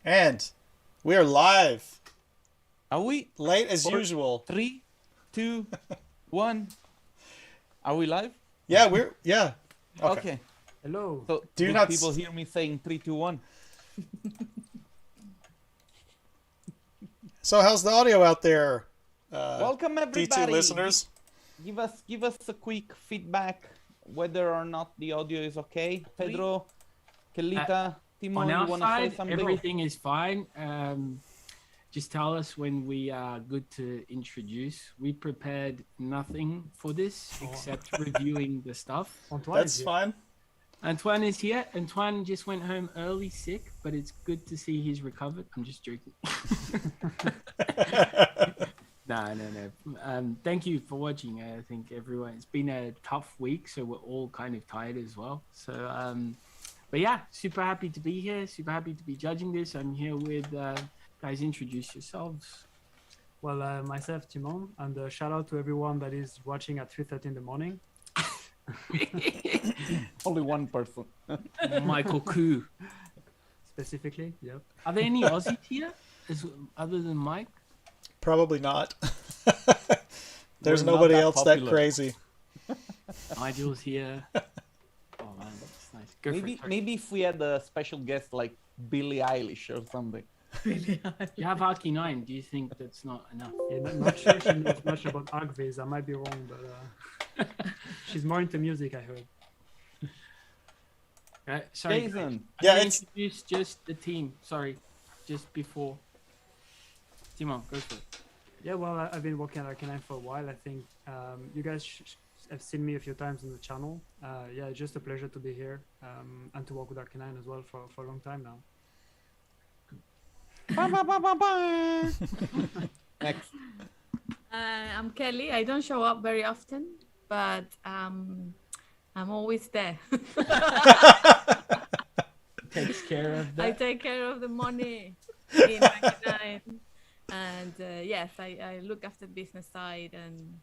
And we are live. Are we? Late as usual. 3, 2, 1. Are we live? Yeah, yeah. Okay. Hello. So Do do not people hear me saying 3, 2, 1? So how's the audio out there? Welcome everybody. D2 listeners. Give us a quick feedback whether or not the audio is okay. Pedro, Kelita, Timo, On you our want to say side, something? everything is fine. Just tell us when we are good to introduce. We prepared nothing for this except reviewing the stuff. That's fine. Antoine is here. Antoine just went home early sick, but it's good to see he's recovered. I'm just joking. No. Thank you for watching. I think everyone, it's been a tough week, so we're all kind of tired as well. So, but yeah, super happy to be here. Super happy to be judging this. I'm here with, guys, introduce yourselves. Well, myself, Timon, and shout out to everyone that is watching at 3:30 in the morning. Only one person. Michael Koo. Specifically, yep. Are there any Aussies here other than Mike? Probably not. There's We're not nobody that else popular. that crazy. Nigel's here. Oh man, that's nice. Go for it. Maybe if we had a special guest like Billie Eilish or something. You have Aki 9. Do you think that's not enough? Yeah, not sure she knows much about Agves. I might be wrong, but she's more into music, I heard. Sorry, Jason. Yeah, introduce just the team. Sorry, just before. Timo, go for it. Yeah, well, I've been working at Arcanine for a while. I think you guys have seen me a few times on the channel. Yeah, it's just a pleasure to be here and to work with Arcanine as well for a long time now. Next. I'm Kelly. I don't show up very often, but I'm always there. Takes care of that. I take care of the money in 99. And yes, I look after the business side and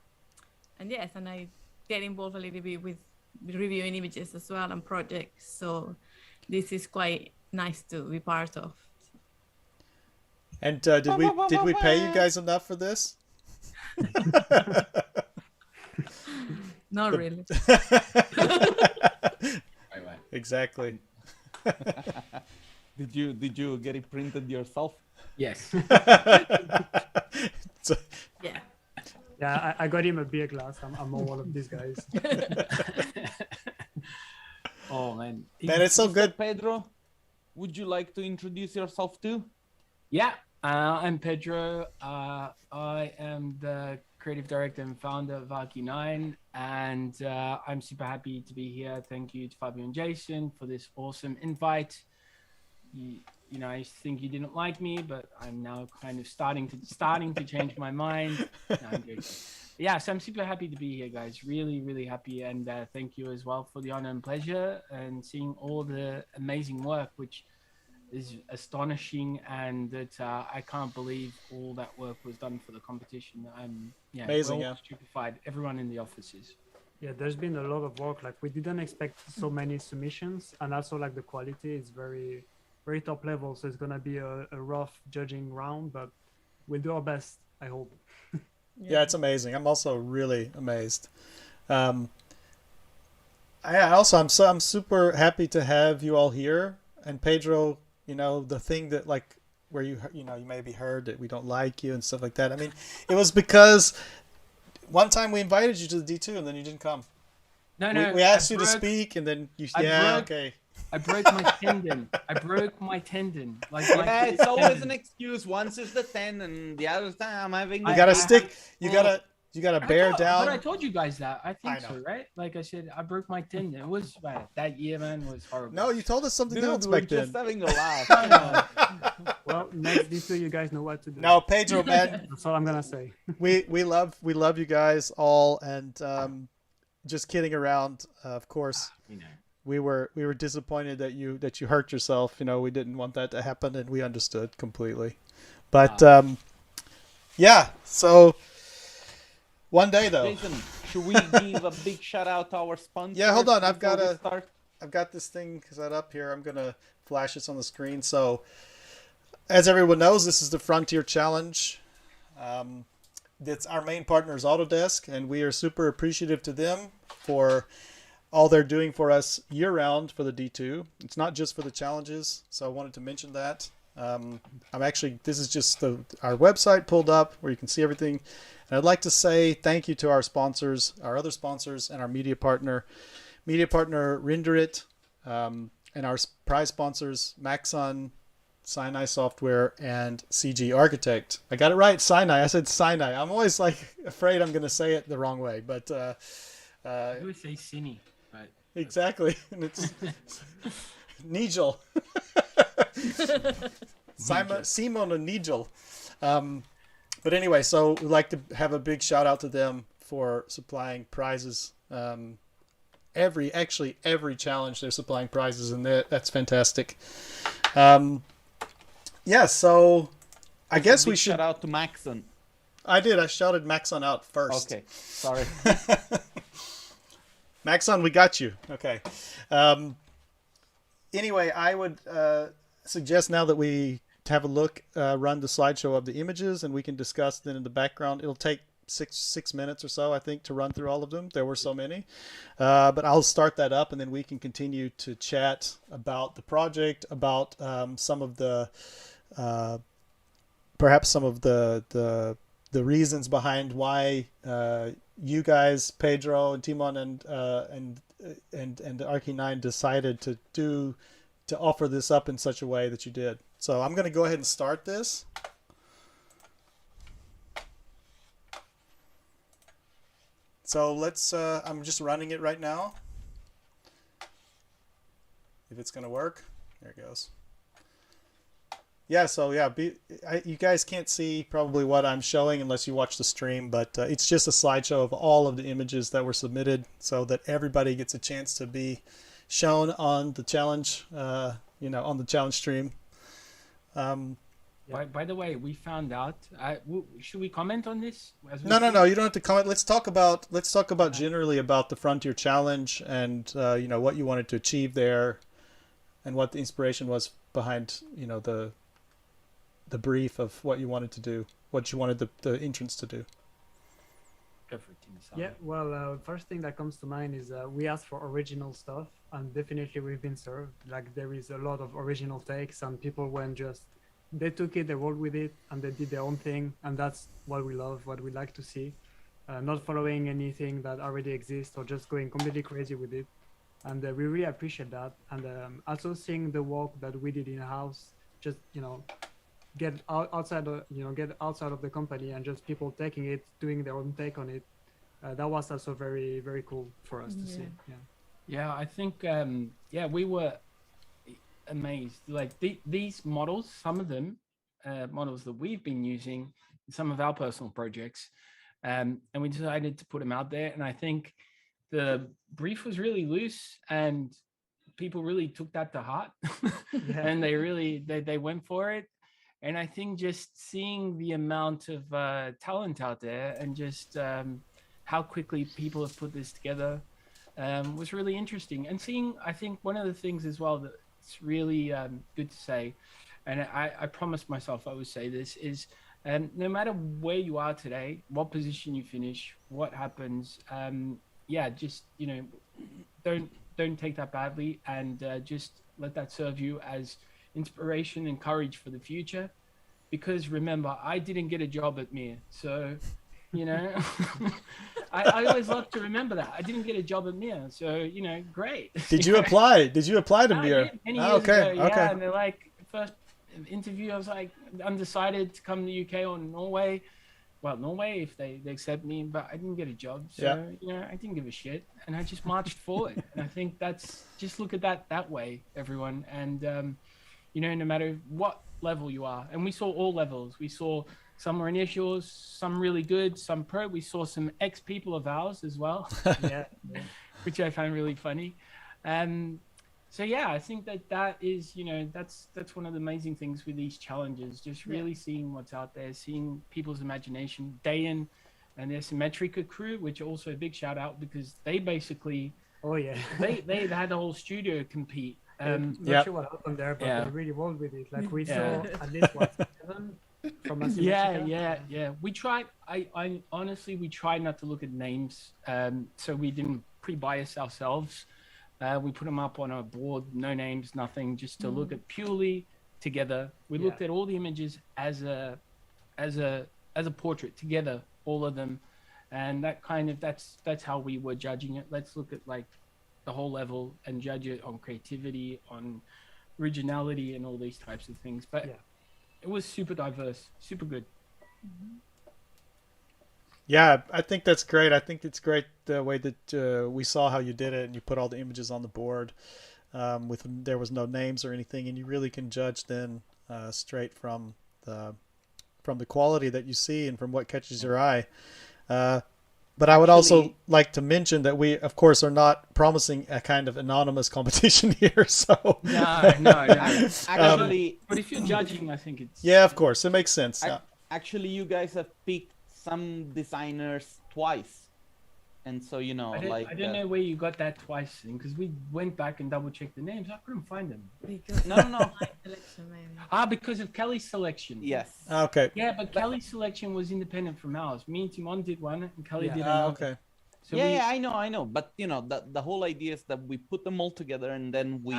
yes, and I get involved a little bit with reviewing images as well and projects. So this is quite nice to be part of. And did we pay you guys enough for this? Not really. Exactly. Did you get it printed yourself? Yes. Yeah. Yeah, I got him a beer glass. I'm more one of these guys. Oh man. Man, it's so good. Pedro, would you like to introduce yourself too? Yeah, I'm Pedro. I am the creative director and founder of Aki 9, and I'm super happy to be here. Thank you to Fabio and Jason for this awesome invite. You know, I think you didn't like me, but I'm now kind of starting to change my mind. No, I'm joking. Yeah, so I'm super happy to be here, guys. Really, really happy, and thank you as well for the honor and pleasure and seeing all the amazing work, which is astonishing, and that I can't believe all that work was done for the competition. Amazing, we're all yeah. stupefied. Everyone in the offices. Yeah, there's been a lot of work. Like, we didn't expect so many submissions, and also like the quality is very, very top level. So it's gonna be a rough judging round, but we'll do our best, I hope. Yeah, it's amazing. I'm also really amazed. I'm super happy to have you all here. And Pedro, you know, the thing that like where you maybe heard that we don't like you and stuff like that. I mean, it was because one time we invited you to the D2 and then you didn't come. No, we asked you to speak and then you okay. I broke my tendon. Like Yeah, it's always an excuse. Once is the 10, and the other time I'm having. You gotta stick. You gotta bear down. But I told you guys that. I think I know. so, right? Like I said, I broke my tendon. It was that year, man, was horrible. No, you told us something Dude, else we're back just then. having a laugh. Well, next D2, you guys know what to do. No, Pedro, man, That's all I'm gonna say. we love you guys all, and just kidding around. Of course, You know. we were disappointed that you hurt yourself. You know, we didn't want that to happen, and we understood completely. But yeah, so one day though. Jason, should we give a big shout out to our sponsor? Yeah, hold on. I've got this thing set up here. I'm gonna flash this on the screen. So as everyone knows, this is the Frontier Challenge. That's our main partner is Autodesk, and we are super appreciative to them for all they're doing for us year-round for the D2. It's not just for the challenges, so I wanted to mention that. This is just our website pulled up where you can see everything. And I'd like to say thank you to our sponsors, our other sponsors, and our media partner Render It, and our prize sponsors, Maxon, SiNi Software, and CG Architect. I got it right, SiNi. I said SiNi. I'm always like afraid I'm going to say it the wrong way, but I would say SiNi, but exactly, and it's Nigel. Simon and Nigel. But anyway, so we'd like to have a big shout out to them for supplying prizes. Every challenge they're supplying prizes, and that's fantastic. So I guess we should shout out to Maxon. I did. I shouted Maxon out first. Okay, sorry. Maxon, we got you. Okay. Anyway, I would suggest now that we have a look, run the slideshow of the images, and we can discuss then in the background. It'll take six minutes or so, I think, to run through all of them. There were so many. But I'll start that up, and then we can continue to chat about the project, about some of the perhaps some of the reasons behind why you guys, Pedro and Timon and Archie9 decided to offer this up in such a way that you did. So I'm going to go ahead and start this. So let's, I'm just running it right now. If it's going to work. There it goes. Yeah, so yeah, you guys can't see probably what I'm showing unless you watch the stream, but it's just a slideshow of all of the images that were submitted so that everybody gets a chance to be shown on the challenge, on the challenge stream. By the way, we found out. Should we comment on this? No. You don't have to comment. Let's talk about generally about the Frontier Challenge and what you wanted to achieve there, and what the inspiration was behind the brief of what you wanted to do, what you wanted the entrance to do. Yeah, well, first thing that comes to mind is we asked for original stuff, and definitely we've been served. Like, there is a lot of original takes, and people they took it, they rolled with it, and they did their own thing, and that's what we love, what we like to see. Not following anything that already exists or just going completely crazy with it. And we really appreciate that. And also seeing the work that we did in-house, just, get outside of the company and just people taking it, doing their own take on it. That was also very, very cool for us to see. Yeah, I think we were amazed. Like these models, some of them models that we've been using in some of our personal projects, and we decided to put them out there. And I think the brief was really loose, and people really took that to heart. And they went for it. And I think just seeing the amount of talent out there, and just how quickly people have put this together was really interesting. And seeing, I think one of the things as well that's really good to say, and I promised myself I would say this, is no matter where you are today, what position you finish, what happens, just, don't take that badly, and just let that serve you as inspiration and courage for the future. Because remember, I didn't get a job at Mir, so I always love to remember that I didn't get a job at Mir, so great. Did you apply to Mir? Many years ago, yeah. And they're like, first interview, I was like undecided to come to the UK or Norway. Well, Norway, if they accept me, but I didn't get a job, so I didn't give a shit, and I just marched forward. And I think that's, just look at that way, everyone. And no matter what level you are, and we saw all levels. We saw some were initials, some really good, some pro. We saw some ex-people of ours as well, which I found really funny. So yeah, I think that is, that's one of the amazing things with these challenges, just really seeing what's out there, seeing people's imagination. Dayan and their Symmetrica crew, which also a big shout out, because they basically, they had the whole studio compete Not sure what happened there, but yeah. they really rolled with it. Like we Yeah. saw at least what 7 from Yeah. We tried. I honestly, we tried not to look at names. So we didn't pre-bias ourselves. We put them up on a board, no names, nothing, just to look at purely together. We looked at all the images as a portrait together, all of them, and that's how we were judging it. Let's look at like the whole level and judge it on creativity, on originality, and all these types of things. But it was super diverse, super good. Yeah, I think that's great. I think it's great the way that we saw how you did it, and you put all the images on the board there was no names or anything, and you really can judge then straight from the quality that you see and from what catches your eye. But I would also like to mention that we, of course, are not promising a kind of anonymous competition here. So No. Actually, But if you're judging, I think it's yeah, of course, it makes sense. actually, you guys have picked some designers twice, and so I don't know where you got that twice, because we went back and double checked the names. I couldn't find them. Because No. my selection, maybe. Because of Kelly's selection. Yes. Okay. Yeah, but Kelly's selection was independent from ours. Me and Timon did one, and Kelly did another. Okay. So Yeah, I know. But the whole idea is that we put them all together and then we.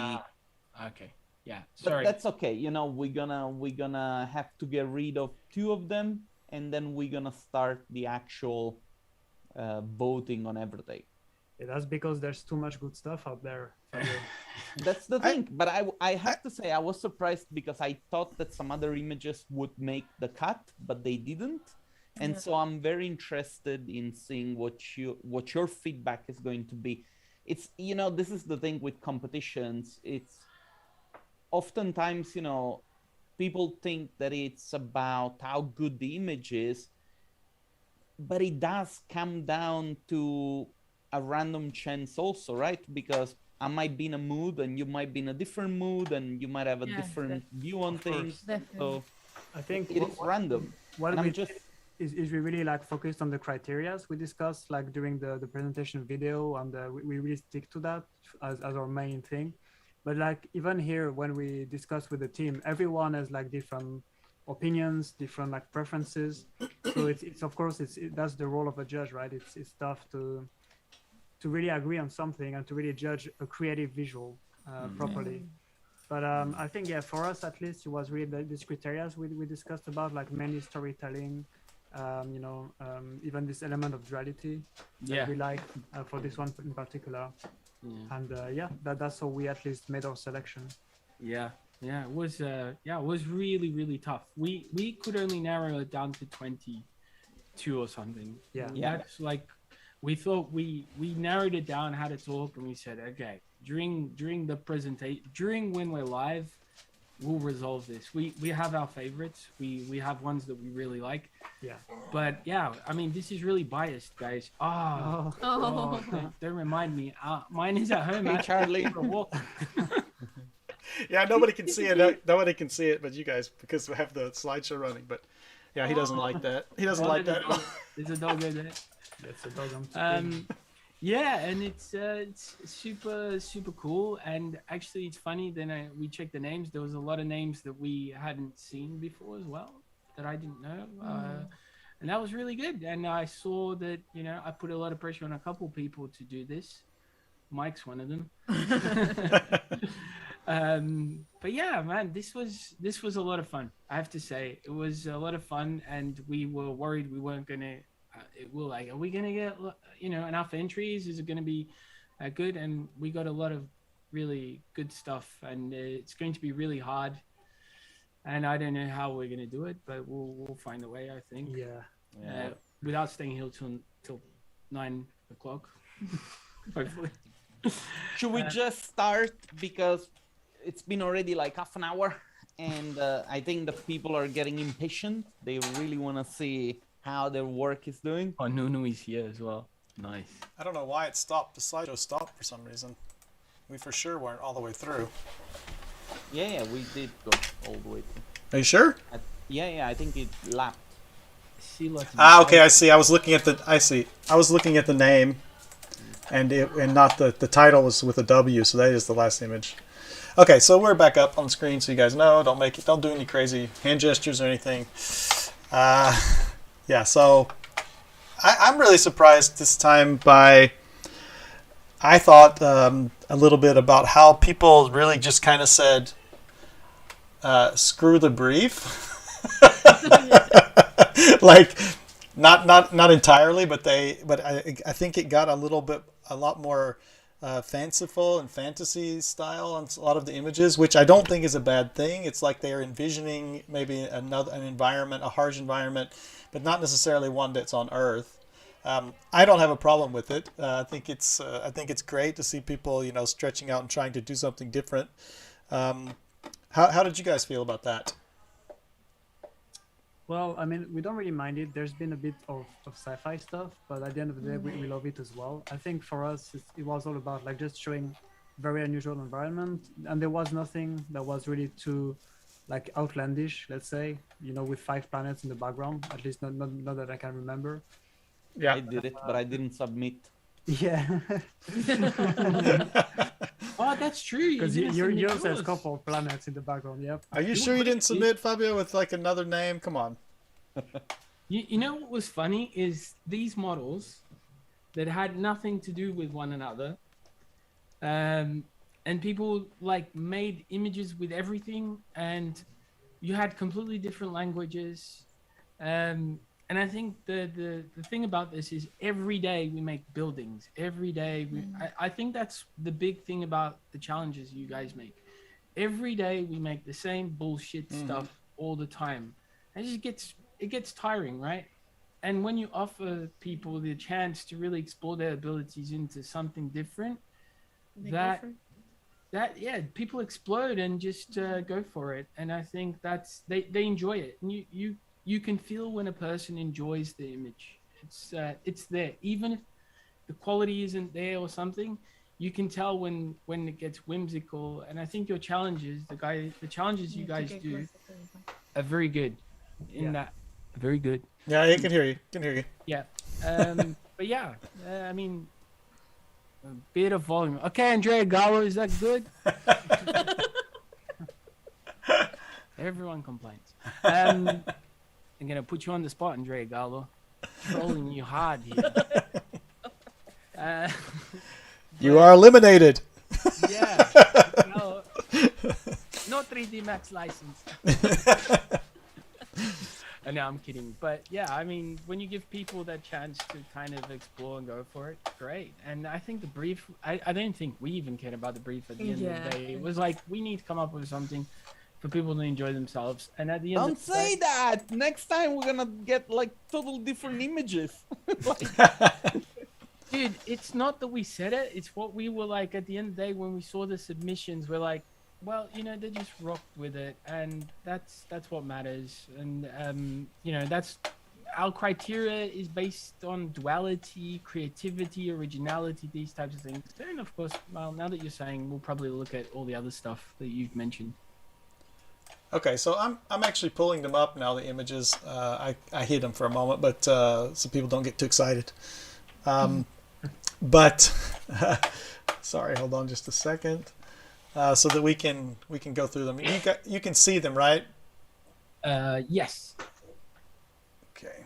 Okay. Yeah. But Sorry. that's okay. We're gonna have to get rid of 2 of them, and then we're gonna start the actual voting on everything. Yeah, that's because there's too much good stuff out there. That's the thing. But I have to say I was surprised because I thought that some other images would make the cut, but they didn't. And so I'm very interested in seeing what your feedback is going to be. It's this is the thing with competitions. It's oftentimes people think that it's about how good the image is, but it does come down to a random chance also, right? Because I might be in a mood and you might be in a different mood and you might have a different view on things. Definitely. So I think it is random. What And we I'm just is we really like focused on the criterias we discussed like during the presentation video, and we really stick to that as our main thing. But like even here when we discuss with the team, everyone has like different opinions, different like preferences. So it's of course that's the role of a judge, right? It's tough to really agree on something and to really judge a creative visual properly. But I think for us at least it was really these criteria we discussed about, like mainly storytelling, even this element of duality that we like for this one in particular. And that's how we at least made our selection. Yeah, it was really, really tough. We could only narrow it down to 22 or something. Yeah. That's like, we thought we narrowed it down how to talk, and we said, okay, during the presentation, when we're live, we'll resolve this. We have our favorites. We have ones that we really like. Yeah. But yeah, I mean, this is really biased, guys. Don't remind me. Mine is at home. Hey, Charlie. Yeah, nobody can see it. Nobody can see it, but you guys, because we have the slideshow running. But yeah, he doesn't like that. He doesn't like that. There's a dog over there. That's a dog. Yeah, and it's super, super cool. And actually, it's funny. Then we checked the names. There was a lot of names that we hadn't seen before as well that I didn't know, and that was really good. And I saw that I put a lot of pressure on a couple people to do this. Mike's one of them. But yeah, man, this was a lot of fun. I have to say, it was a lot of fun, and we were worried we weren't gonna. Are we gonna get enough entries? Is it gonna be good? And we got a lot of really good stuff, and it's going to be really hard. And I don't know how we're gonna do it, but we'll find a way, I think. Yeah. Without staying here till 9 o'clock, hopefully. Should we just start, because it's been already like half an hour, and I think the people are getting impatient. They really want to see how their work is doing. Oh, Nunu is here as well. Nice. I don't know why it stopped. The slideshow stopped for some reason. We for sure weren't all the way through. Yeah, we did go all the way through. Are you sure? I think it lapped. Okay, I see. I was looking at the name, and not the title was with a W, so that is the last image. Okay, so we're back up on the screen, so you guys know. Don't do any crazy hand gestures or anything. Yeah, so I'm really surprised this time by. I thought a little bit about how people really just kind of said, "Screw the brief." Like, not entirely, but I think it got a lot more fanciful and fantasy style on a lot of the images, which I don't think is a bad thing. It's like they're envisioning maybe an environment, a harsh environment, but not necessarily one that's on Earth. I don't have a problem with it. I think it's great to see people, stretching out and trying to do something different. How did you guys feel about that? Well, I mean, we don't really mind it. There's been a bit of sci-fi stuff, but at the end of the day, we love it as well. I think for us, it was all about like just showing very unusual environment, and there was nothing that was really too like outlandish, let's say, with 5 planets in the background, at least not that I can remember. Yeah, I did it, but I didn't submit. Yeah. Oh, that's true. Because yours has a couple of planets in the background, yep. Are you sure you didn't submit, Fabio, with like another name? Come on. You know what was funny is these models that had nothing to do with one another, and people like made images with everything, and you had completely different languages. And I think the thing about this is every day we make buildings. Every day I think that's the big thing about the challenges you guys make. Every day we make the same bullshit stuff all the time. And it gets tiring, right? And when you offer people the chance to really explore their abilities into something different, that people explode and just go for it. And I think that's they enjoy it. And you can feel when a person enjoys the image. It's there, even if the quality isn't there or something. You can tell when it gets whimsical. And I think your challenges, the challenges you guys do, are very good. Very good. Yeah, I can hear you. Yeah. But yeah, I mean, a bit of volume. Okay, Andrea Gallo, is that good? Everyone complains. I'm gonna put you on the spot, Andrea Gallo. Trolling you hard here. You are eliminated. Yeah. No 3D Max license. No, I'm kidding. But yeah, I mean, when you give people that chance to kind of explore and go for it, great. And I think the brief, I don't think we even cared about the brief at the end of the day. It was like, we need to come up with something for people to enjoy themselves. And at the end Don't say that! Next time we're gonna get like total different images. Dude, it's not that we said it. It's what we were like at the end of the day when we saw the submissions. We're like, well, they just rocked with it, and that's what matters. And that's our criteria is based on duality, creativity, originality, these types of things. And of course, well, now that you're saying, we'll probably look at all the other stuff that you've mentioned. Okay, so I'm actually pulling them up now. The images, I hid them for a moment, but so people don't get too excited. But sorry, hold on just a second. So that we can go through them. You can see them, right? Yes. Okay.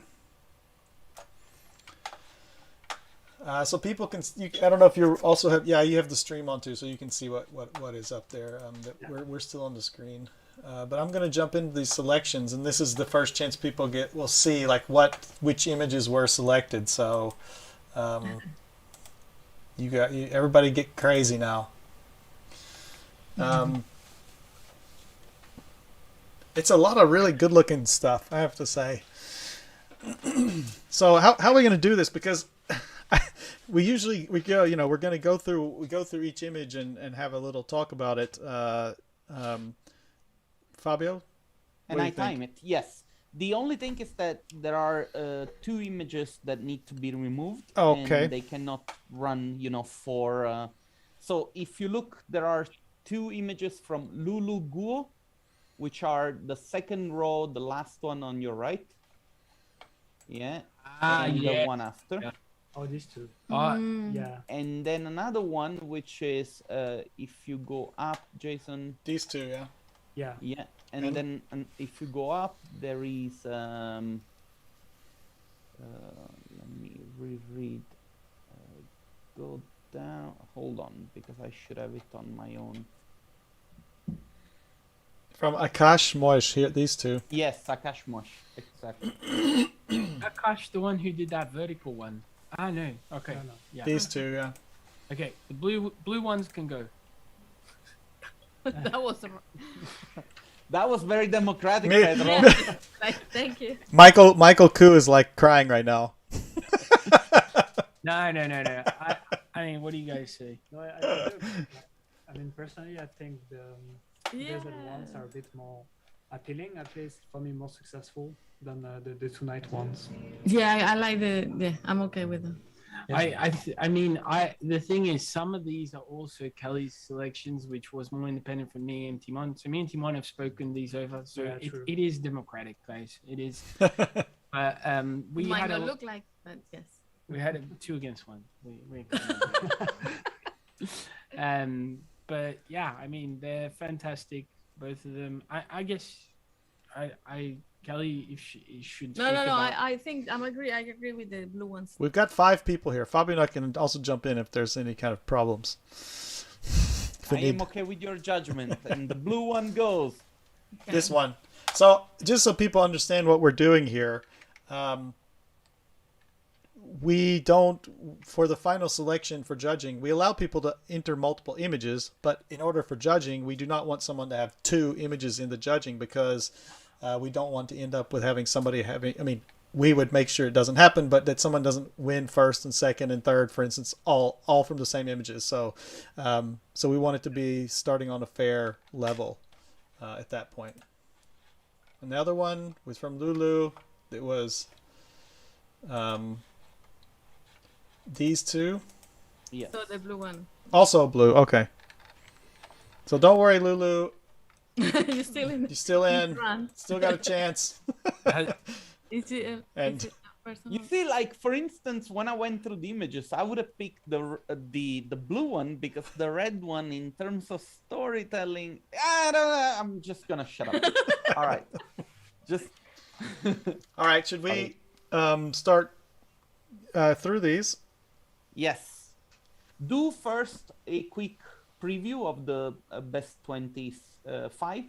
So people can. I don't know if you also have. Yeah, you have the stream on too, so you can see what is up there. We're still on the screen. But I'm going to jump into these selections, and this is the first chance people will see like which images were selected. So everybody get crazy now. It's a lot of really good looking stuff, I have to say. So how are we going to do this? Because we go, we're going to go through each image and have a little talk about it. Fabio? And I time it, yes. The only thing is that there are 2 images that need to be removed. Okay. And they cannot run, for... So if you look, there are 2 images from Lulu Guo, which are the second row, the last one on your right. Yeah. And the one after. Yeah. Oh, these two. Yeah. And then another one, which is if you go up, Jason. These two, yeah. Yeah. Yeah, and then if you go up, there is. Let me reread. Go down. Hold on, because I should have it on my own. From Akash Moish here, these two. Yes, Akash Mosh, exactly. Akash, the one who did that vertical one. Ah, no. Okay. No. Yeah. These two, yeah. Okay. The blue ones can go. That was That was very democratic, Me- Pedro. yeah. Like, thank you. Michael Koo is like crying right now. No. I mean, what do you guys say? No, I mean, personally, I think the Yeah. desert ones are a bit more appealing, at least for me, more successful than the tonight ones. Yeah, I like I'm okay with them. I mean, the thing is, some of these are also Kelly's selections, which was more independent from me and Timon. So me and Timon have spoken these over. So Yeah, true. it is democratic, guys. It is. We Might had not a look like, but yes. we had a 2 against 1. We but yeah, I mean, they're fantastic, both of them. I guess Kelly, if she should. No. speak about- I think I agree with the blue ones. We've got 5 people here. Fabio and I can also jump in if there's any kind of problems. If we I need am okay with your judgment, and the blue one goes. Okay. this one. So just so people understand what we're doing here, we don't, for the final selection for judging, we allow people to enter multiple images, but in order for judging, we do not want someone to have 2 images in the judging, because we don't want to end up with having somebody having, I mean, we would make sure it doesn't happen, but that someone doesn't win first and second and third, for instance, all from the same images. So so we want it to be starting on a fair level at that point. And the other one was from Lulu. It was these two. Yes. So the blue one. Also blue. Okay. So don't worry, Lulu. You're still in. You're still in. Run. Still got a chance. Is it? And- Is it personal? You see, like for instance, when I went through the images, I would have picked the blue one, because the red one, in terms of storytelling, I don't know. I'm just gonna shut up. All right, just. All right. Should we start through these? Yes. Do first a quick preview of the best 25,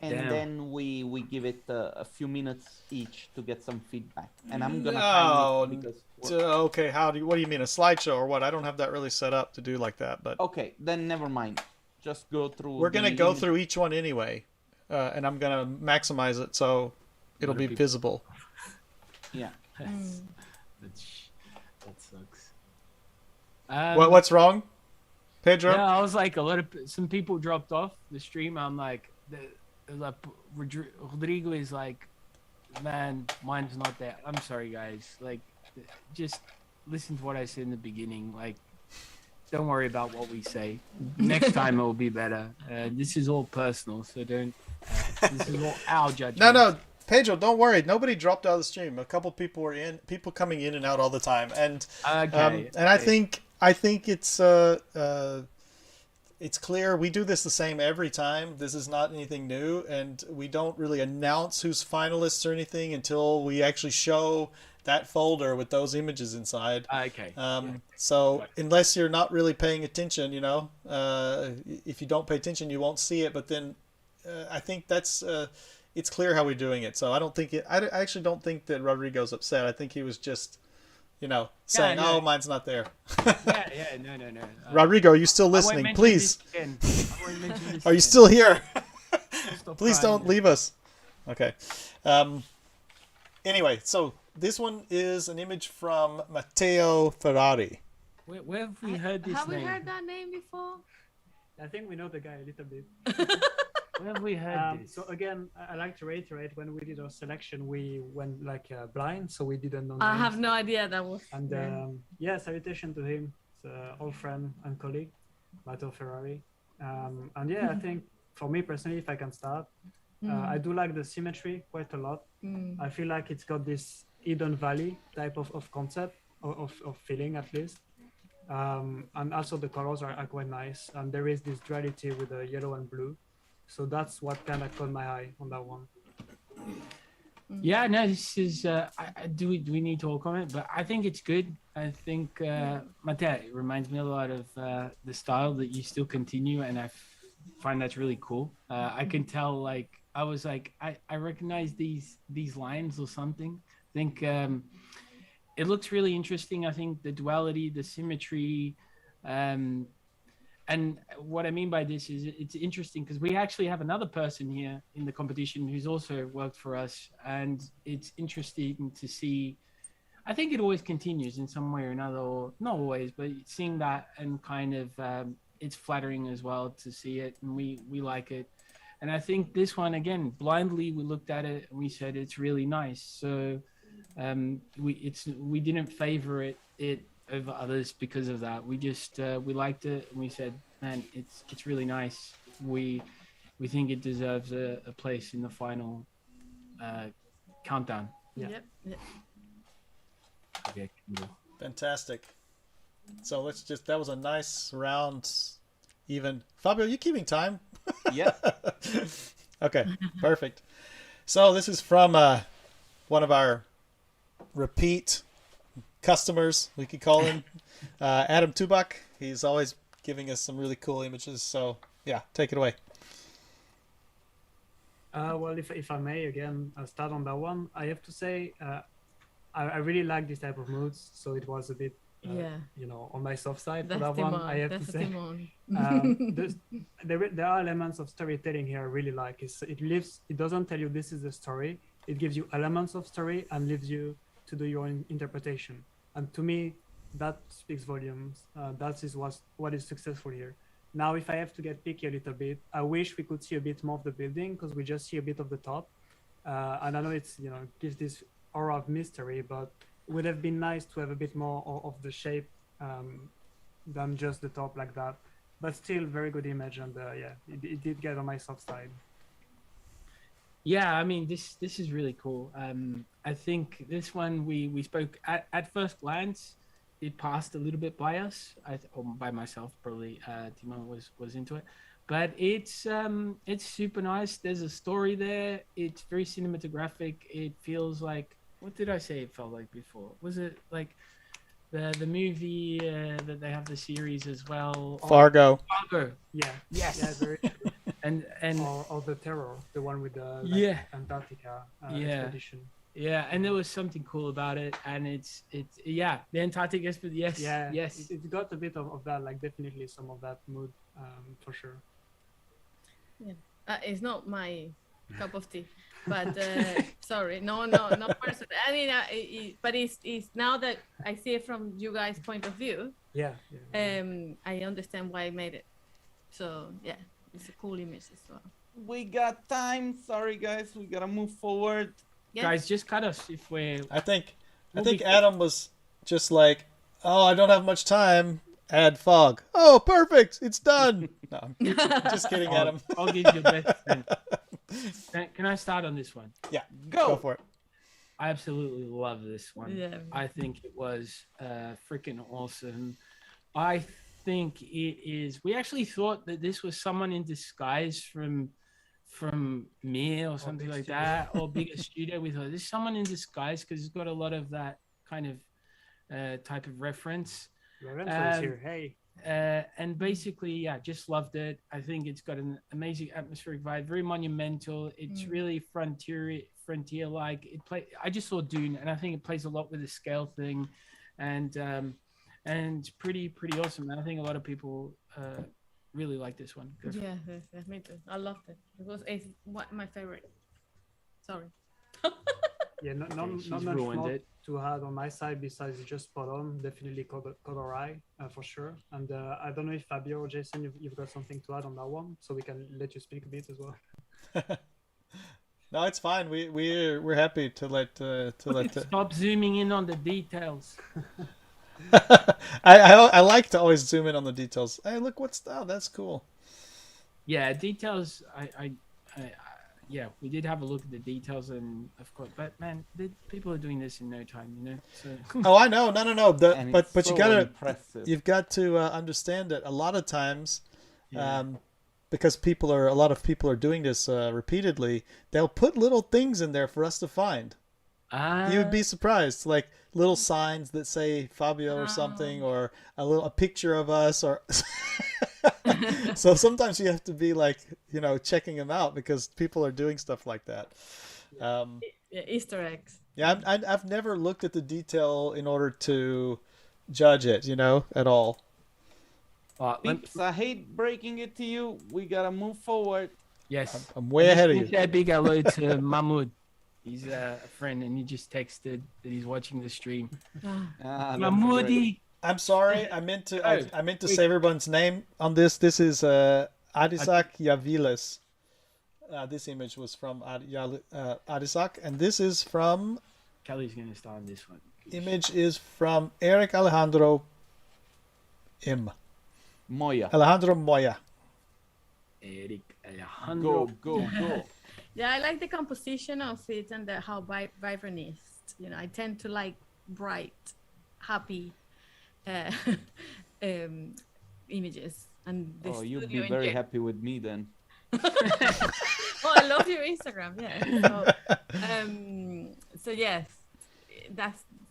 and Damn. then we give it a few minutes each to get some feedback. And I'm gonna No, time it because Okay. What do you mean, a slideshow or what? I don't have that really set up to do like that. But okay, then never mind. Just go through. we're gonna the go image- through each one anyway, and I'm gonna maximize it so it'll be visible. Yeah. that sucks. What's wrong, Pedro? Yeah, I was like, some people dropped off the stream. I'm like, Rodrigo is like, man, mine's not there. I'm sorry, guys. Like, just listen to what I said in the beginning. Like, don't worry about what we say. Next time it will be better. This is all personal, so don't. This is all our judgment. No, Pedro, don't worry. Nobody dropped out of the stream. A couple people were in. People coming in and out all the time, and Okay. and I think it's clear we do this the same every time. This is not anything new, and we don't really announce who's finalists or anything until we actually show that folder with those images inside. Okay. So unless you're not really paying attention, if you don't pay attention, you won't see it. But then I think that's it's clear how we're doing it. So I don't think I actually don't think that Rodrigo's upset. I think he was just, saying, no. "Oh, mine's not there." No. Rodrigo, are you still I won't listening? mention Please, this again. I won't mention this are you again. still here? Stop Please crying. don't leave us. Okay. Anyway, so this one is an image from Matteo Ferrari. Where have we heard this Have we name? heard that name before? I think we know the guy a little bit. Where have we heard this? So again, I like to reiterate, when we did our selection, we went like blind, so we didn't know I names. have no idea that was. And yeah, salutation to him. It's an old friend and colleague, Matteo Ferrari. And yeah, I think for me personally, if I can start, I do like the symmetry quite a lot. I feel like it's got this hidden valley type of concept. of feeling at least. And also the colors are quite nice, and there is this duality with the yellow and blue, so that's what kind of caught my eye on that one. Yeah, no, this is. Do we need to all comment? But I think it's good. I think Matteo, it reminds me a lot of the style that you still continue, and I find that's really cool. I can tell. Like I was like, I recognize these lines or something. I think it looks really interesting. I think the duality, the symmetry, and what I mean by this is it's interesting because we actually have another person here in the competition who's also worked for us, and it's interesting to see. I think it always continues in some way or another, or not always, but seeing that and kind of it's flattering as well to see it, and we like it. And I think this one again, blindly we looked at it and we said it's really nice. So we didn't favor it over others because of that. We just we liked it and we said, man, it's really nice. We think it deserves a place in the final countdown. Yeah. Yep. Okay, cool. Fantastic. So that was a nice round. Even Fabio, you keeping time? Yeah. Okay, perfect. So this is from one of our repeat customers, we could call him, Adam Tubak. He's always giving us some really cool images. So yeah, take it away. Well, if I may again start on that one, I have to say I really like this type of moods. So it was a bit on my soft side for that one. I have to say, there are elements of storytelling here I really like. It doesn't tell you this is the story. It gives you elements of story and leaves you to do your own interpretation. And to me, that speaks volumes. That is what is successful here. Now, if I have to get picky a little bit, I wish we could see a bit more of the building because we just see a bit of the top. And I know it's, gives this aura of mystery, but it would have been nice to have a bit more of the shape than just the top like that. But still, very good image, and it did get on my soft side. Yeah, I mean, this is really cool. I think this one we spoke at first glance, it passed a little bit by us, or by myself probably. Timo was into it, but it's super nice. There's a story there. It's very cinematographic. It feels like, what did I say it felt like before? Was it like the movie that they have the series as well? Fargo. Fargo. Yeah. Yes. Yeah, very true. And or the Terror, the one with the Antarctica expedition. Yeah, and there was something cool about it, and it's the Antarctic expedition. Yes, yeah, yes. It got a bit of that, like definitely some of that mood, for sure. Yeah, it's not my cup of tea, but sorry, no person. I mean, but it's now that I see it from you guys' point of view. Yeah. I understand why I made it. So yeah. It's a cool image as well. We got time. Sorry, guys. We gotta move forward. Yes. Guys, just cut us if we're... I think Adam was just like, oh, I don't have much time. Add fog. Oh, perfect. It's done. No, I'm just kidding, Adam. I'll give you a best. Can I start on this one? Yeah, go for it. I absolutely love this one. Yeah. I think it was freaking awesome. I think it is. We actually thought that this was someone in disguise from Mir or something like that, or bigger studio. We thought this is someone in disguise because it's got a lot of that kind of type of reference. Lorenzo is here. Hey. And basically, just loved it. I think it's got an amazing atmospheric vibe, very monumental. It's really frontier-like. I just saw Dune, and I think it plays a lot with the scale thing, and pretty awesome. And I think a lot of people really like this one. Yeah, me too. I loved it. It's my favorite. Sorry. Yeah, not much more to add on my side besides just spot on. Definitely caught our eye for sure. And I don't know if Fabio or Jason, you've got something to add on that one, so we can let you speak a bit as well. No, it's fine. We're happy to let Stop zooming in on the details. I like to always zoom in on the details. Hey, look, that's cool. Yeah, details. yeah, we did have a look at the details, and of course, but man, people are doing this in no time, you know. So Oh, I know. No. And But it's you so gotta, impressive. you've got to understand that a lot of times, yeah. because a lot of people are doing this repeatedly, they'll put little things in there for us to find. You would be surprised, like little signs that say Fabio or something, or a picture of us, or so sometimes you have to be like, checking them out because people are doing stuff like that. Yeah, Easter eggs. Yeah, I've never looked at the detail in order to judge it, at all. Peeps, I hate breaking it to you. We gotta move forward. Yes, I'm way ahead of you. Say a big hello to Mahmoud. He's a friend, and he just texted that he's watching the stream. Mahmoudi. I'm sorry. I meant to say everyone's name on this. This is Adisak Yaviles. This image was from Adisak, and this is from. Kelly's gonna start on this one. Image is from Eric Alejandro Moya. Alejandro Moya. Eric Alejandro. Go. Yeah, I like the composition of it and how vibrant it is. I tend to like bright, happy images. And you'd be very happy with me then. Oh, I love your Instagram. Yeah. So yes,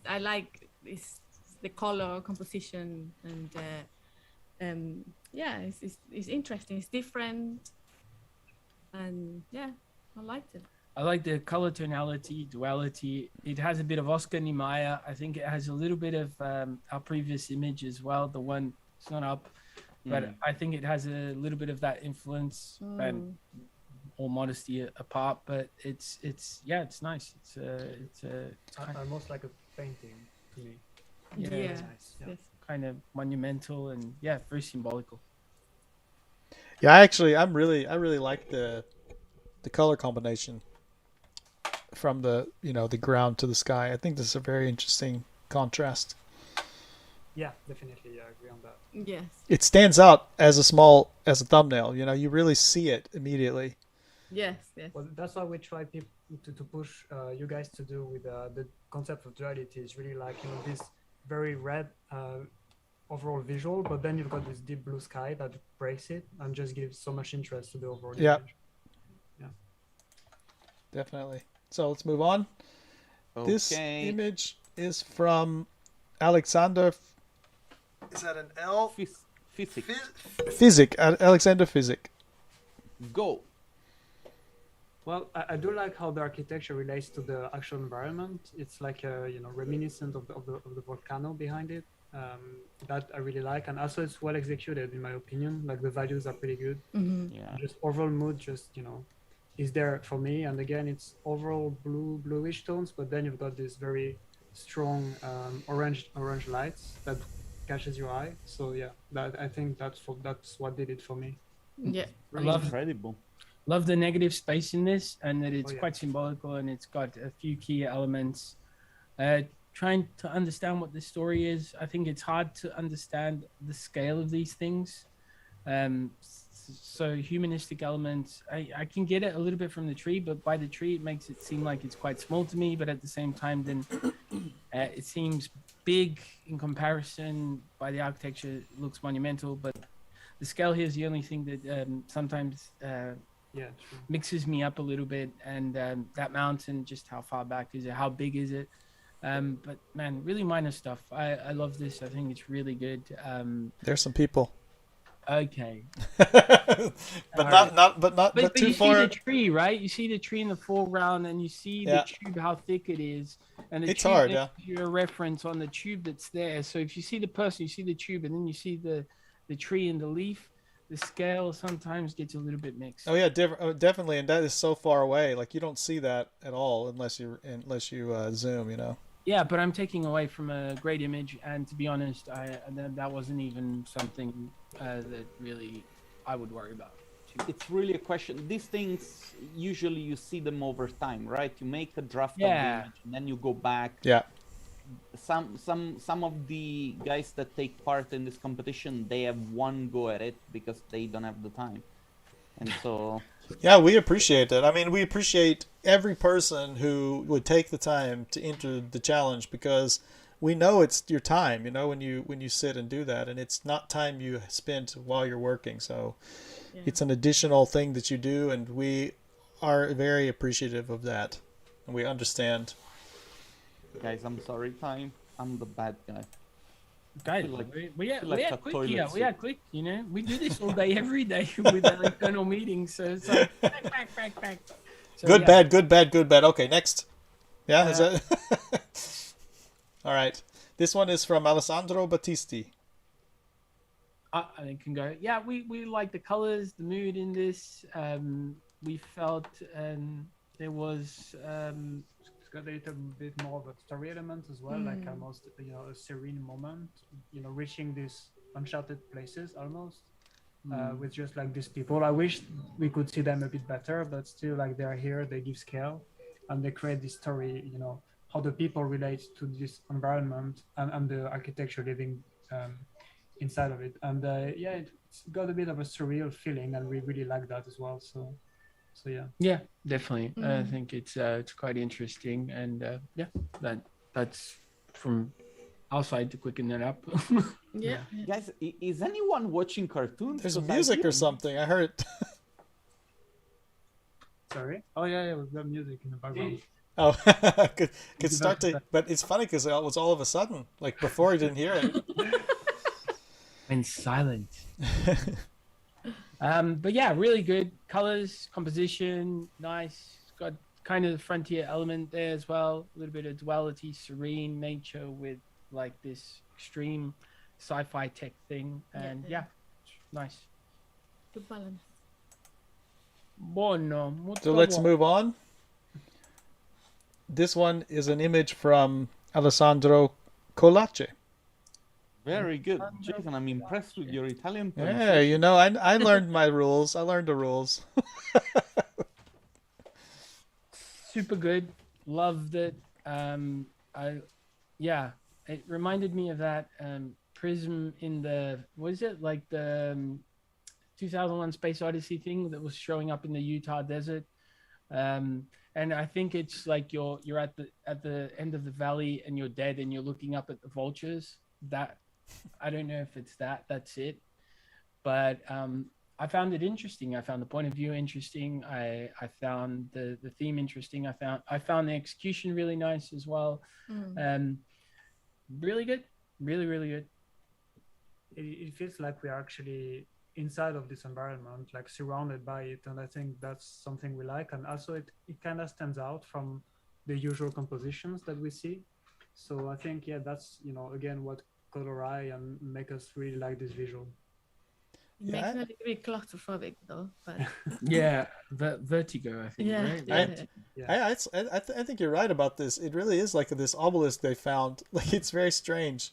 I like this, the color composition, and yeah, it's interesting. It's different, and yeah, I liked it. I like the color tonality, duality. It has a bit of Oscar Niemeyer. I think it has a little bit of our previous image as well. The one, it's not up, but I think it has a little bit of that influence. And all modesty apart, but it's nice. It's almost like a painting to me. Yeah, Yes. Nice. Kind of monumental and very symbolical. Yeah, I really like the color combination from the the ground to the sky. I think this is a very interesting contrast. Yeah, definitely. I agree on that. Yes. It stands out as a thumbnail. You really see it immediately. Yes. Well, that's why we try to push you guys to do with the concept of duality. Is really like this very red overall visual, but then you've got this deep blue sky that breaks it and just gives so much interest to the overall image. Yeah, definitely. So let's move on. Okay. This image is from Alexander. Is that an L? Physic. Alexander Physic. Go. Well, I do like how the architecture relates to the actual environment. It's like reminiscent of the volcano behind it. That I really like, and also it's well executed in my opinion. Like the values are pretty good. Mm-hmm. Yeah. Just overall mood, is there for me. And again, it's overall bluish tones, but then you've got this very strong orange lights that catches your eye. So yeah, I think that's what did it for me. Yeah. Really incredible. Love the negative space in this, and that it's quite symbolical, and it's got a few key elements. Trying to understand what the story is, I think it's hard to understand the scale of these things. So humanistic elements, I can get it a little bit from the tree, but by the tree, it makes it seem like it's quite small to me. But at the same time, then it seems big in comparison. By the architecture, it looks monumental, but the scale here is the only thing that sometimes mixes me up a little bit. And that mountain, just how far back is it? How big is it? But man, really minor stuff. I love this. I think it's really good. There's some people. Okay. but too you far. see the tree, right? You see the tree in the foreground, and you see the tube, how thick it is, and it's hard. Yeah. Your reference on the tube that's there. So if you see the person, you see the tube, and then you see the tree and the leaf. The scale sometimes gets a little bit mixed. Oh yeah, definitely, and that is so far away. Like you don't see that at all unless you zoom. Yeah, but I'm taking away from a great image, and to be honest, that wasn't even something that really I would worry about. It's really a question. These things usually you see them over time, right? You make a draft of the image, and then you go back. Yeah. Some of the guys that take part in this competition, they have one go at it because they don't have the time. And so Yeah, we appreciate that. I mean, we appreciate every person who would take the time to enter the challenge because we know it's your time, when you sit and do that, and it's not time you spent while you're working. So Yeah. it's an additional thing that you do, and we are very appreciative of that, and we understand. guys, I'm sorry, time. I'm the bad guy. Guys, feel like- we feel like are a quick toilet here. We soup. are quick, We do this all day, every day with our internal meetings. So it's like, back. So, Good, yeah. bad, good, bad, good, bad. Okay, next. Yeah, is that? All right. This one is from Alessandro Battisti. I think can go. Yeah, we like the colors, the mood in this. We felt there was It's got a little bit more of a story element as well, like almost a serene moment, reaching these uncharted places almost. With just like these people. I wish we could see them a bit better, but still, like, they're here, they give scale, and they create this story, how the people relate to this environment and the architecture living inside of it. And yeah, it's got a bit of a surreal feeling, and we really like that as well. So yeah. Yeah, definitely. I think it's quite interesting, and yeah, that's from our side to quicken that up. Yeah. Guys, is anyone watching cartoons? There's 'Cause I music or didn't. something. I heard it. Sorry. Oh yeah, we've got music in the background. Oh, could start to, but it's funny because it was all of a sudden, like before you didn't hear it. And silent. But yeah, really good colors, composition, nice. It's got kind of the frontier element there as well. A little bit of duality, serene nature with like this extreme sci-fi tech thing, and yeah, nice. Good balance. Buono, molto So let's buono. move on. This one is an image from Alessandro Colace. Very good, Jason. I'm impressed with your Italian Yeah, pronunciation. I learned my rules. I learned the rules. Super good. Loved it. It reminded me of that prism in the, what is it, like the 2001 Space Odyssey thing that was showing up in the Utah desert. And I think it's like you're at the end of the valley and you're dead and you're looking up at the vultures. That, I don't know if it's that's it, but I found it interesting. I found the point of view interesting. I found the theme interesting. I found the execution really nice as well. Really good, really good. It feels like we are actually inside of this environment, like surrounded by it, and I think that's something we like. And also it kind of stands out from the usual compositions that we see. So I think, yeah, that's again what caught our eye and make us really like this visual. It makes me a little bit claustrophobic though, but Yeah, vertigo, I think. yeah, right? I think you're right about this. It really is like this obelisk they found. Like, it's very strange.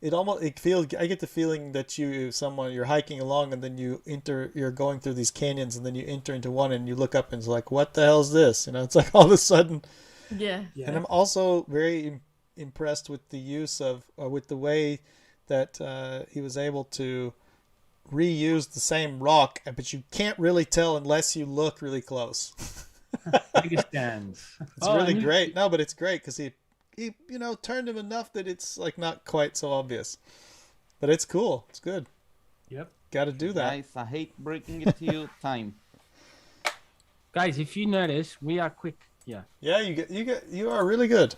I get the feeling that you're hiking along and then you're going through these canyons and then you enter into one and you look up and it's like, what the hell is this? It's like all of a sudden. yeah. And I'm also very impressed with the use with the way that he was able to reuse the same rock, but you can't really tell unless you look really close. Bigger stands. It's really great. No, but it's great because he turned him enough that it's like not quite so obvious. But it's cool. It's good. Yep. Got to do that. Guys, I hate breaking it to you. Time. Guys, if you notice, we are quick. Yeah. Yeah, you are really good.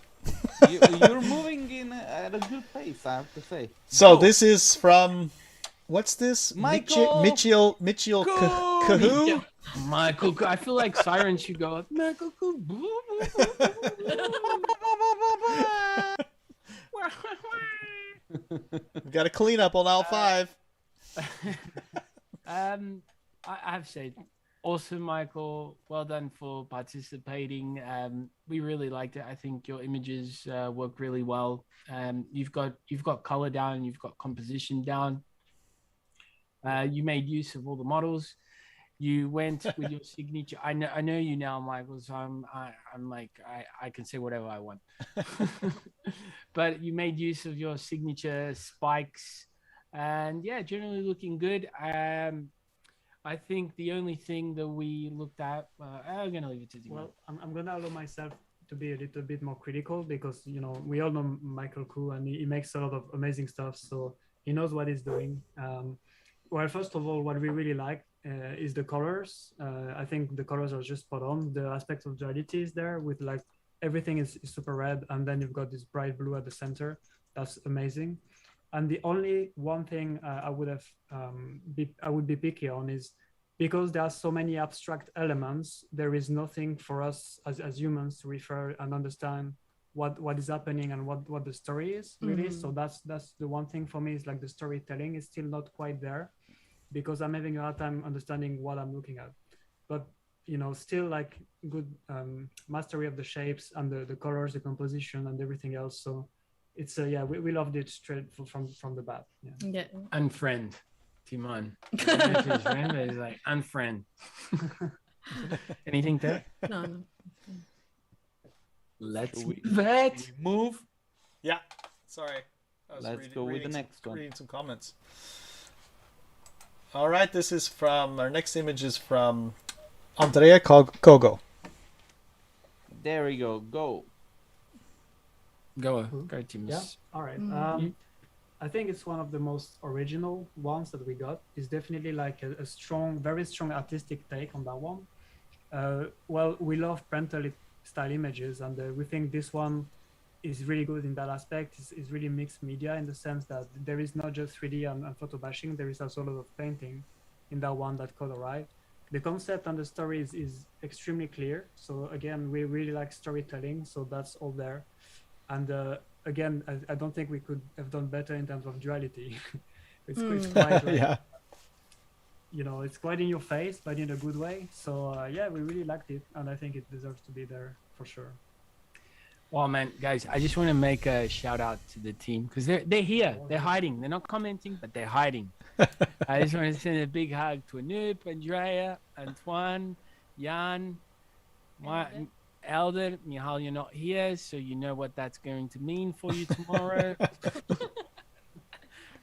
You're moving in at a good pace, I have to say. So this is from, what's this? Michael Mitchell Kahoo? Michael, I feel like sirens should go. Michael, We've got a cleanup on aisle 5. I have said, awesome, Michael. Well done for participating. We really liked it. I think your images work really well. You've got color down. You've got composition down. You made use of all the models. You went with your signature. I know you now, Michael. So I'm like I can say whatever I want. But you made use of your signature spikes, and yeah, generally looking good. I think the only thing that we looked at, I'm gonna leave it to Timon. Well, I'm gonna allow myself to be a little bit more critical because we all know Michael Koo and he makes a lot of amazing stuff, so he knows what he's doing. Well, first of all, what we really like is the colors. I think the colors are just spot on. The aspect of duality is there with like everything is super red, and then you've got this bright blue at the center. That's amazing. And the only one thing I would be picky on is because there are so many abstract elements, there is nothing for us as humans to refer and understand what is happening and what the story is really. Mm-hmm. So that's the one thing for me is like the storytelling is still not quite there because I'm having a hard time understanding what I'm looking at. But still like good mastery of the shapes and the colors, the composition and everything else. So it's we loved it straight from the bat. Yeah. Unfriend. Timon. His friend is like unfriend. Anything there? No. Let's move. Yeah. Sorry. Let's go with the next one. Reading some comments. All right. This is from our next image is from Andrea Kogo. There we go. Go, Timus. Yeah. All right. I think it's one of the most original ones that we got. It's definitely like a very strong artistic take on that one. Well, we love parental style images, and we think this one is really good in that aspect. It's really mixed media in the sense that there is not just 3D and photo bashing. There is also a lot of painting in that one that caught our eye. The concept and the story is extremely clear. So again, we really like storytelling. So that's all there. And again, I don't think we could have done better in terms of duality. It's quite like, it's quite in your face, but in a good way. So we really liked it, and I think it deserves to be there for sure. Well, man, guys, I just want to make a shout out to the team because they're here, they're hiding, they're not commenting, but they're hiding. I just want to send a big hug to Anoop, Andrea, Antoine, Jan, Elder, Mihal, you're not here, so you know what that's going to mean for you tomorrow.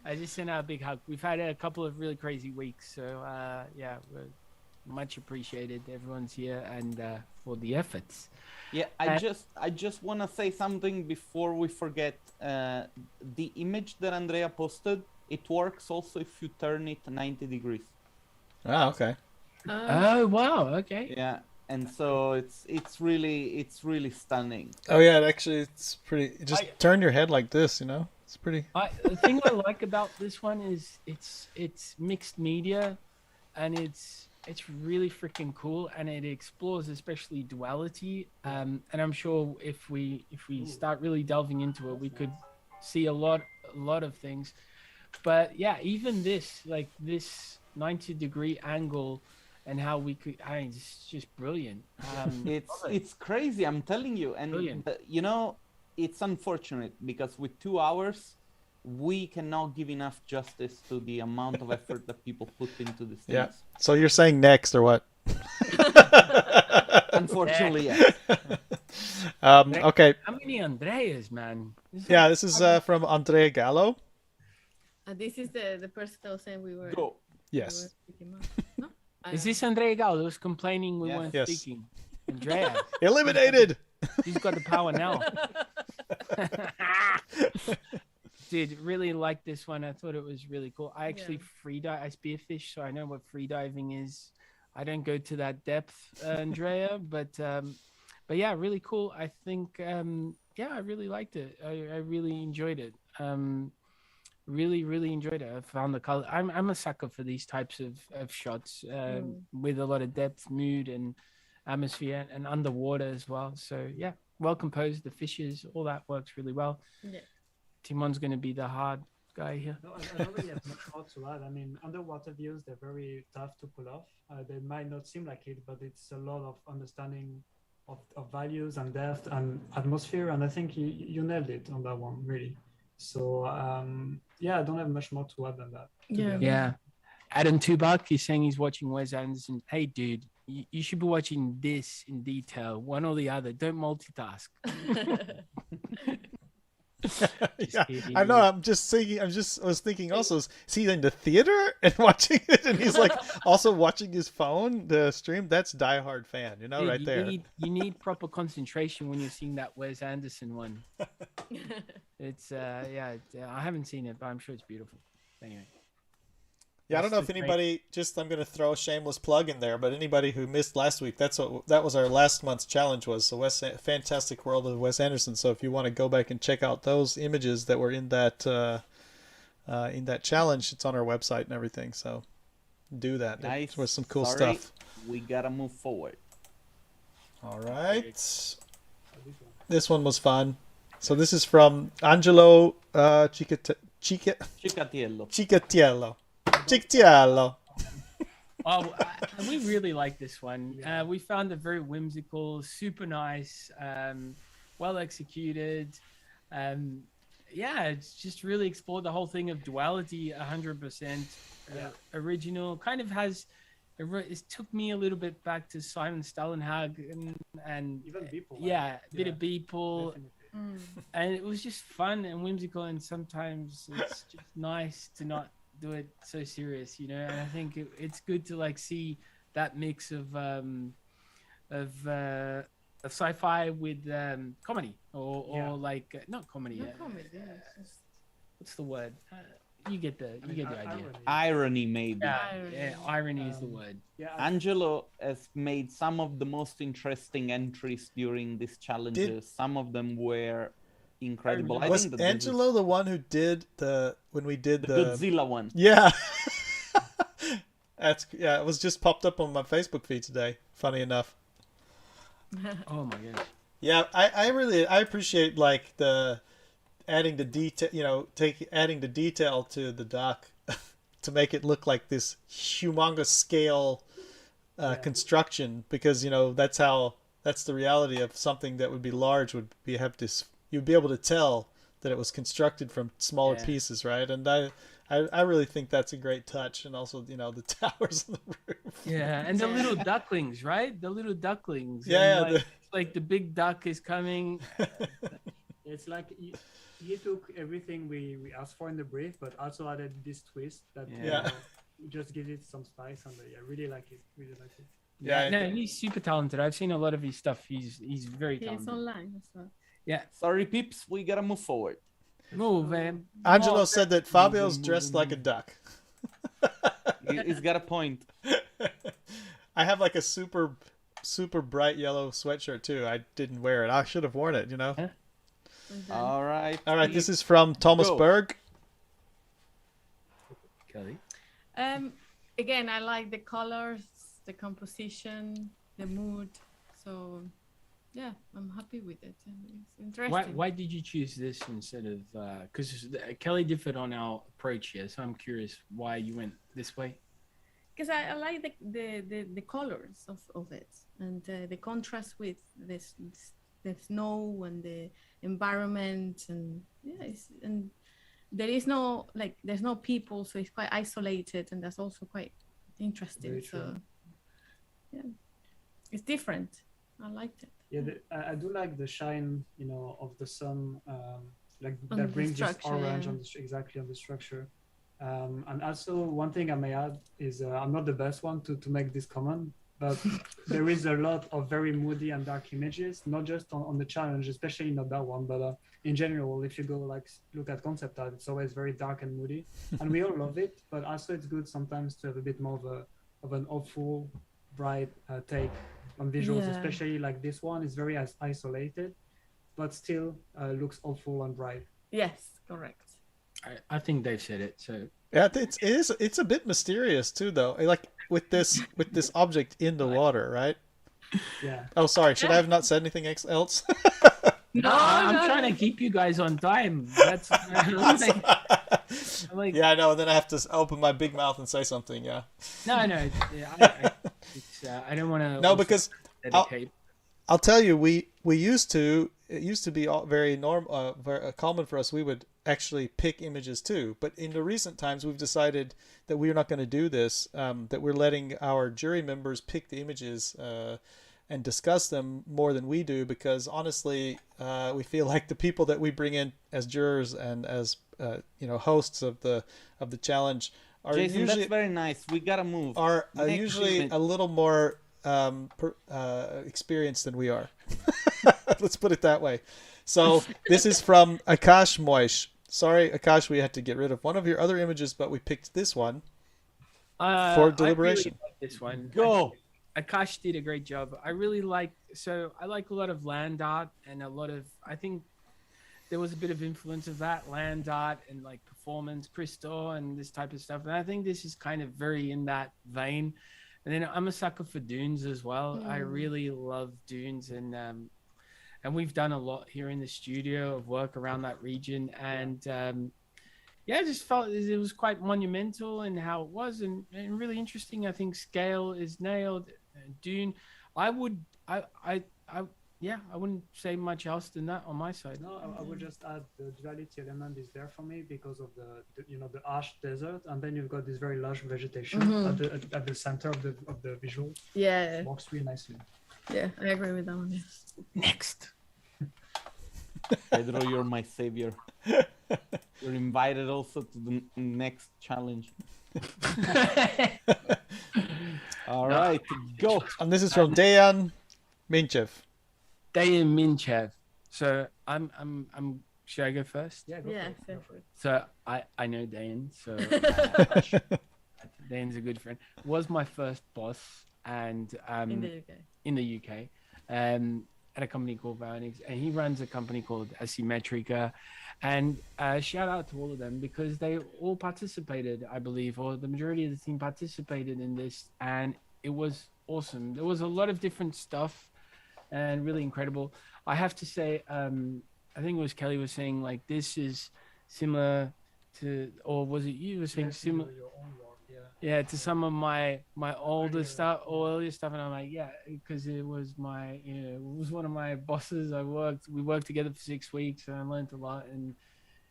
I just sent out a big hug. We've had a couple of really crazy weeks, so we're much appreciated. Everyone's here and for the efforts. Yeah, I just want to say something before we forget. The image that Andrea posted, it works also if you turn it 90 degrees. Ah, okay. Oh wow, okay. Yeah. And so it's really stunning. Oh yeah, it's pretty. Just turn your head like this, It's pretty. The thing I like about this one is it's mixed media, and it's really freaking cool, and it explores especially duality. And I'm sure if we start really delving into it, we could see a lot of things. But yeah, even this 90-degree angle. And how we could, it's just brilliant. It's crazy, I'm telling you. And, it's unfortunate because with 2 hours, we cannot give enough justice to the amount of effort that people put into these things. Yeah. So you're saying next or what? Unfortunately, yes. Okay. How many Andreas, man? This is from Andrea Gallo. This is the person that was saying we were. Go. Yes. No? Is this Andrea Gallo who's complaining we weren't speaking? Andrea. Eliminated! She's got the power now. Dude, really like this one. I thought it was really cool. I actually I spearfish, so I know what free diving is. I don't go to that depth, Andrea, but yeah, really cool. I think, I really liked it. I really enjoyed it. Really enjoyed it. I found the color. I'm a sucker for these types of shots with a lot of depth, mood, and atmosphere, and underwater as well. So yeah, well composed. The fishes, all that works really well. Yeah. Timon's going to be the hard guy here. No, I don't really have much more to add. I mean, underwater views, they're very tough to pull off. They might not seem like it, but it's a lot of understanding of values and depth and atmosphere. And I think you nailed it on that one, really. So I don't have much more to add than that. Yeah. Adam Tubac is saying he's watching Wes Anderson. Hey, dude, you should be watching this in detail, one or the other. Don't multitask. Yeah, I know. I was thinking also, is he in the theater and watching it, and he's like also watching his phone, the stream? That's diehard fan, Dude, right there. You need proper concentration when you're seeing that Wes Anderson one. It's I haven't seen it, but I'm sure it's beautiful. Anyway. Yeah, I don't know if anybody. I'm going to throw a shameless plug in there, but anybody who missed last week, that was our last month's challenge was the Fantastic World of Wes Anderson. So if you want to go back and check out those images that were in that challenge, it's on our website and everything. So do that. Nice. There was some cool Sorry, stuff. We gotta move forward. All right. This one was fun. So this is from Angelo Cicatiello. Cictiello. Oh, we really like this one. We found it very whimsical, super nice, well executed. It's just really explored the whole thing of duality 100%. Original, kind of has. It took me a little bit back to Simon Stalenhag and Even Beeple. A bit of Beeple. And it was just fun and whimsical, and sometimes it's just nice to not do it so serious, And I think it's good to like see that mix of sci-fi with comedy or like not comedy. Not comedy, What's the word? You get the idea. Irony, maybe. Irony is the word. Angelo has made some of the most interesting entries during these challenges. Some of them were incredible. I Was think Angelo the one who did when we did the Godzilla one? Yeah. It was just popped up on my Facebook feed today. Funny enough. Oh my gosh. Yeah, I appreciate like the adding the detail, adding the detail to the dock to make it look like this humongous scale construction, because that's the reality of something that would be large you'd be able to tell that it was constructed from smaller pieces, right? And I really think that's a great touch, and also the towers on the roof. Yeah, and the little ducklings, right? The little ducklings. Yeah, like the big duck is coming. It's like he took everything we asked for in the brief, but also added this twist that just gives it some spice. And I really like it. Yeah, no, he's super talented. I've seen a lot of his stuff. He's very talented. It's online as well. Yeah. Sorry, peeps. We gotta move forward. Move, man. Angelo said that Fabio's dressed like a duck. He's got a point. I have like a super bright yellow sweatshirt too. I didn't wear it. I should have worn it, Huh? All right. This is from Thomas Berg. Kelly. Again, I like the colors, the composition, the mood. So, yeah, I'm happy with it. It's interesting. Why did you choose this instead of? Because Kelly differed on our approach here, so I'm curious why you went this way. Because I like the colors of it, and the contrast with the snow and the environment, and and there's no people, so it's quite isolated, and that's also quite interesting. So it's different. I liked it. I do like the shine of the sun, that brings this orange on the structure. And also one thing I may add is I'm not the best one to make this comment, but there is a lot of very moody and dark images, not just on the challenge, especially not that one, but in general, if you go look at concept art, it's always very dark and moody, and we all love it. But also it's good sometimes to have a bit more of an awful, bright take on visuals, especially like this one is very isolated, but still looks awful and bright. Yes, correct. I think Dave said it. So yeah, it's a bit mysterious too, though. Like with this object in the water, right? Yeah. Oh, sorry. Should I have not said anything else? No, I'm trying to keep you guys on time. That's like, yeah, I know. Then I have to open my big mouth and say something. Yeah. No. I don't want to. No, because I'll tell you, it used to be very common for us. We would actually pick images too, but in the recent times we've decided that we're not going to do this. That we're letting our jury members pick the images and discuss them more than we do, because honestly, we feel like the people that we bring in as jurors and as hosts of the challenge are Jason, usually that's very nice. We gotta move. are Next usually image. a little more experienced than we are. Let's put it that way. So this is from Akash Moish. Sorry, Akash, we had to get rid of one of your other images, but we picked this one for deliberation. I really like this one. Go. Akash did a great job. I like a lot of land art and a lot of, I think there was a bit of influence of that land art and like performance, crystal and this type of stuff. And I think this is kind of very in that vein. And then I'm a sucker for dunes as well. I really love dunes, and we've done a lot here in the studio of work around that region. And I just felt it was quite monumental in how it was, and really interesting. I think scale is nailed. Dune, I wouldn't say much else than that on my side. No, I would just add the duality element is there for me because of the harsh desert, and then you've got this very lush vegetation at the center of the visual. Yeah. It works really nicely. Yeah, I agree with that one. Yes. Next. Pedro, you're my savior. You're invited also to the next challenge. All right, go. And this is from Dejan Minchev. Dayan Minchev. So I'm should I go first? Yeah, go for it. So I know Dayan, so Dayan's a good friend. Was my first boss, and in the UK, at a company called Vionics, and he runs a company called Asymmetrica. And shout out to all of them because they all participated, I believe, or the majority of the team participated in this, and it was awesome. There was a lot of different stuff and really incredible. I have to say, I think it was Kelly was saying like this is similar to, or was it you were saying similar? Your own work, Yeah, to some of my older stuff, earlier stuff, and I'm like, yeah, because it was it was one of my bosses. We worked together for 6 weeks, and I learned a lot.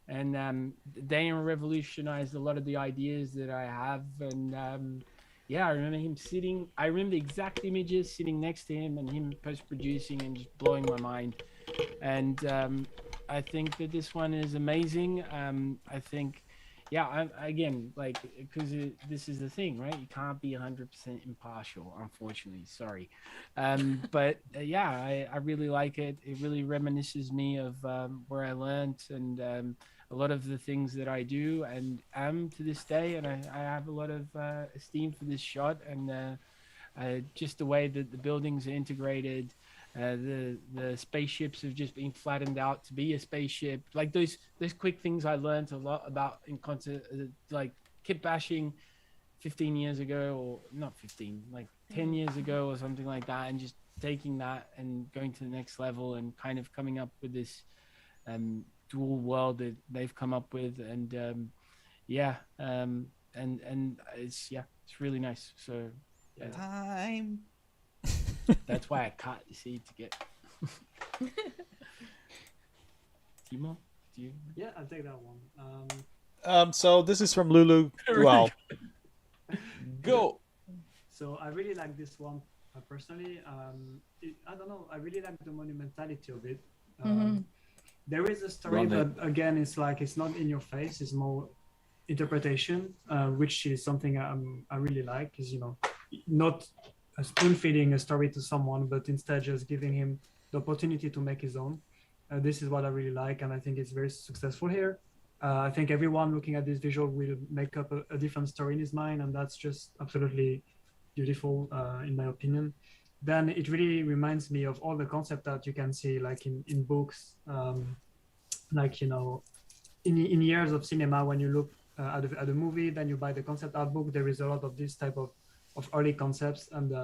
And Daniel revolutionized a lot of the ideas that I have. And I remember him sitting. I remember the exact images sitting next to him, and him post-producing and just blowing my mind. And I think that this one is amazing. I think. Yeah, again, like, because this is the thing, right? You can't be 100% impartial, unfortunately. Sorry. But I really like it. It really reminisces me of where I learned and a lot of the things that I do and am to this day. And I have a lot of esteem for this shot and just the way that the buildings are integrated. The spaceships have just been flattened out to be a spaceship. Like those quick things I learned a lot about in concert, like kit bashing 15 years ago, or not 15, like 10 years ago or something like that, and just taking that and going to the next level and kind of coming up with this dual world that they've come up with. And and it's really nice. So Time. That's why I cut, you see, to get. Timo, do you? Yeah, I'll take that one. So this is from Lulu. Wow. Go. So I really like this one personally. I don't know. I really like the monumentality of it. There is a story, but again, it's like it's not in your face. It's more interpretation, which is something I really like. Is not spoon feeding a story to someone, but instead just giving him the opportunity to make his own. This is what I really like, and I think it's very successful here. I think everyone looking at this visual will make up a different story in his mind, and that's just absolutely beautiful, in my opinion. Then it really reminds me of all the concept art you can see, like in books, in years of cinema. When you look at a movie, then you buy the concept art book. There is a lot of this type of early concepts, and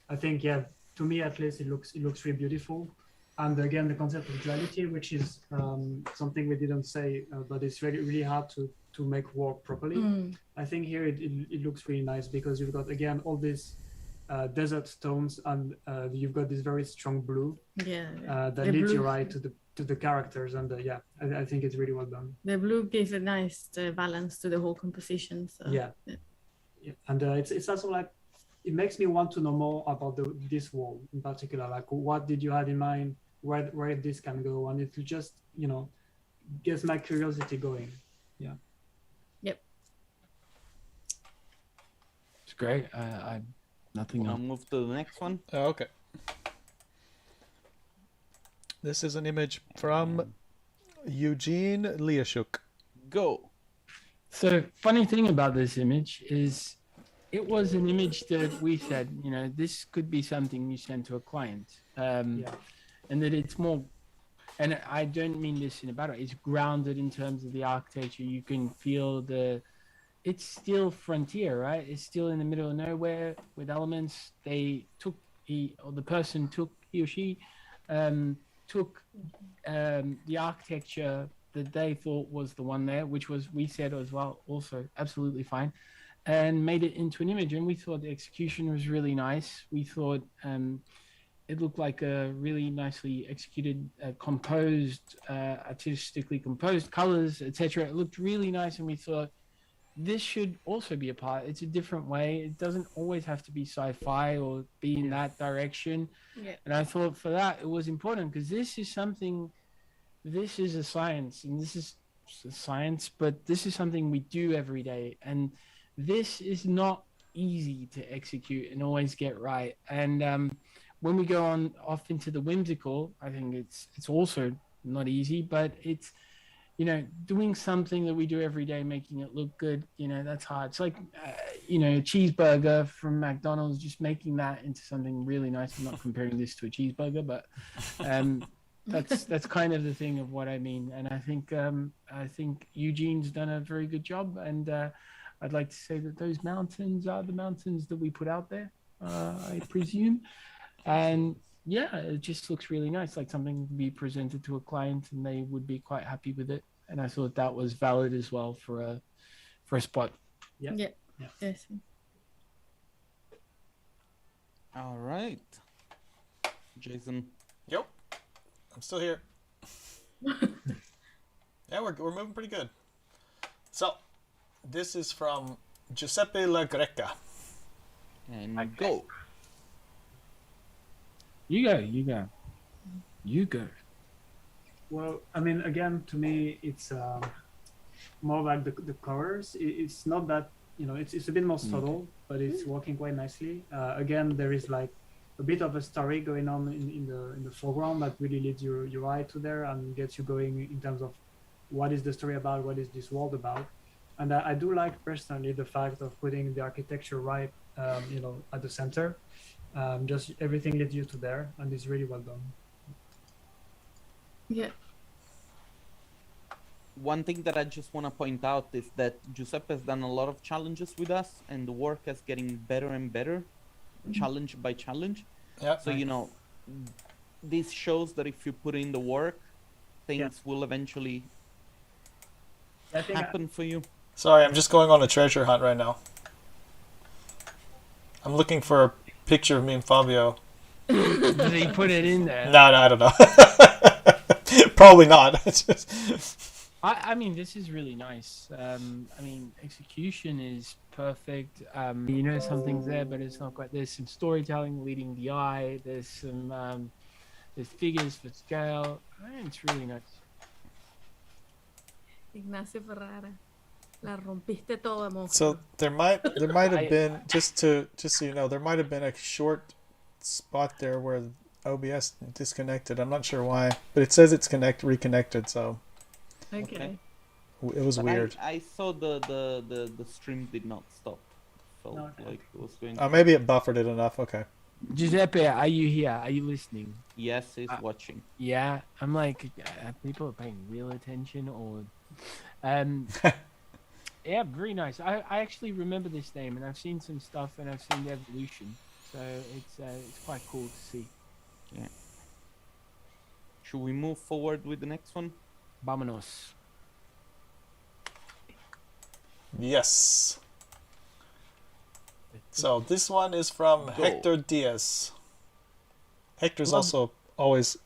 I think to me at least it looks really beautiful. And again, the concept of duality, which is something we didn't say, but it's really hard to make work properly. I think here it looks really nice because you've got again all these desert tones, and you've got this very strong blue that leads you right to the characters, and I think it's really well done. The blue gives a nice balance to the whole composition. So. Yeah. And it's also like it makes me want to know more about this wall in particular. Like, what did you have in mind? Where this can go, and it just gets my curiosity going. Yeah. Yep. It's great. I nothing I'll else. move to the next one. Okay. This is an image from Eugene Liashuk. Go. So funny thing about this image is it was an image that we said, this could be something you send to a client. And that it's more, and I don't mean this in a bad way, it's grounded in terms of the architecture. You can feel it's still frontier, right? It's still in the middle of nowhere with elements. He or she took the architecture that they thought was the one there, which was, we said as well, also absolutely fine, and made it into an image. And we thought the execution was really nice. We thought it looked like a really nicely executed, composed, artistically composed colors, etc. It looked really nice, and we thought this should also be a part. It's a different way. It doesn't always have to be sci-fi or be in that direction. Yeah. And I thought for that it was important, because this is a science, and this is a science, but this is something we do every day, and this is not easy to execute and always get right. And when we go off into the whimsical, I think it's also not easy, but it's doing something that we do every day, making it look good, that's hard. It's like a cheeseburger from McDonald's, just making that into something really nice. I'm not comparing this to a cheeseburger, but that's kind of the thing of what I mean. And I think Eugene's done a very good job, and I'd like to say that those mountains are the mountains that we put out there, I presume. And yeah, it just looks really nice, like something to be presented to a client and they would be quite happy with it. And I thought that was valid as well for a spot. Yeah. Yes. All right. Jason. Yep. I'm still here. Yeah, we're moving pretty good. So, this is from Giuseppe La Greca. And go. You go. Well, I mean, again, to me, it's more like the colors. It's not that, it's a bit more subtle, but it's working quite nicely. Again, there is like a bit of a story going on in the foreground that really leads your eye to there and gets you going in terms of what is the story about, what is this world about. And I do like personally the fact of putting the architecture right, at the center. Just everything leads you to there, and it's really well done. Yeah. One thing that I just want to point out is that Giuseppe has done a lot of challenges with us, and the work is getting better and better, challenge by challenge. Yeah. So, this shows that if you put in the work, things will eventually happen for you. Sorry, I'm just going on a treasure hunt right now. I'm looking for a picture of me and Fabio. Did he put it in there? No, I don't know. Probably not. It's just... I mean, this is really nice. I mean, execution is perfect. Something's there, but it's not quite. There's some storytelling leading the eye. There's some there's figures for scale. I mean, it's really nice. Ignacio Ferrara. La rompiste toda, monstruo. So there might have been, just so you know, there might have been a short spot there where OBS disconnected. I'm not sure why, but it says it's reconnected. So Okay. it was weird. I saw the stream did not stop. Felt like it was going. Maybe it buffered it enough. Okay. Giuseppe, are you here? Are you listening? Yes, he's watching. Yeah, I'm like, people are paying real attention, or yeah, very nice. I actually remember this name, and I've seen some stuff, and I've seen the evolution, so it's quite cool to see. Yeah. Should we move forward with the next one? Vámonos. Yes. So this one is from Hector Diaz. Hector's also always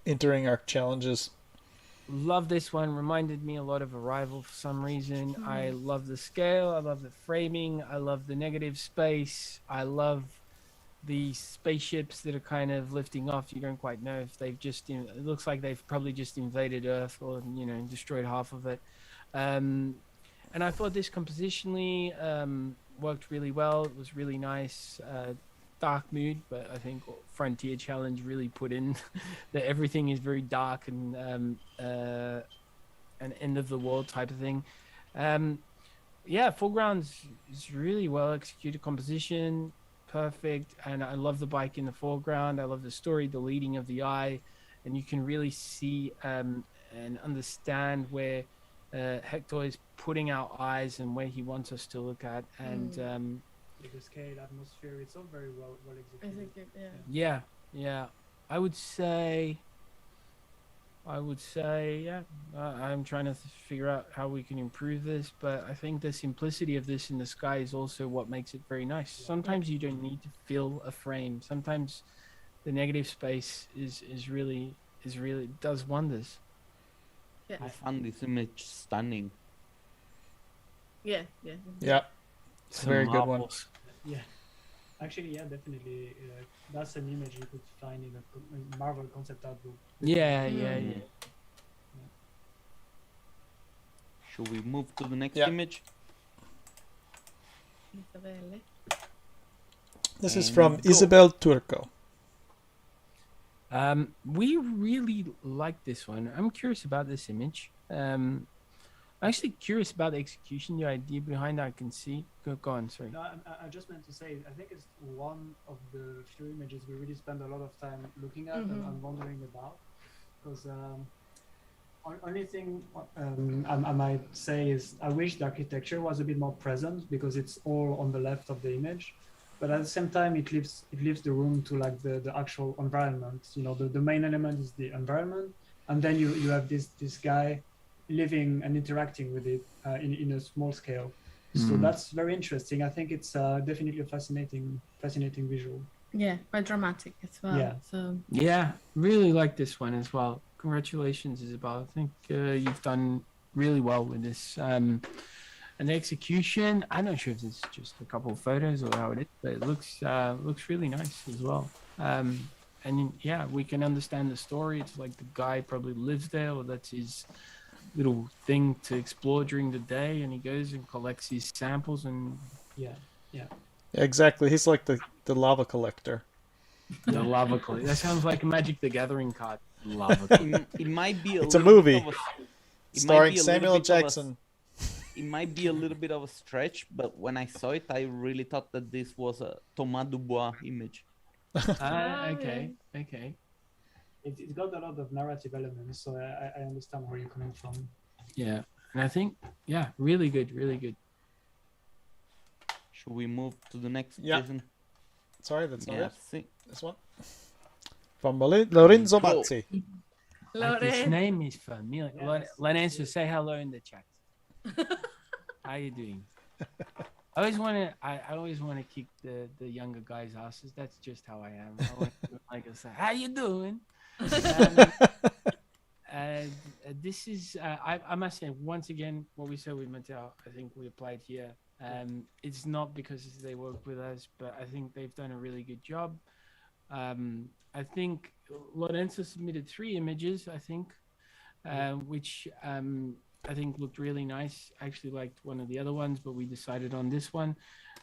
entering our challenges. love this one. Reminded me a lot of Arrival for some reason. I love the scale. I love the framing. I love the negative space. I love the spaceships that are kind of lifting off. You don't quite know if they've just, it looks like they've probably just invaded Earth or, destroyed half of it. And I thought this compositionally worked really well. It was really nice. Dark mood, but I think Frontier Challenge really put in that everything is very dark and an end of the world type of thing. Foregrounds is really well executed composition, perfect, and I love the bike in the foreground. I love the story, the leading of the eye, and you can really see and understand where Hector is putting our eyes and where he wants us to look at, and the scale, atmosphere, it's all very well executed. Yeah. I would say, I'm trying to figure out how we can improve this, but I think the simplicity of this in the sky is also what makes it very nice. Sometimes you don't need to fill a frame. Sometimes the negative space is really does wonders. Yeah. I found this image stunning. Yeah. It's a very good one. Yeah, actually, yeah, definitely. That's an image you could find in a Marvel concept art book. Yeah. Should we move to the next Yeah. image? Isabelle. This is And from go. Isabel Turco. We really like this one. I'm curious about this image. I'm actually curious about the execution, the idea behind that. I can see. Go on, sorry. No, I just meant to say, I think it's one of the few images we really spend a lot of time looking at and wondering about. Because only thing I might say is I wish the architecture was a bit more present, because it's all on the left of the image. But at the same time, it leaves the room to like the actual environment. The main element is the environment, and then you have this guy living and interacting with it in a small scale. So that's very interesting. I think it's definitely a fascinating visual. Yeah, quite dramatic as well. Yeah. So Really like this one as well. Congratulations, Isabel. I think you've done really well with this. And the execution, I'm not sure if it's just a couple of photos or how it is, but it looks really nice as well. And yeah, we can understand the story. It's like the guy probably lives there, or that's his little thing to explore during the day, and he goes and collects his samples and Yeah. Exactly. He's like the lava collector. the lava collector. That sounds like a Magic the Gathering card. Lava collector. It might be It's a movie it might starring be a Samuel little bit of a- Jackson. It might be a little bit of a stretch, but when I saw it, I really thought that this was a Thomas Dubois image. Okay. It's got a lot of narrative elements, so I understand where you're coming from. Yeah, and I think really good. Should we move to the next? Yeah. Jason? Sorry, that's not Yeah, it. This one. From Lorenzo Go. Mazzi. Like, his Lauren. name is familiar. Yes. Lorenzo, say hello in the chat. How you doing? I always want to kick the younger guys' asses. That's just how I am. I want to like say, how you doing? This is I must say once again what we said with Mattel. I think we applied here. It's not because they work with us, but I think they've done a really good job. I think Lorenzo submitted 3 images. I think, which I think looked really nice. I actually liked one of the other ones, but we decided on this one.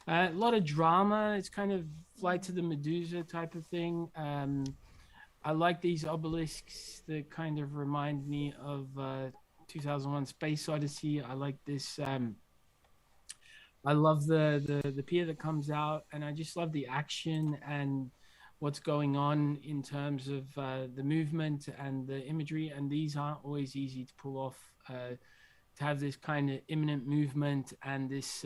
A lot of drama. It's kind of Flight to the Medusa type of thing. I like these obelisks that kind of remind me of 2001 Space Odyssey. I like this. I love the pier that comes out, and I just love the action and what's going on in terms of the movement and the imagery. And these aren't always easy to pull off. To have this kind of imminent movement and this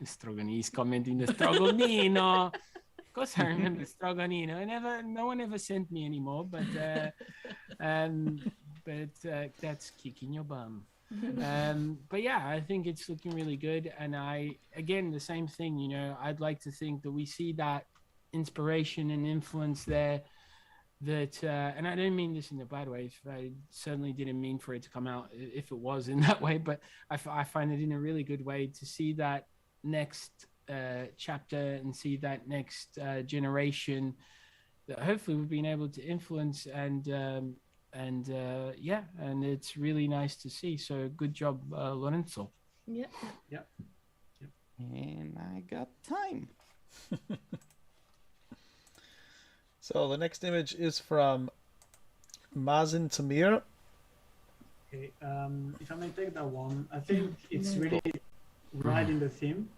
Stroganese commenting the Strogonino. Of course, I remember Stroganino. No one ever sent me anymore, but that's kicking your bum. But yeah, I think it's looking really good. And again, the same thing, I'd like to think that we see that inspiration and influence there. that, and I don't mean this in a bad way. I certainly didn't mean for it to come out if it was in that way, but I find it in a really good way to see that next chapter and see that next generation that hopefully we've been able to influence and it's really nice to see. So good job, Lorenzo. Yeah. Yeah. And I got time. So the next image is from Mazin Tamir. Okay, if I may take that one, I think it's really right in the theme.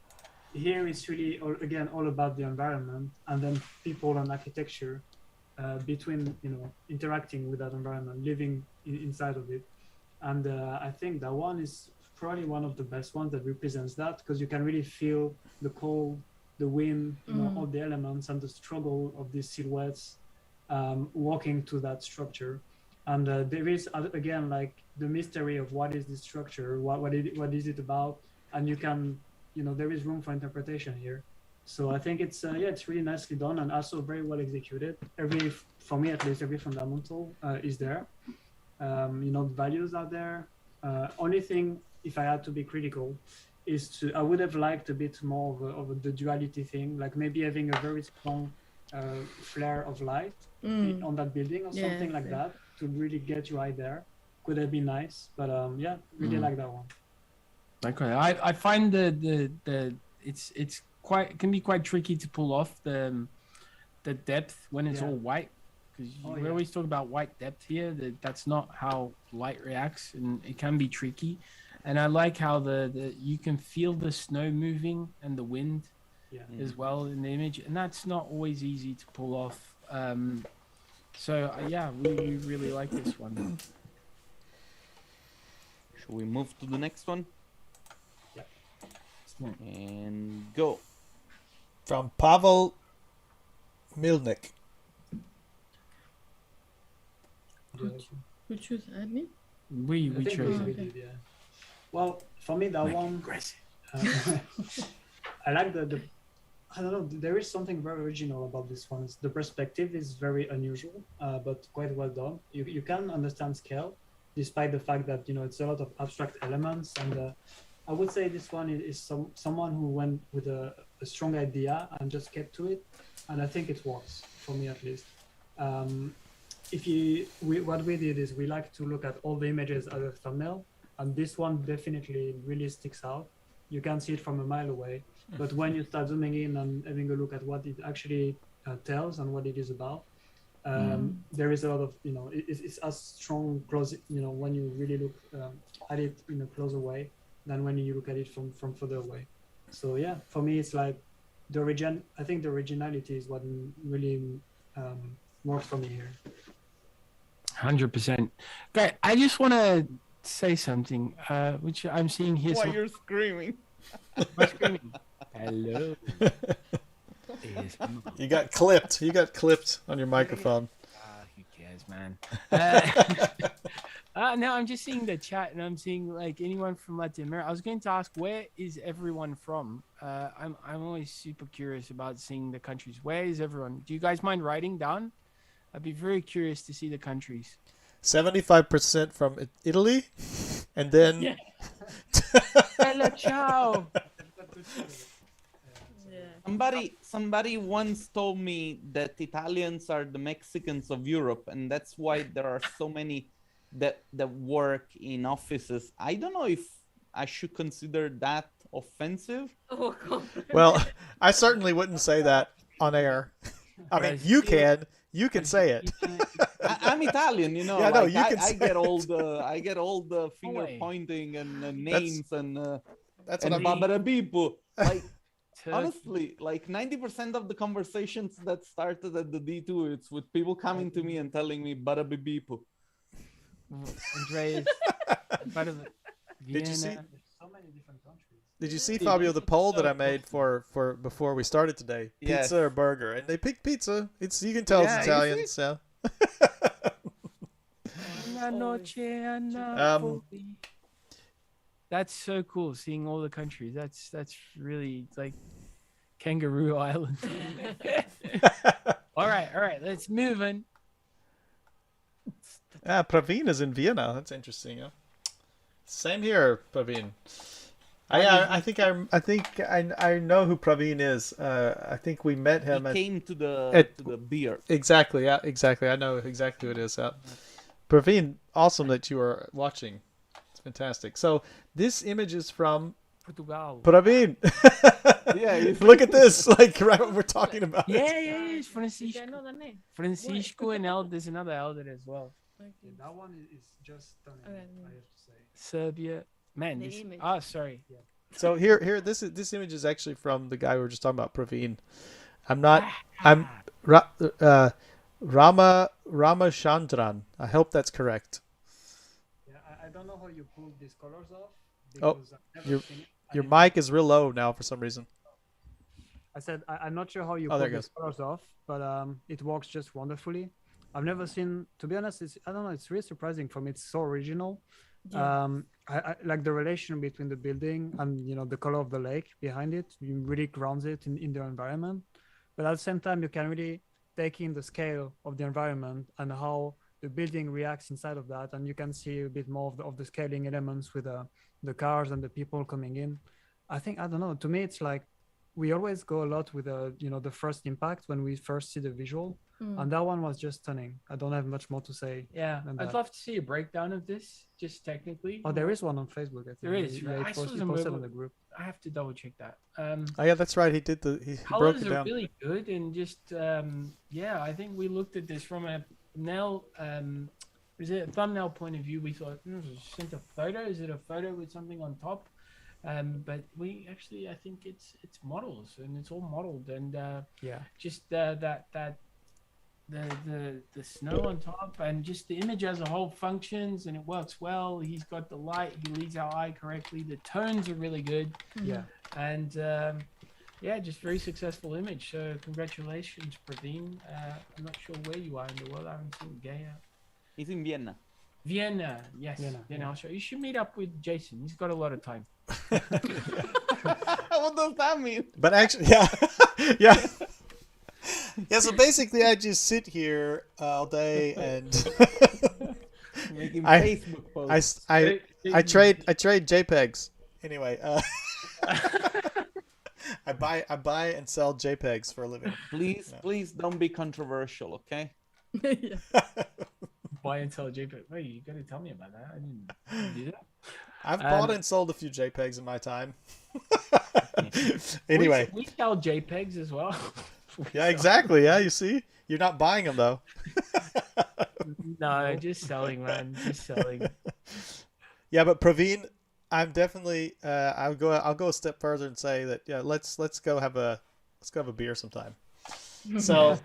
Here it's really all about the environment and then people and architecture between interacting with that environment, living inside of it. And I think that one is probably one of the best ones that represents that, because you can really feel the cold, the wind, all the elements and the struggle of these silhouettes walking to that structure. And there is again like the mystery of what is this structure, what is it about, and you can there is room for interpretation here. So I think it's it's really nicely done and also very well executed. For me at least, every fundamental is there. The values are there. Only thing, if I had to be critical, is I would have liked a bit more of the duality thing, like maybe having a very strong flare of light on that building or something like that to really get your eye there. Could have been nice, but really like that one. Okay, I find the it can be quite tricky to pull off the depth when it's all white, because we always talk about white depth here. That's not how light reacts, and it can be tricky. And I like how you can feel the snow moving and the wind as well in the image, and that's not always easy to pull off. We really like this one. Should we move to the next one? Yeah. And go. From Pavel Milnik. Who choose admin? We chose it. Did, yeah. Well, for me that one, I like the I don't know. There is something very original about this one. The perspective is very unusual, but quite well done. You can understand scale, despite the fact that it's a lot of abstract elements. And I would say this one is someone who went with a strong idea and just kept to it, and I think it works for me at least. What we did is we like to look at all the images as a thumbnail, and this one definitely really sticks out. You can see it from a mile away, but when you start zooming in and having a look at what it actually tells and what it is about, there is a lot of it's as strong close when you really look at it in a closer way than when you look at it from further away. So yeah, for me it's like I think the originality is what really works for me here. 100%. Okay, I just want to say something, which I'm seeing here. Why you're screaming? I'm screaming. Hello. You got clipped. You got clipped on your microphone. Who cares, man? No, I'm just seeing the chat, and I'm seeing like anyone from Latin America. I was going to ask, where is everyone from? I'm always super curious about seeing the countries. Where is everyone? Do you guys mind writing down? I'd be very curious to see the countries. 75% from Italy, and then Hello, ciao. Somebody once told me that Italians are the Mexicans of Europe, and that's why there are so many that work in offices. I don't know if I should consider that offensive. Oh God. Well, I certainly wouldn't say that on air. I mean, you can say it. I'm Italian, Yeah, no, you can I get all the finger pointing and names that's and what I mean. babarabipo. Like honestly, like 90% of the conversations that started at the D2, it's with people coming to me and telling me barabibipo. Andreas, Did you see? So many different countries. Did you see, Fabio, the poll that I made for before we started today? Yes. Pizza or burger? And they picked pizza. You can tell it's Italian. So. That's so cool, seeing all the countries. That's really like Kangaroo Island. All right, let's move on. Praveen is in Vienna. That's interesting. Yeah. Same here, Praveen. I think I know who Praveen is. I think we met He him came to at- the beer. exactly. Yeah, exactly. I know exactly who it is. Praveen, awesome that you are watching. It's fantastic. So this image is from Portugal. Praveen. Yeah, Look at this. Like right what we're talking about. Yeah, it's Did I Francisco. know the name? Francisco and Elder. There's another Elder as well. Okay. That one is just stunning. Okay. I have to say. Serbia. Man, The this. image. Oh, sorry. So here, this image is actually from the guy we were just talking about, Praveen. I'm Ramachandran. I hope that's correct. Yeah, I don't know how you pull these colors off. Oh, Because I've never seen it. Your mic is real low now for some reason. I said I'm not sure how you Oh, there pull it these colors off, but it works just wonderfully. I've never seen, to be honest, I don't know, it's really surprising for me. It's so original. Yeah. I like the relation between the building and the color of the lake behind it. You really grounds it in the environment, but at the same time you can really take in the scale of the environment and how the building reacts inside of that, and you can see a bit more of the scaling elements with the cars and the people coming in. I don't know, to me it's like we always go a lot with the first impact when we first see the visual, and that one was just stunning. I don't have much more to say. Yeah, than I'd that. love to see a breakdown of this, just technically. Oh, there is one on Facebook. I think. There is, Yeah, right? it I saw posted them posted over- on the group. I have to double check that. Oh yeah, that's right. He did he broke Colors it are down. really good, and just yeah, I think we looked at this from a was it a thumbnail point of view? We thought sent a photo. Is it a photo with something on top? But we actually, I think it's models, and it's all modeled, and Yeah. just that the snow on top, and just the image as a whole functions, and it works well. He's got the light, he leads our eye correctly. The tones are really good, Yeah. and yeah, just very successful image. So congratulations, Praveen. I'm not sure where you are in the world. I haven't seen Gaia. He's in Vienna. Vienna, yes. Vienna, Vienna. I'll show you. Should meet up with Jason. He's got a lot of time. What does that mean? But actually, yeah, yeah, yeah. So basically, I just sit here all day and Making I- Facebook posts. I trade JPEGs. Anyway, I buy and sell JPEGs for a living. Please don't be controversial, okay? Yeah. Buy and sell JPEG. Wait, you got to tell me about that. I didn't do that. I've bought and sold a few JPEGs in my time. Anyway, we sell JPEGs as well. yeah, exactly. Yeah, you see, you're not buying them though. No, just selling, man. Just selling. Yeah, but Praveen, I'm definitely I'll go a step further and say that let's go have a beer sometime. So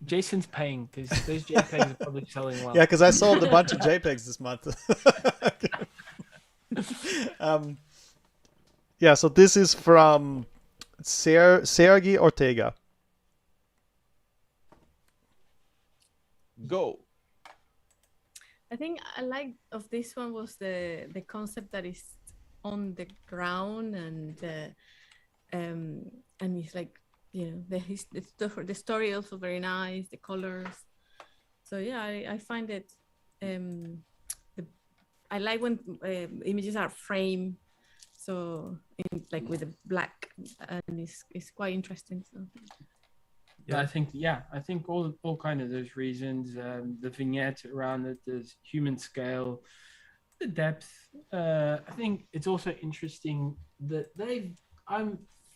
Jason's paying because those JPEGs are probably selling well. yeah, because I sold a bunch of JPEGs this month. Yeah, so this is from Sergi Ortega. Go. I think I like of this one was the concept that is on the ground, and it's like the story also very nice, the colors. So yeah, I find it I like when images are framed, so like with the black, and it's quite interesting. So Yeah, I think all kind of those reasons, the vignette around it, the human scale, the depth. I think it's also interesting that I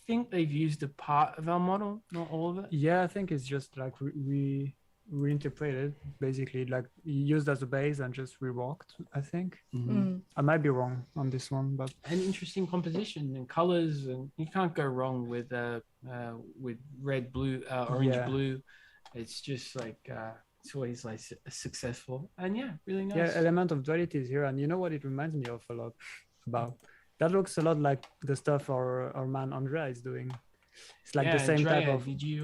think they've used a part of our model, not all of it. Yeah, I think it's just like we reinterpreted, basically, like used as a base and just reworked, I think. I might be wrong on this one, but An interesting composition and colors, and you can't go wrong with red, blue, orange, Yeah. blue. It's just like it's always like successful, and yeah, really nice. yeah, element of duality is here, and you know what it reminds me of a lot about? That looks a lot like the stuff our man Andrea is doing. It's like the same Andrea, type of. Did you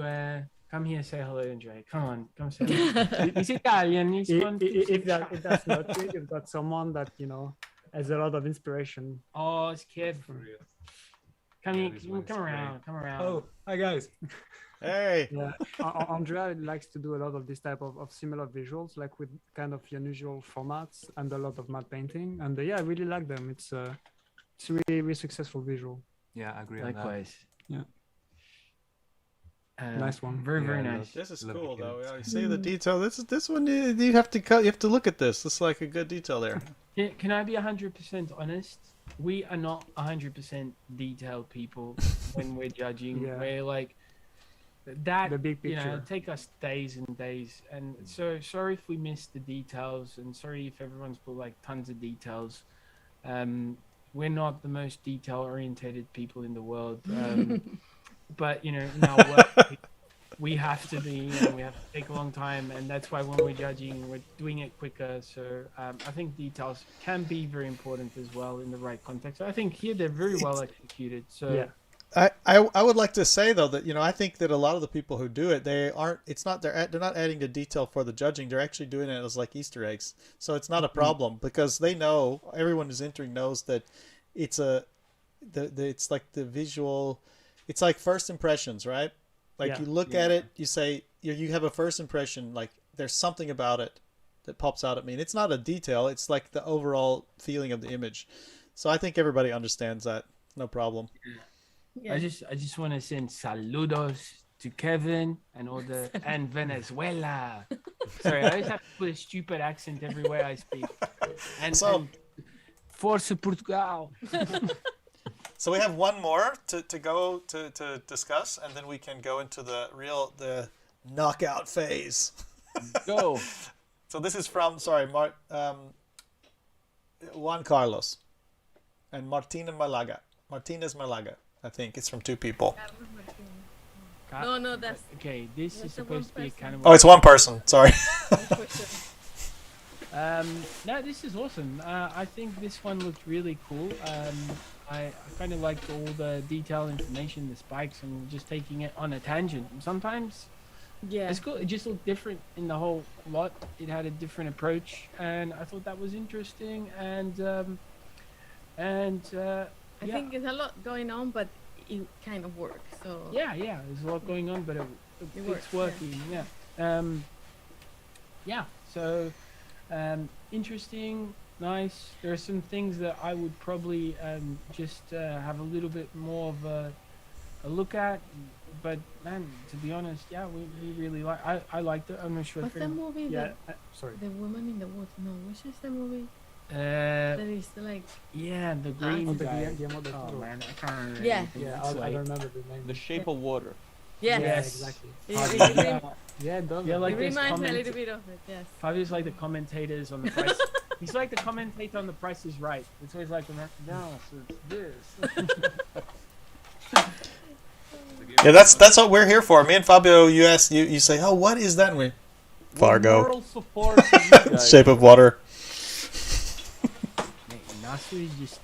come here, say hello, Andrea? Come on, come say hello. He's Italian. He's fun. If that's not it, you've got someone that has a lot of inspiration. Oh, it's kid for real. Come here, come around, come around. Oh, hi guys. Hey. Yeah, Andrea likes to do a lot of this type of similar visuals, like with kind of unusual formats and a lot of matte painting. And yeah, I really like them. It's really, really successful visual. Yeah, I agree on that. Likewise. Yeah. Nice one. Very, Yeah, very I nice. love- This is Love cool the though. kids. Yeah, you see the detail. This one you have to cut. You have to look at this. This is like a good detail there. Can I be 100% honest? We are not 100% detailed people when we're judging. Yeah. We're like that. The big You know, picture. it take us days and days. And so sorry if we missed the details, and sorry if everyone's put like tons of details. We're not the most detail-orientated people in the world. But you know, in our work, we have to be. You know, we have to take a long time, and that's why when we're judging, we're doing it quicker. So I think details can be very important as well in the right context. I think here they're very well executed. So Yeah. I would like to say though that I think that a lot of the people who do it, they're not adding the detail for the judging. They're actually doing it as like Easter eggs. So it's not a problem because they know, everyone who's entering knows that it's it's like the visual. It's like first impressions, right? Like Yeah. you look at it, you say you have a first impression. Like there's something about it that pops out at me, and it's not a detail. It's like the overall feeling of the image. So I think everybody understands that. No problem. Yeah. I just want to send saludos to Kevin and all the and Venezuela. Sorry, I always have to put a stupid accent everywhere I speak. And Força Portugal. So we have one more to go to discuss, and then we can go into the knockout phase. Go. So this is from Juan Carlos and Martinez Malaga. I think it's from two people. No, that's Okay, this is That's the supposed to one be person. kind of. Oh, it's one person. Sorry. No, this is awesome. I think this one looked really cool. I kind of liked all the detailed information, the spikes, and just taking it on a tangent. And sometimes yeah. it's cool. It just looked different in the whole lot. It had a different approach, and I thought that was interesting. And I think there's a lot going on, but it kind of works. So yeah, there's a lot going on, but It works, it's working. Yeah. So interesting, nice. There are some things that I would probably just have a little bit more of a look at. But man, to be honest, yeah, we really like. I liked it. I'm not sure. what's if the anyone- movie? Yeah. Sorry. The woman in the woods. No, which is the movie? Uh, That is like yeah, the green Oh, the guy. Guillermo del Oh Toro. man, I can't remember. Yeah. anything. Yeah, It's I like- don't remember the name. The Shape of Water. yes. Yeah, Yes. exactly. It Yeah, it does. Yeah, like it this reminds me a comment- little bit of it. Yes. Fabio's like the commentators on the price. He's like the commentator on The Price is Right. It's always like, no, so it's this. Yeah, that's what we're here for. Me and Fabio, you say, oh, what is that? And we Fargo. Moral support to you guys. Shape of Water. Ignacio is just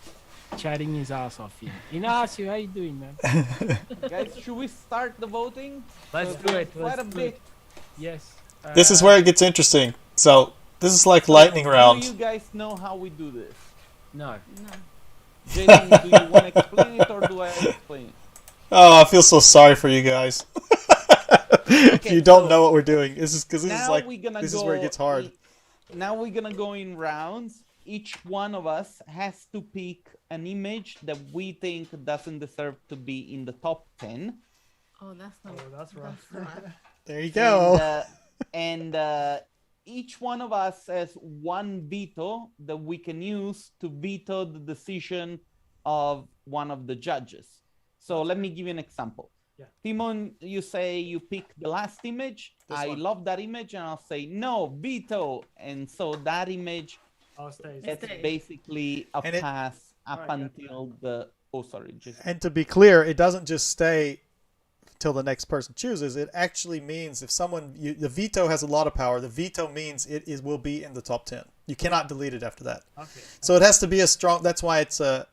chatting his ass off here. Ignacio, how you doing, man? Guys, should we start the voting? Let's So do it. Quite a Let's do bit. it. Yes. This is where it gets interesting. So this is like lightning Do round. you guys know how we do this? No. No. Jason, do you want to explain it or do I explain it? Oh, I feel so sorry for you guys. You don't so know what we're doing. This is because this is Now like we're gonna this go is where it gets hard. Now we're gonna go in rounds. Each one of us has to pick an image that we think doesn't deserve to be in the top 10. Oh, that's not. Oh, that's rough. rough. There you go. And each one of us has one veto that we can use to veto the decision of one of the judges. So let me give you an example. Yeah. Timon, you say you pick the last image. This I one. love that image, and I'll say no, veto. And so that image Oh, stays. gets Stays. basically a And it- pass up Alright, until the. Oh, sorry, Jason. And to be clear, it doesn't just stay till the next person chooses. It actually means if the veto has a lot of power. The veto means it will be in the top 10. You cannot delete it after that. Okay. So it has to be a strong. That's why it's a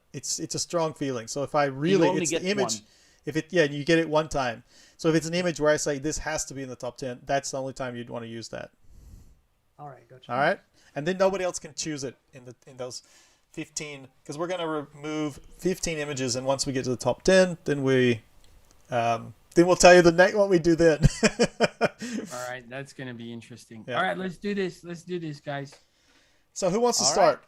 strong feeling. So if I really, only it's get the image. one. If it, you get it one time. So if it's an image where I say this has to be in the top 10, that's the only time you'd want to use that. All right, gotcha. All right, and then nobody else can choose it in those 15 because we're gonna remove 15 images, and once we get to the top 10, then we then we'll tell you what we do then. All right, that's gonna be interesting. Yeah. All right, let's do this. Let's do this, guys. So who wants to All start?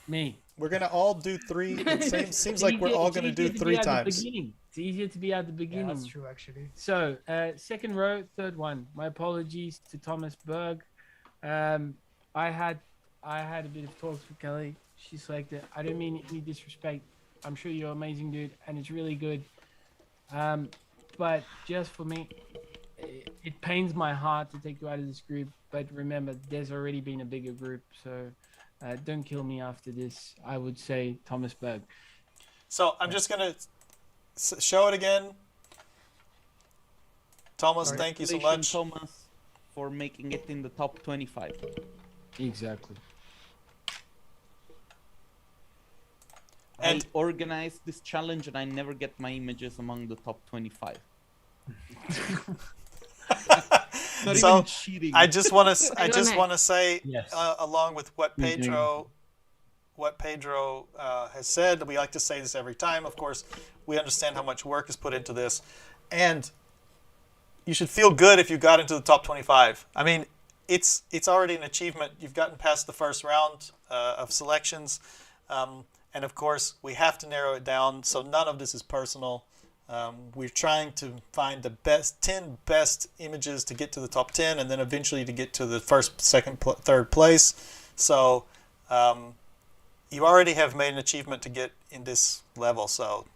Me. We're gonna all do 3. It seems like we're all gonna do 3 times. It's easier to be at the Yeah, beginning. that's true, actually. So, second row, third one. My apologies to Thomas Berg. I had a bit of talks with Kelly. She selected. I don't mean any disrespect. I'm sure you're amazing, dude, and it's really good. But just for me, it pains my heart to take you out of this group. But remember, there's already been a bigger group, so don't kill me after this. I would say Thomas Berg. So I'm just gonna show it again. Thomas, thank you so much. Thomas, for making it in the top 25. Exactly. I organized this challenge and I never get my images among the top 25. Not So, even cheating. I just want to say, Yes. along with what You're doing Pedro has said, we like to say this every time. Of course, we understand how much work is put into this, and you should feel good if you got into the top 25. I mean, it's already an achievement. You've gotten past the first round of selections, and of course, we have to narrow it down. So none of this is personal. We're trying to find the 10 best images to get to the top 10, and then eventually to get to the first, second, third place. So you already have made an achievement to get in this level. So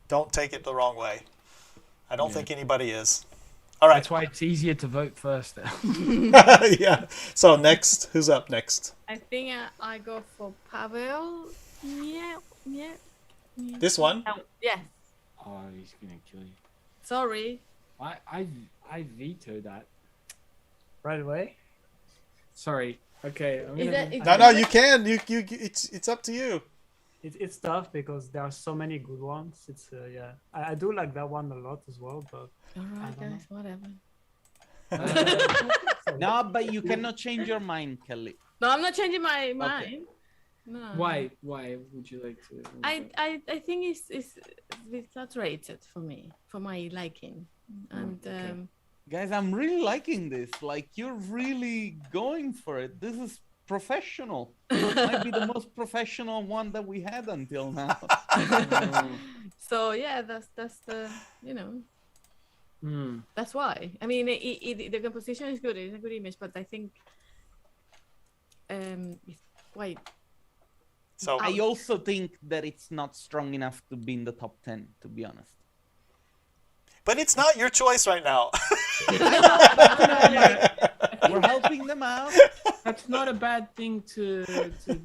don't take it the wrong way. I don't think anybody is. All right. That's why it's easier to vote first. Yeah. So next, who's up next? I think I go for Pavel. Yeah. This one? Yes. Oh, he's gonna kill you. Sorry. I veto that. Right away. Sorry. Okay. I'm Is gonna... that, No, you can. It's up to you. It's tough because there are so many good ones. It's yeah. I do like that one a lot as well, but All I right, don't guys. Whatever. No, but you cannot change your mind, Kelly. No, I'm not changing my mind. No. Why would you like to? I think it's saturated for me, for my liking, and Guys, I'm really liking this. Like, you're really going for it. This is professional. Might be the most professional one that we had until now. so yeah, that's the that's why. I mean, the composition is good. It's a good image, but I think it's quite. So I also think that it's not strong enough to be in the top 10, to be honest. but it's not your choice right now. We're helping them out. That's not a bad thing to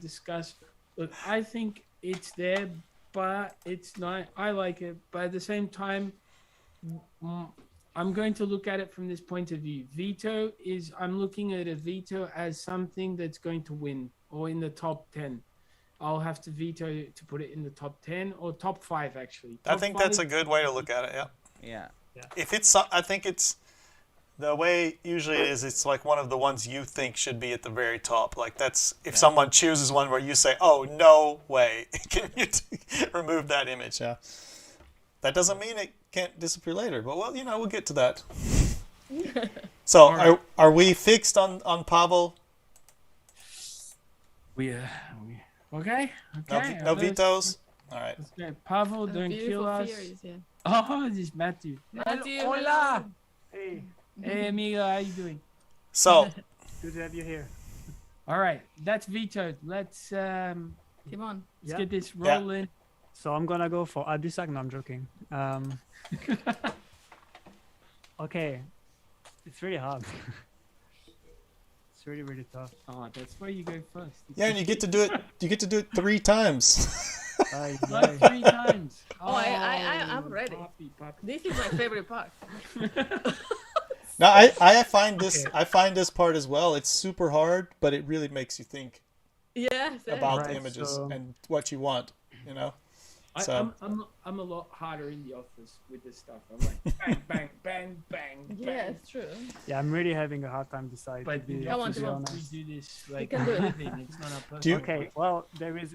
discuss. Look, I think it's there, but it's not. I like it, but at the same time, I'm going to look at it from this point of view. Veto is, I'm looking at a veto as something that's going to win or in the top 10. I'll have to veto to put it in the top 10 or top 5, actually. I think that's a good way to look at it. Yeah. Yeah. If it's, I think it's the way usually it is. It's like one of the ones you think should be at the very top. Like that's if someone chooses one where you say, "Oh no way, can you remove that image?" Yeah. That doesn't mean it can't disappear later. But well, we'll get to that. So are we fixed on Pavel? We okay. No vetoes. All right. Okay. Pavel, don't kill us. Theories, yeah. Oh, this is Matthew. Matthew, Hola. hey, Hey, amigo, how you doing? So good to have you here. All right, that's vetoed. Let's Come on. let's get this rolling. So I'm gonna go for Adusak. No, I'm joking. Okay, it's really hard. It's really, really tough. Oh, that's where you go first. yeah, and you get to do it. You get to do it 3 times. Not 3 times. Oh, I'm ready. Poppy. This is my favorite part. Now I find this I find this part as well. It's super hard, but it really makes you think Yes. about the Right, images so- and what you want. So I'm a lot harder in the office with this stuff. I'm like bang, bang, bang, bang, Yeah, bang. it's true. Yeah, I'm really having a hard time deciding. But To be Come on, we honest. do this like can do it. living. It's not our Do you- personal. Okay, well,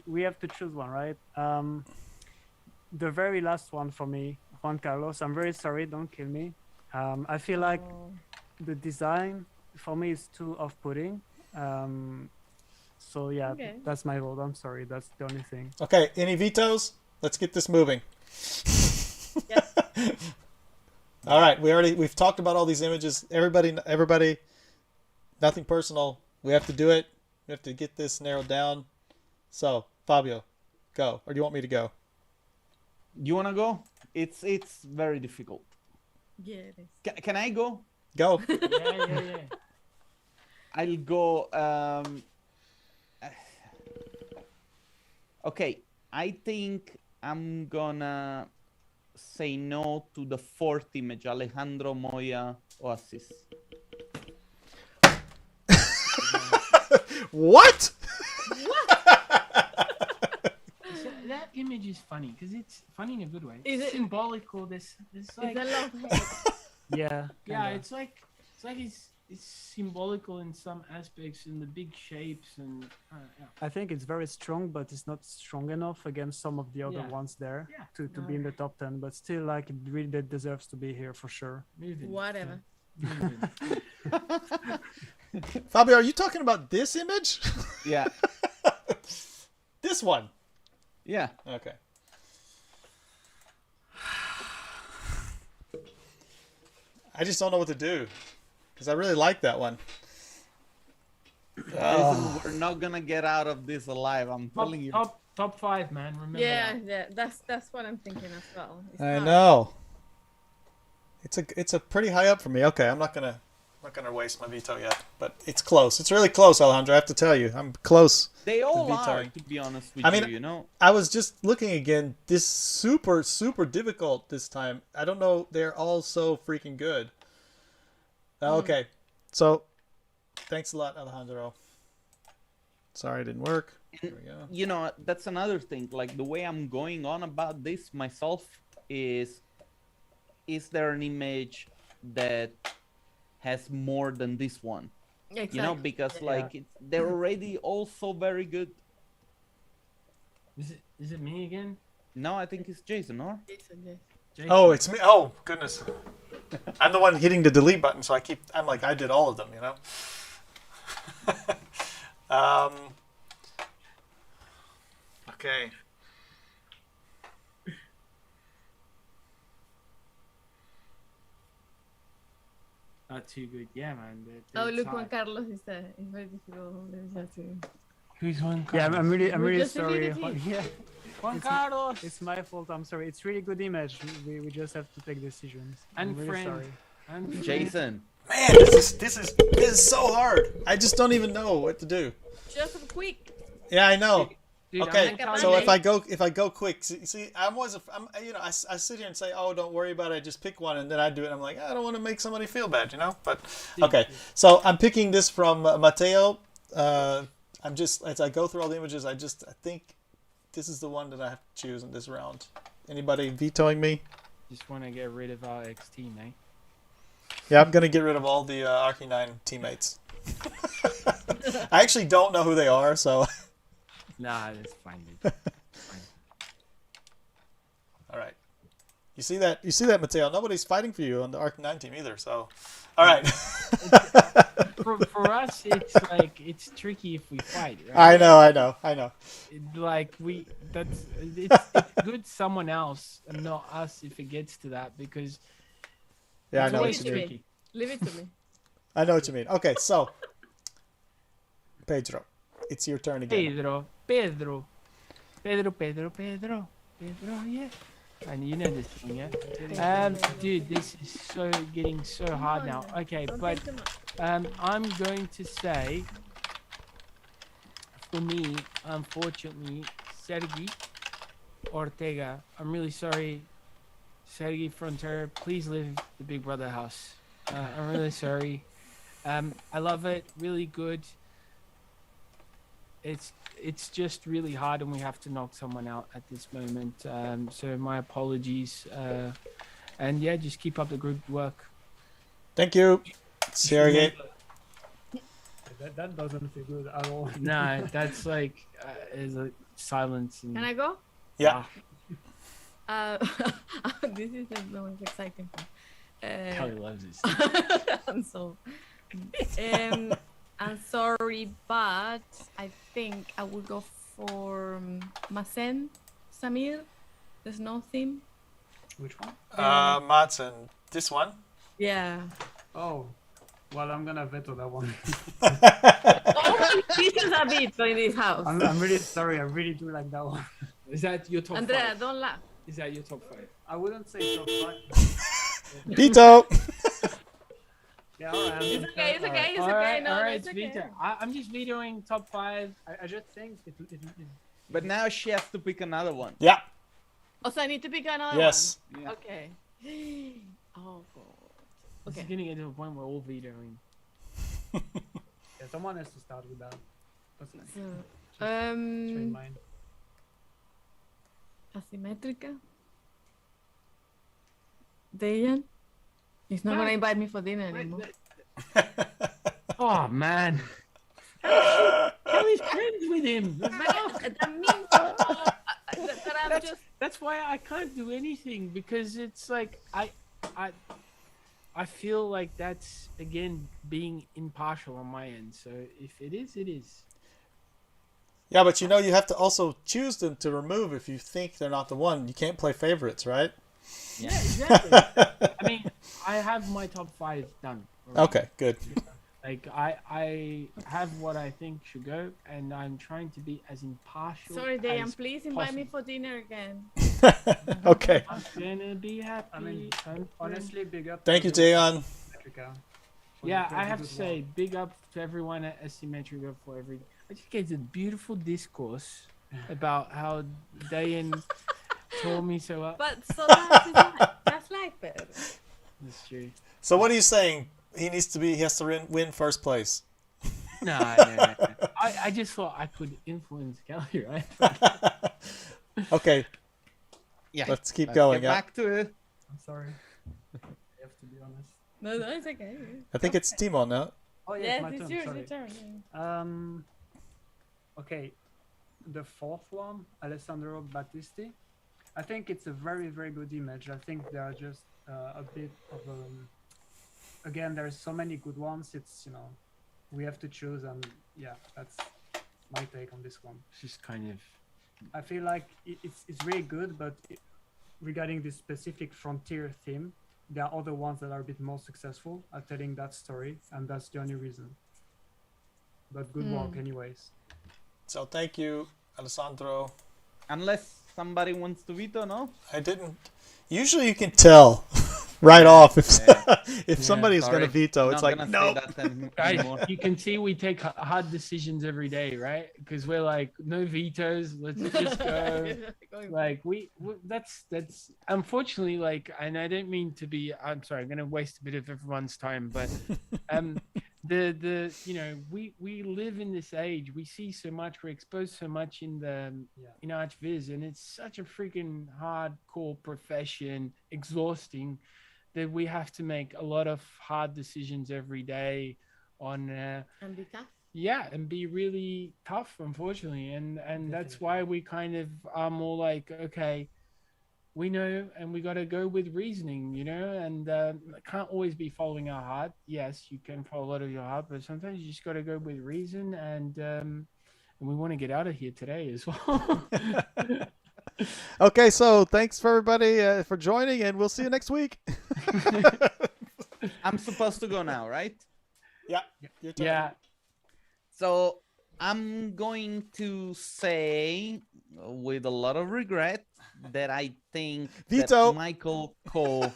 we have to choose one, right? The very last one for me, Juan Carlos. I'm very sorry, don't kill me. I feel like Oh. the design for me is too off-putting. So yeah, Okay. that's my vote. I'm sorry, that's the only thing. Okay, any vetoes? Let's get this moving. Yes. All right, we've talked about all these images. Everybody, nothing personal. We have to do it. We have to get this narrowed down. So, Fabio, go. Or do you want me to go? You wanna go? It's very difficult. Yeah, it is. Can I go? Go. Yeah. I'll go. Okay, I think I'm gonna say no to the fourth image, Alejandro Moya Oasis. What? That image is funny because it's funny in a good way. Is It's it- symbolical. This like It's a lot of hate. Yeah. yeah, kinda. it's like it's symbolical in some aspects in the big shapes and yeah. I think it's very strong, but it's not strong enough against some of the other Yeah. ones there Yeah, to be in the top 10. But still, like, it really deserves to be here for sure. Moving. Whatever. Moving. Fabio, are you talking about this image? Yeah, This one. yeah. Okay. I just don't know what to do because I really like that one. Listen, we're not gonna get out of this alive. I'm telling you. Top 5, man. Remember Yeah, that. yeah. That's what I'm thinking as well. It's I hard. know. It's a pretty high up for me. Okay, I'm not gonna waste my veto yet, but it's close. It's really close, Alejandro. I have to tell you, I'm close. They all are, vetoing. to be honest with I mean, you. You know. I was just looking again. This super difficult this time. I don't know. They're all so freaking good. Okay, so thanks a lot, Alejandro. Sorry it didn't work. There we go. You know, that's another thing. Like the way I'm going on about this myself is there an image that has more than this one? Exactly. You know, because Yeah. like they're already also very good. Is it me again? No, I think it's Jason, or? Jason, yes. Jason? Oh, it's me. Oh, goodness. I'm the one hitting the delete button, so I'm like, I did all of them, you know? Okay. Not too good. Yeah, man. Oh, they're look, Juan tied. Carlos is there. It's very difficult. There's that too. Who's Juan Yeah, Carlos? I'm really just sorry. deleted it. Yeah, Juan it's- Carlos. it's my fault. I'm sorry. It's really good image. We just have to take decisions. I'm And really friend. sorry. And friend. Jason. Man, this is so hard. I just don't even know what to do. Just quick. Yeah, I know. Dude, I'm Okay, gonna so tell you- if I go quick, see, I'm you know, I sit here and say, oh, don't worry about it, just pick one, and then I do it. I'm like, I don't want to make somebody feel bad, you know. But okay, so I'm picking this from Matteo. I'm just as I go through all the images, I think this is the one that I have to choose in this round. Anybody vetoing me? Just want to get rid of our XT, mate. Yeah, I'm gonna get rid of all the Archie9 teammates. I actually don't know who they are, so. Nah, that's fine, dude. All right. You see that, Matteo? Nobody's fighting for you on the Arc9 team either. So, all right. For us, it's like it's tricky if we fight, right? I know. Like it's good someone else and not us if it gets to that because Yeah, I it's know what always you mean. tricky. Leave it to me. I know what you mean. Okay, so Pedro, it's your turn again. Pedro, yeah. And you know this thing, yeah? Dude, this is getting so hard now. Okay, Don't but think too much. I'm going to say, for me, unfortunately, Sergi Ortega. I'm really sorry, Sergi Frontier. Please leave the Big Brother house. I'm really sorry. I love it. Really good. It's just really hard, and we have to knock someone out at this moment. So my apologies. And yeah, just keep up the good work. Thank you, Sergey. That doesn't feel good at all. No, that's like is a silence. And, Can I go? Yeah. This is the most exciting part. Kelly loves this. I'm sorry, but I think I would go for Maxon, Samir. There's no theme. Which one? Maxon, this one. Yeah. Oh, well, I'm gonna veto that one. Oh, this is a bit in this house. I'm really sorry. I really do like that one. Is that your top Andrea, 5? don't laugh. Is that your top 5? I wouldn't say top 5. Veto. Yeah, all right. It's okay. It's okay. It's All okay. right, No, all right, it's okay. veto. I'm just vetoing top 5. I just think it But now she has to pick another one. Yeah. Oh, so I need to pick another Yes. one. Yeah. Okay. Oh god. This Okay. is getting to a point where we're all vetoing. yeah, someone has to start with that. That's nice. So, Train mine. Asymmetrica. Dejan. He's not gonna invite me for dinner anymore. Oh man. Kelly's friends with him. That means that I'm just. That's why I can't do anything, because it's like I feel like that's again being impartial on my end. So if it is, it is. Yeah, but you know you have to also choose them to remove if you think they're not the one. You can't play favorites, right? Yeah, exactly. I mean, I have my top 5 done already. Okay, good. Like I have what I think should go, and I'm trying to be as impartial. Sorry, Dejan. as Please invite me possible. for dinner again. Okay. I'm gonna be happy. I mean, Don't honestly, big up. Thank you, to Dejan. Metrica for Yeah, the I very have to good say, one. big up to everyone at Asymmetrica for every. I just gave a beautiful discourse about how Dayan told me so up. But so that's like better. That's true. So what are you saying? He has to win first place. No. I just thought I could influence Kelly, right? Okay, Yeah. let's keep Let's going. get Yeah. back to it. I'm sorry. I have to be honest. No, it's okay. I think it's Timon now. Oh yeah, Yes, my it's turn. yours. Sorry. Your turn. Okay, the fourth one, Alessandro Battisti. I think it's a very, very good image. I think they are just a bit of again, there's so many good ones. It's, you know, we have to choose, and yeah, that's my take on this one. It's just kind of. I feel like it's really good, but regarding this specific frontier theme, there are other ones that are a bit more successful at telling that story, and that's the only reason. But good work anyways. So thank you, Alessandro. Unless somebody wants to veto, no? I didn't. Usually you can tell right off if if somebody's Sorry. gonna veto. Not It's like gonna no. say that Guys, anymore. you can see we take hard decisions every day, right? Because we're like, no vetoes. Let's just go. Like that's unfortunately, like, and I don't mean to be. I'm sorry. I'm gonna waste a bit of everyone's time, but the you know, we live in this age. We see so much. We're exposed so much in the in ArchViz, and it's such a freaking hardcore profession, exhausting, that we have to make a lot of hard decisions every day on. And be tough. Yeah, and be really tough, unfortunately, and that's why we kind of are more like, okay, we know, and we got to go with reasoning, you know, and can't always be following our heart. Yes, you can follow a lot of your heart, but sometimes you just got to go with reason, and we want to get out of here today as well. Okay, so thanks for everybody for joining, and we'll see you next week. I'm supposed to go now, right? Yeah. Your turn. Yeah. So I'm going to say, with a lot of regret, that I think Veto. that Michael Cole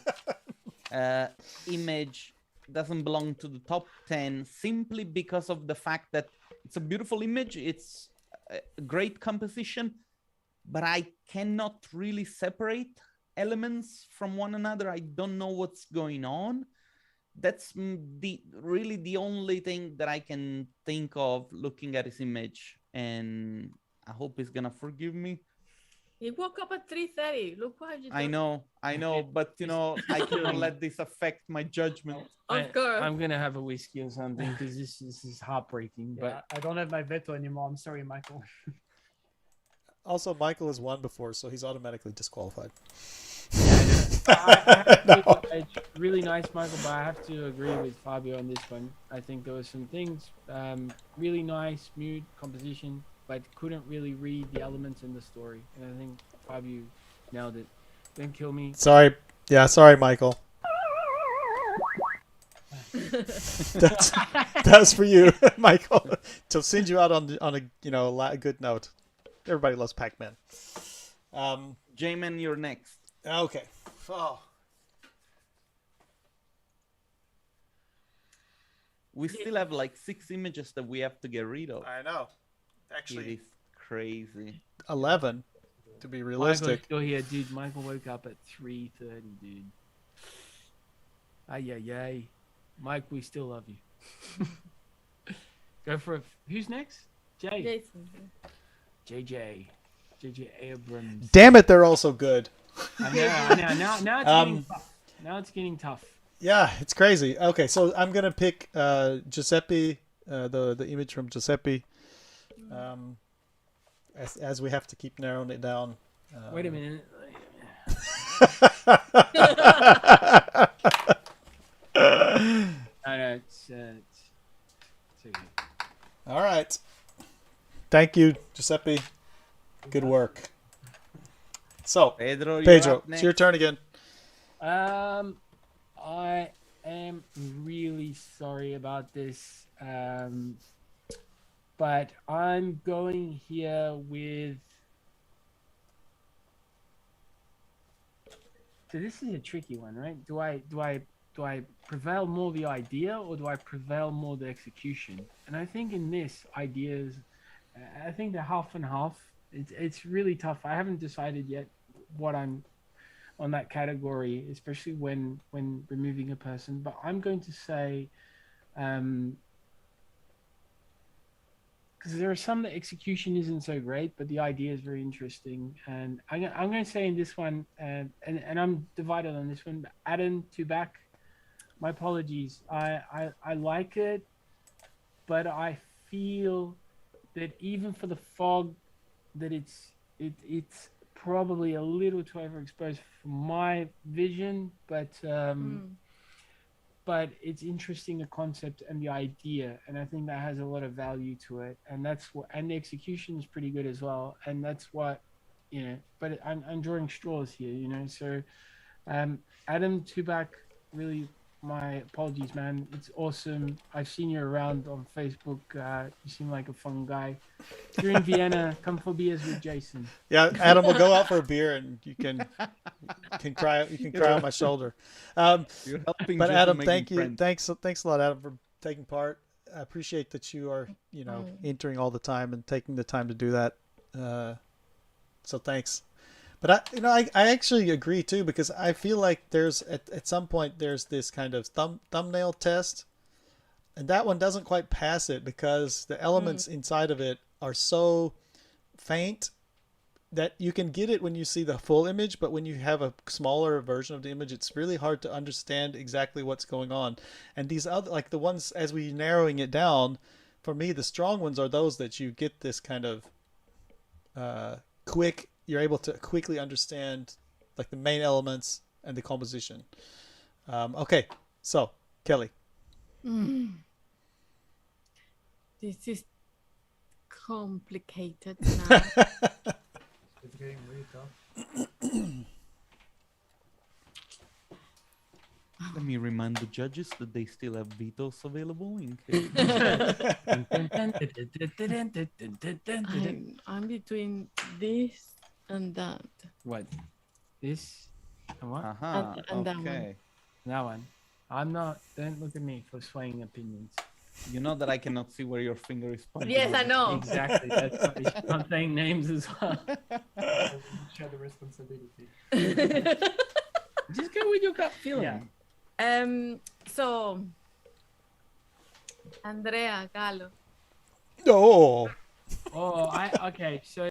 image doesn't belong to the top 10 simply because of the fact that it's a beautiful image, it's a great composition, but I cannot really separate elements from one another. I don't know what's going on. That's really the only thing that I can think of looking at his image, and I hope he's gonna forgive me. He woke up at 3:30. Look what you I know, but you know, I cannot let this affect my judgment. Of course. I'm gonna have a whiskey or something, because this is heartbreaking. Yeah, I don't have my veto anymore. I'm sorry, Michael. Also, Michael has won before, so he's automatically disqualified. It's really nice, Michael, but I have to agree with Fabio on this one. I think there were some things, really nice, smooth composition, but couldn't really read the elements in the story. And I think Fabio nailed it. Don't kill me. Sorry. Yeah, sorry, Michael. That's for you, Michael. To send you out on a good note. Everybody loves Pac-Man. Jamin, you're next. Okay. Oh. We still have like 6 images that we have to get rid of. I know. It Actually, is crazy. 11 to be realistic. Michael's still here, dude. Michael woke up at 3:30, dude. Ay. Mike, we still love you. Go for it. Who's next? Jay. Jason. JJ Abrams. Damn it, they're also good. I know. Now it's getting tough. Now it's getting tough. Yeah, it's crazy. Okay, so I'm gonna pick Giuseppe, the image from Giuseppe. As we have to keep narrowing it down. Wait a minute. No, it's okay. All right. Thank you, Giuseppe. Good work. So, Pedro, you're Pedro, up it's next. your turn again. I am really sorry about this, but I'm going here with. So this is a tricky one, right? Do I prevail more the idea, or do I prevail more the execution? And I think in this ideas, I think they're half and half. It's really tough. I haven't decided yet what I'm on that category, especially when removing a person. But I'm going to say, because there are some that execution isn't so great, but the idea is very interesting. And I'm going to say in this one, and I'm divided on this one. But Adam Tubac, my apologies. I like it, but I feel that even for the fog, that it's probably a little too overexposed for my vision, but it's interesting, the concept and the idea, and I think that has a lot of value to it, and and the execution is pretty good as well, and that's what, but I'm drawing straws here, so Adam Tubac, really, my apologies, man. It's awesome. I've seen you around on Facebook. You seem like a fun guy. If you're in Vienna, come for beers with Jason. Yeah, Adam, we'll go out for a beer, and you can cry. You can cry on my shoulder. You're helping. But Jason Adam, making thank you. friends. Thanks a lot, Adam, for taking part. I appreciate that you are, entering all the time and taking the time to do that. So thanks. But I actually agree too, because I feel like there's at some point there's this kind of thumbnail test, and that one doesn't quite pass it because the elements inside of it are so faint that you can get it when you see the full image, but when you have a smaller version of the image, it's really hard to understand exactly what's going on. And these other, like the ones, as we narrowing it down, for me, the strong ones are those that you get this kind of you're able to quickly understand like the main elements and the composition. Okay, so Kelly. This is complicated now. It's getting really tough. Let me remind the judges that they still have vetoes available in case. I'm between this and that. What? This? And what? And that one. Okay. That one. I'm not. Don't look at me for swaying opinions. You know that I cannot see where your finger is pointing. Yes, I know. Exactly. That's why I'm saying names as well. Share the responsibility. Just go with your gut feeling. Yeah. So, Andrea, Carlo. Oh. Okay. So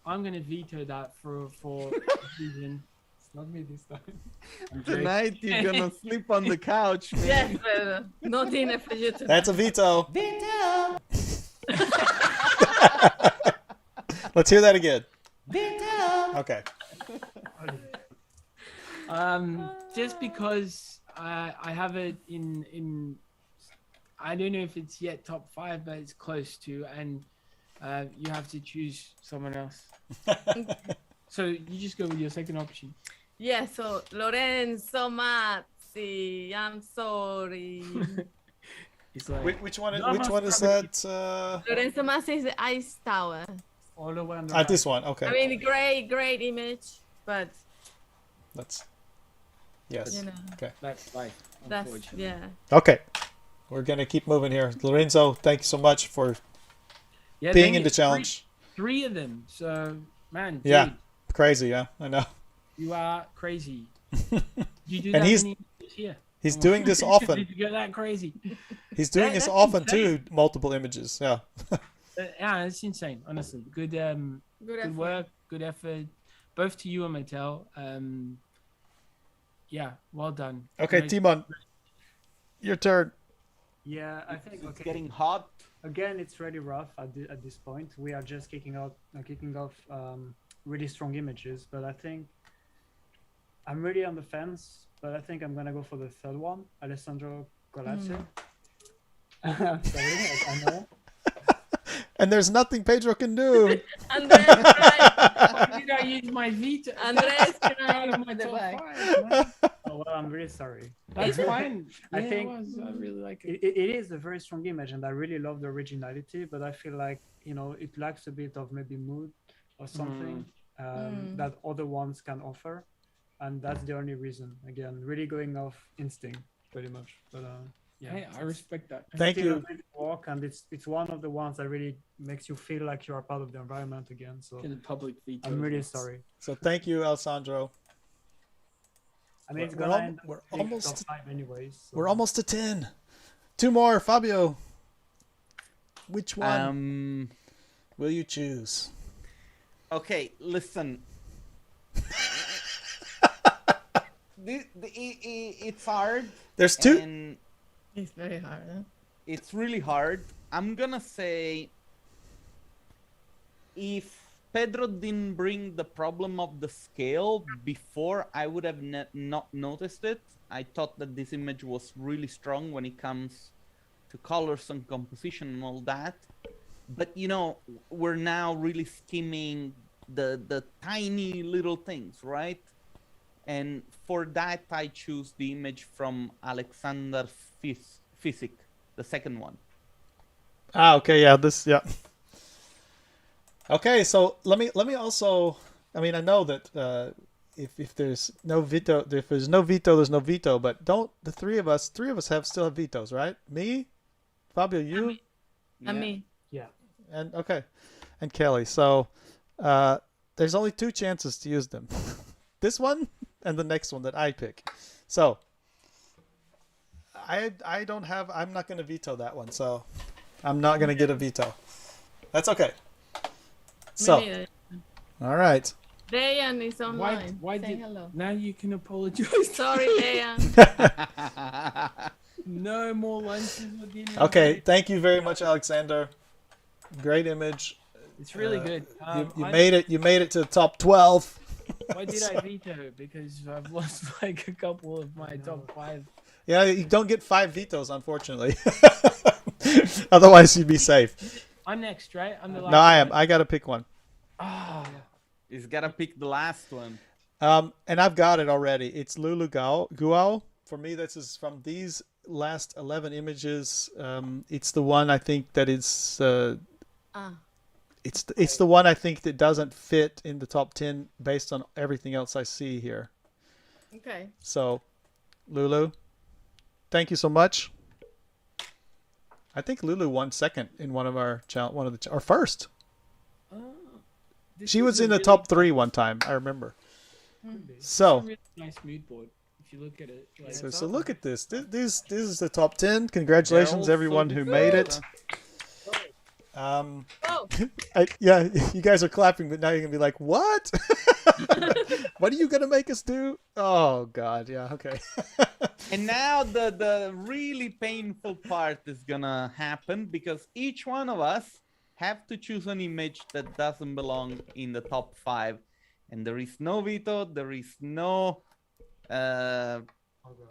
I'm gonna veto that for reason. It's not me this time. Tonight you're gonna sleep on the couch, man. Yes, but not enough for you to. That's a veto. Veto. Let's hear that again. Veto. Okay. Just because I have it in I don't know if it's yet top 5, but it's close to, and you have to choose someone else. So you just go with your second option. Yeah, so Lorenzo Mazzi, I'm sorry. It's like Which one is that? Lorenzo Mazzi is the Ice Tower. All the way on the Ah, right. this one. Okay. I mean, great image, but Let's. Yes. you know, Okay. that's life. that's Unfortunately. yeah. Okay. We're gonna keep moving here. Lorenzo, thank you so much for Yeah, being dang in the it, challenge. Three of them. So man, dude, Yeah. Crazy, yeah. I know. you are crazy. You do And that he's- many images here. He's doing this often. Did you get that crazy? He's doing this That's often insane. too. Multiple images. Yeah. Yeah, it's insane. Honestly, good Good effort. work, good effort, both to you and Mattel. Yeah, well done. Okay, Great. Timon. Your turn. Yeah, I think It's okay. getting hot. Again, it's really rough at this point. We are just kicking off really strong images, but I think I'm really on the fence. But I think I'm gonna go for the third one, Alessandro Colazzo. Sorry, I know. And there's nothing Pedro can do. Andres, right. Why did I use my veto? Andres, Out right. of my The top back. 5, man. Oh well, I'm really sorry. That's fine. I Yeah, think- I really like it. It is a very strong image, and I really love the originality. But I feel like it lacks a bit of maybe mood or something that other ones can offer, and that's the only reason. Again, really going off instinct, pretty much. But yeah, Hey, I respect that. Thank still you. a great work, and it's one of the ones that really makes you feel like you are part of the environment again. So In the public veto. I'm really sorry. So thank you, Alessandro. I mean, it's We're gonna al- end we're big almost- top 5 anyways. So. We're almost to 10. 2 more, Fabio. Which one will you choose? Okay, listen. It's hard. There's 2. And It's very hard. Huh? it's really hard. I'm gonna say if Pedro didn't bring the problem of the scale before, I would have not noticed it. I thought that this image was really strong when it comes to colors and composition and all that. But we're now really skimming the tiny little things, right? And for that, I choose the image from Alexander Physic, the second one. Ah, okay, yeah, yeah. Okay, so let me also. I mean, I know that if there's no veto, there's no veto. But don't the three of us still have vetoes, right? Me, Fabio, you, And me. Yeah. and okay, and Kelly. So there's only 2 chances to use them. This one and the next one that I pick. So I'm not going to veto that one. So I'm not going to get a veto. That's okay. So, Me neither. all right. Dayan is online. Why saying did hello. now you can apologize? Sorry, Dayan. No more lunches with you. Okay, thank you very much, Alexander. Great image. It's really good. You made it. You made it to the top 12. Why did I veto? Because I've lost like a couple of my top 5. Yeah, you don't get 5 vetoes, unfortunately. Otherwise, you'd be safe. I'm next, right? I'm the last. No, I am. I got to pick one. Oh, He's gotta pick the last one. And I've got it already. It's Lulu Guao. For me, this is from these last 11 images. It's the one I think that is. It's the one I think that doesn't fit in the top 10 based on everything else I see here. Okay. So, Lulu, thank you so much. I think Lulu won second in one of our or first. this She is was a in the really- top 3 one time. I remember. Could be. So- It's a really nice mood board if you look at it. Like, So look at this. This is the top 10. Congratulations, They're all everyone so who made it. Oh, Yeah, you guys are clapping, but now you're gonna be like, "What? What are you gonna make us do?" Oh God, yeah, okay. And now the really painful part is gonna happen because each one of us have to choose an image that doesn't belong in the top 5. And there is no veto, there is no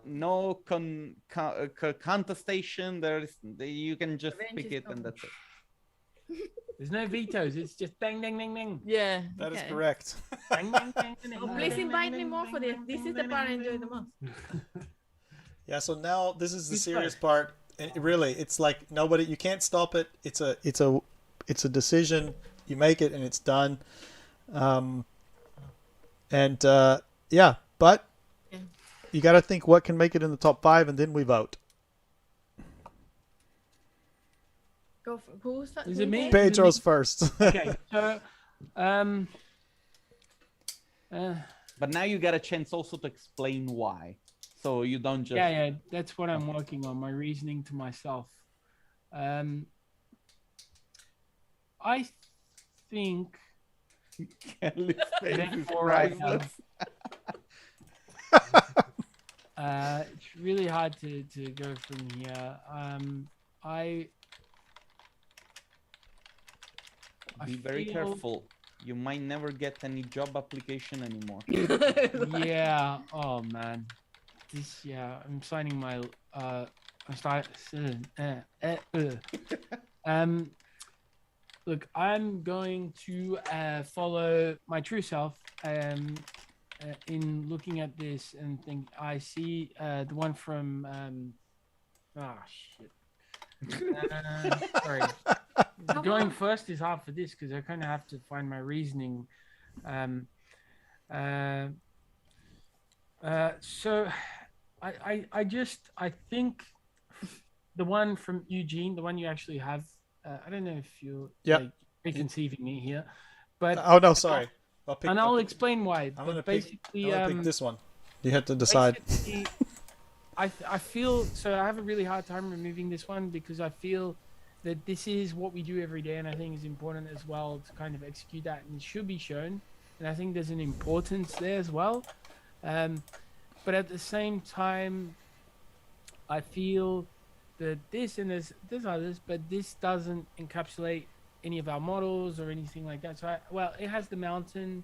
No contestation. You can just Revenge pick is it, and common. that's it. There's no vetoes. It's just bang, dang, dang, dang. Yeah. That is okay. correct. Bang, bang, bang, dang, Oh, dang, please dang, invite dang, me dang, more for dang, this. dang, This dang, is the dang, part I dang, enjoy the dang. most. Yeah, so now this is the Good serious stuff. part. And really, it's like nobody, you can't stop it. It's a decision. You make it and it's done. Yeah, but Yeah. you got to think what can make it in the top 5, and then we vote. Go for, who's that? Is it me? Pedro's first. Okay, so But now you got a chance also to explain why, so you don't just. yeah, that's what I'm working on. My reasoning to myself. I think Kelly's face is Therefore, I priceless. it's really hard to go from here. I Be very feel- careful. You might never get any job application anymore. Yeah. Oh man. I'm signing my I'm start. Look, I'm going to follow my true self. In looking at this and think, I see the one from. Shit. Sorry. Going first is hard for this because I kind of have to find my reasoning. So I think the one from Eugene, the one you actually have, I don't know if you're like preconceiving me here, but Oh no, sorry. I'll explain why. I'm gonna basically, pick this one. You have to decide. I feel so. I have a really hard time removing this one because I feel that this is what we do every day, and I think it's important as well to kind of execute that, and it should be shown. And I think there's an importance there as well. But at the same time, I feel that this, and there's others, but this doesn't encapsulate any of our models or anything like that. So it has the mountain,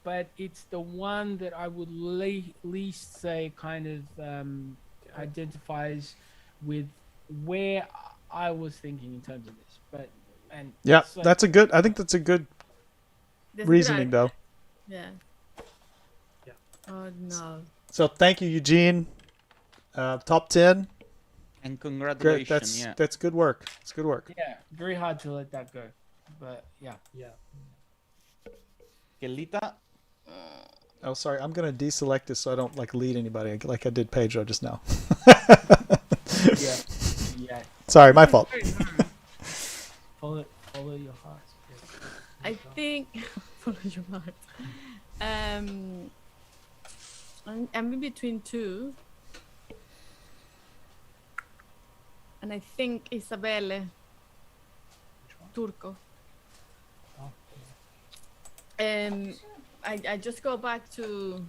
but it's the one that I would least say kind of identifies with where I was thinking in terms of this. But that's a good. I think that's a good reasoning, though. Yeah. Yeah. Oh no. So thank you, Eugene. Top 10. And congratulations. Great. That's good work. It's good work. Yeah, very hard to let that go. But yeah. Kelita. Oh, sorry. I'm gonna deselect this so I don't lead anybody like I did Pedro just now. Yeah. Sorry, my fault. Follow your heart. I think follow your heart. I'm in between two, and I think Isabelle Turco. I just go back to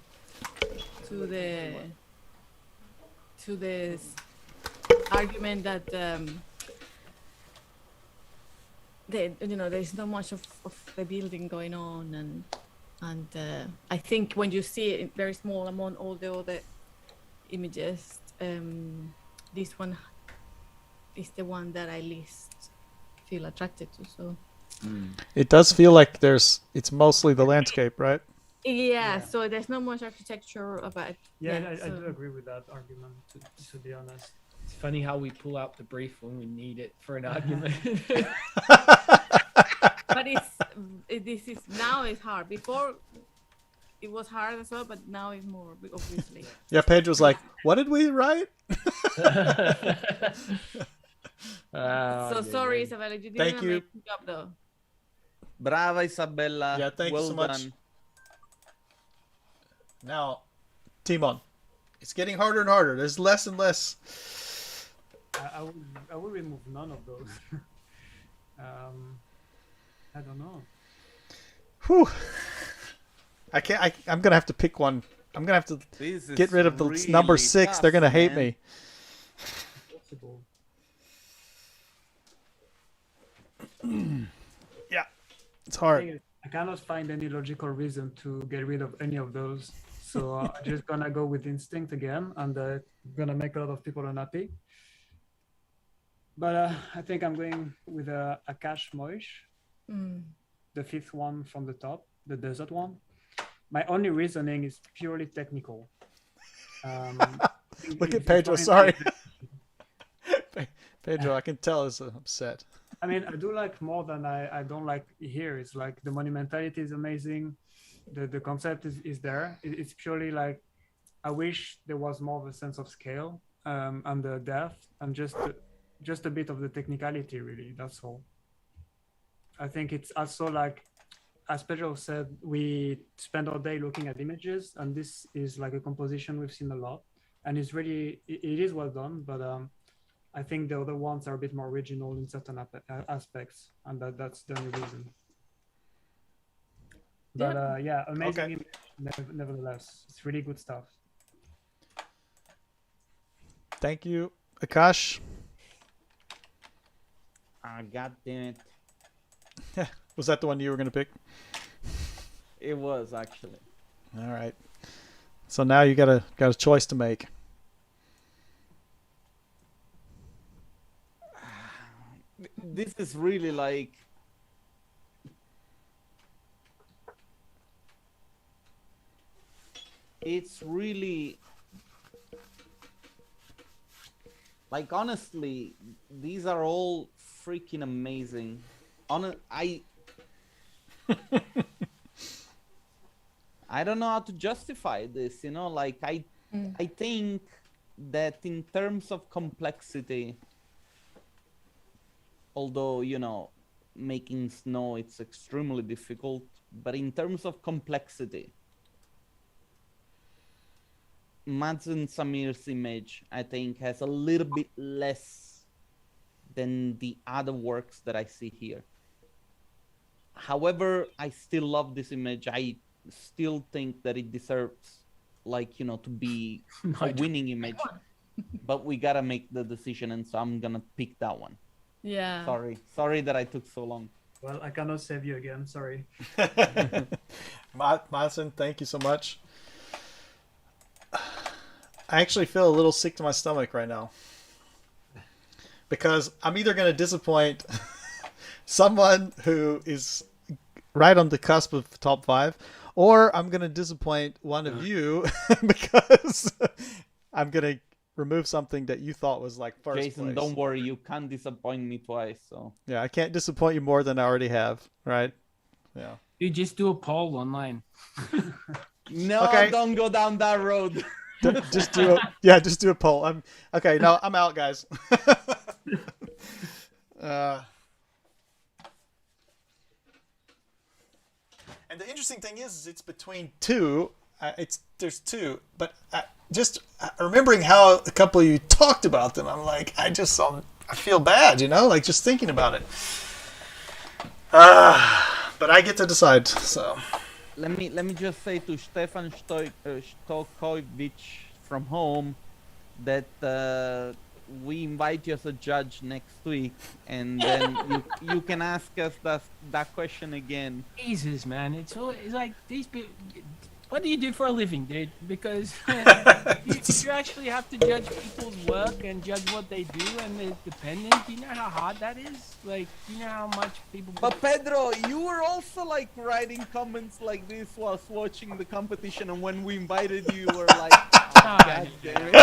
this argument that there's not much of the building going on, and I think when you see it very small among all the other images, this one is the one that I least feel attracted to. So it does feel like it's mostly the landscape, right? yeah. So there's not much architecture about. I do agree with that argument. To be honest. It's funny how we pull out the brief when we need it for an argument. But this is now it's hard. Before it was hard as well, but now it's more obviously. Yeah, Pedro's like, what did we write? So sorry, Isabella, you did an amazing job though. Brava, Isabella. Yeah, thank you so much. Done. Now, Timon, it's getting harder and harder. There's less and less. I would remove none of those. I don't know. Whew. I'm gonna have to pick one. I'm gonna have to get rid of the really number 6. tough, They're gonna hate man. me. Possible. Yeah, it's hard. I cannot find any logical reason to get rid of any of those. So I'm just gonna go with instinct again, and gonna make a lot of people unhappy. But I think I'm going with a Akash Moish, the fifth one from the top, the desert one. My only reasoning is purely technical. Look at Pedro. Sorry, Pedro. I can tell is upset. I mean, I do like more than I don't like here. It's like the monumentality is amazing. The concept is there. It's purely like, I wish there was more of a sense of scale and the depth and just a bit of the technicality, really. That's all. I think it's also like, as Pedro said, we spend all day looking at images, and this is like a composition we've seen a lot, and it's really, it is well done, but I think the other ones are a bit more original in certain aspects, and that's the only reason. But yeah, amazing image, nevertheless. It's really good stuff. Thank you, Akash. God damn it. Was that the one you were going to pick? It was, actually. All right. So now you got a choice to make. This is really like, it's really like, honestly, these are all freaking amazing. I don't know how to justify this, you know, like I think that in terms of complexity, although, you know, making snow, it's extremely difficult, but in terms of complexity, Maxon Samir's image, I think, has a little bit less than the other works that I see here. However, I still love this image. I still think that it deserves, like, you know, to be a winning image. But we gotta make the decision, and so I'm gonna pick that one. Yeah. Sorry that I took so long. Well, I cannot save you again. Sorry. Maxon, thank you so much. I actually feel a little sick to my stomach right now, because I'm either going to disappoint someone who is right on the cusp of top 5, or I'm going to disappoint one of you because I'm going to remove something that you thought was like first Jason, place. don't worry, you can't disappoint me twice. So yeah, I can't disappoint you more than I already have, right? Yeah. You just do a poll online. No, Okay. Don't go down that road. Just do a poll. I'm out, guys. And the interesting thing is it's between two. There's two, but just remembering how a couple of you talked about them, I'm like, I feel bad, you know, like just thinking about it. But I get to decide. So Let me just say to Stefan Stojkovic from home that we invite you as a judge next week, and then you can ask us that question again. Jesus, man, it's like these people. What do you do for a living, dude? Because you actually have to judge people's work and judge what they do, and they're dependent. Do you know how hard that is? Like, do you know how much people... But Pedro, you were also like writing comments like this whilst watching the competition, and when we invited you, you were like, oh, God damn it.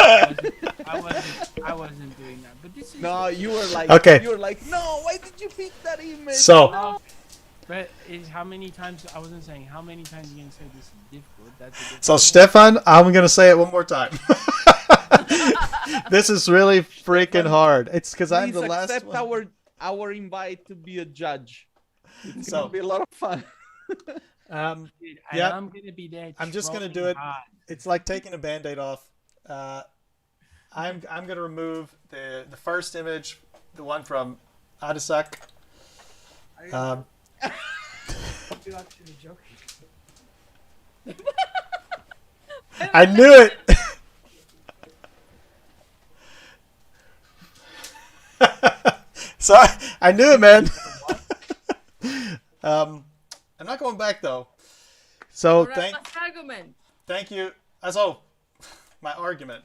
I wasn't doing that. But this is... No, you were like, okay. You were like, no, why did you pick that image? So... No. But how many times, I wasn't saying how many times you're going to say this is difficult. That's a difficult So Stefan, I'm going to say it one more time. This is really freaking hard. It's because I'm the last accept one. our invite to be a judge. It's So- going to be a lot of fun. Dude, and yeah. I'm going to be there. I'm just going to do trolling it. hard. It's like taking a Band-Aid off. I'm going to remove the first image, the one from Autodesk. You're actually joking. I knew it. So I knew it, man. I'm not going back though. So Robust argument. thank you, my argument.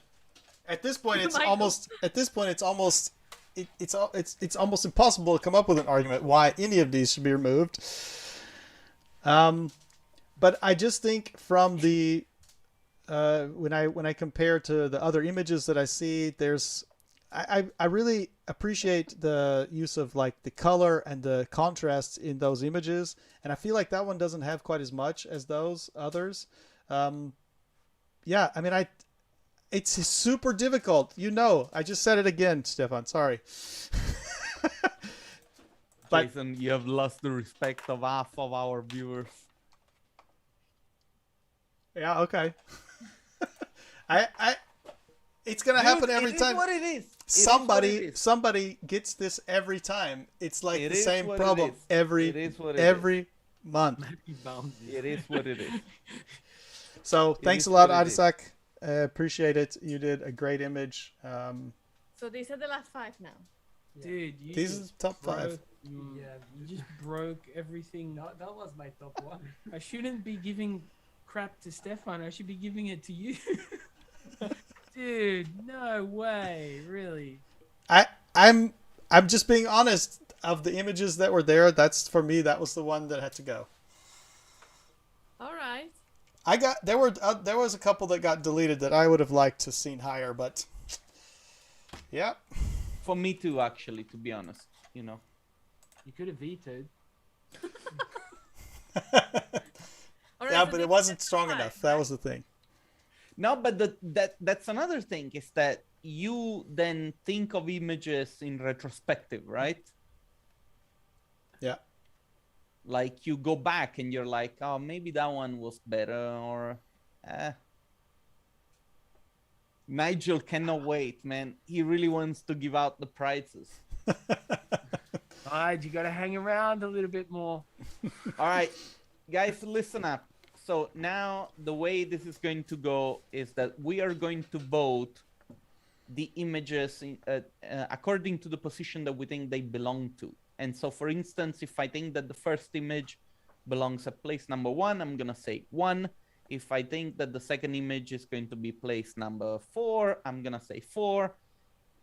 At this point, it's Michael. almost. At this point, it's almost. It's almost impossible to come up with an argument why any of these should be removed. But I just think from the when I compare to the other images that I see, I really appreciate the use of like the color and the contrasts in those images, and I feel like that one doesn't have quite as much as those others. Yeah, I mean, it's super difficult. I just said it again, Stefan. Sorry. But- Jason, you have lost the respect of half of our viewers. Yeah. Okay. It's gonna happen every time. It is what it is. Somebody gets this every time. It's like It the is same what it problem is. every It is what it every month. It is what it is. So thanks is a lot, what it is. Adisak. Appreciate it. You did a great image. So these are the last 5 now. Dude, you These are just top 5. broke- Yeah, You just broke everything. that was my top one. I shouldn't be giving crap to Stefan. I should be giving it to you. Dude, no way. Really. I'm just being honest. Of the images that were there, that's for me. That was the one that had to go. All right. There was a couple that got deleted that I would have liked to seen higher, but yeah. For me too, actually, to be honest. You could have vetoed. All right, Yeah, so but these it are wasn't the strong 5. enough. That was the thing. No, but that's another thing, is that you then think of images in retrospective, right? Yeah. Like you go back and you're like, oh, maybe that one was better, or Nigel cannot wait, man. He really wants to give out the prizes. Alright, you gotta hang around a little bit more. All right, guys, listen up. So now the way this is going to go is that we are going to vote the images according to the position that we think they belong to. And so, for instance, if I think that the first image belongs at place number 1, I'm going to say 1. If I think that the second image is going to be place number 4, I'm going to say 4.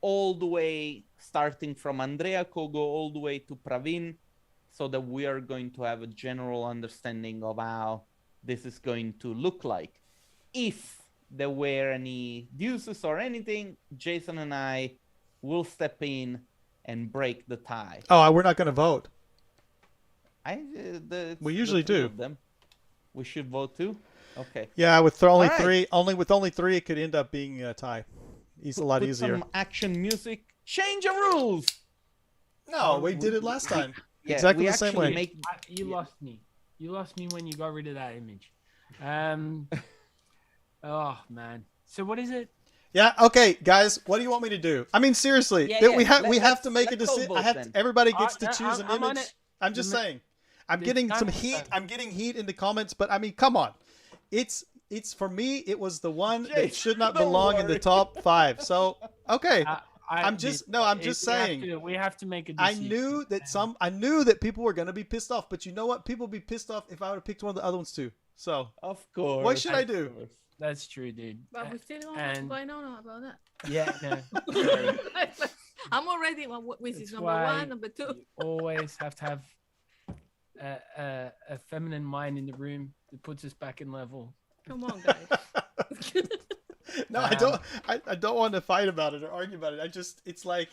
All the way, starting from Andrea Kogo, all the way to Pravin, so that we are going to have a general understanding of how this is going to look like. If there were any deuces or anything, Jason and I will step in and break the tie. Oh, we're not going to vote. We usually the three do. of them. We should vote too. Okay. Yeah, with only All right. 3, with only 3, it could end up being a tie. It's a lot Put easier. some action music. Change the rules. No, we did it last time. Yeah, Exactly we the same actually way. make- You lost me. You lost me when you got rid of that image. Oh man. So what is it? Yeah. Okay, guys. What do you want me to do? I mean, seriously, Yeah, that yeah, we have let's- to make a let's all decision. vote then. Everybody gets to No, choose an I'm on image. it. I'm just The- saying. I'm the getting some time- heat. I'm getting heat in the comments, but I mean, come on. It's for me. It was the one Jay, that should not don't belong in the worry. top 5. So okay. I'm It- just we have saying. we have to make a I decision. I knew that people were gonna be pissed off, but you know what? People would be pissed off if I would have picked one of the other ones too. So Of course. what should I of do? course. That's true, dude. But we still don't know And- what's going on about that. Yeah, no. I'm already which is That's number why 1, number 2. You always have to have a feminine mind in the room that puts us back in level. Come on, guys. No, I don't want to fight about it or argue about it. It's like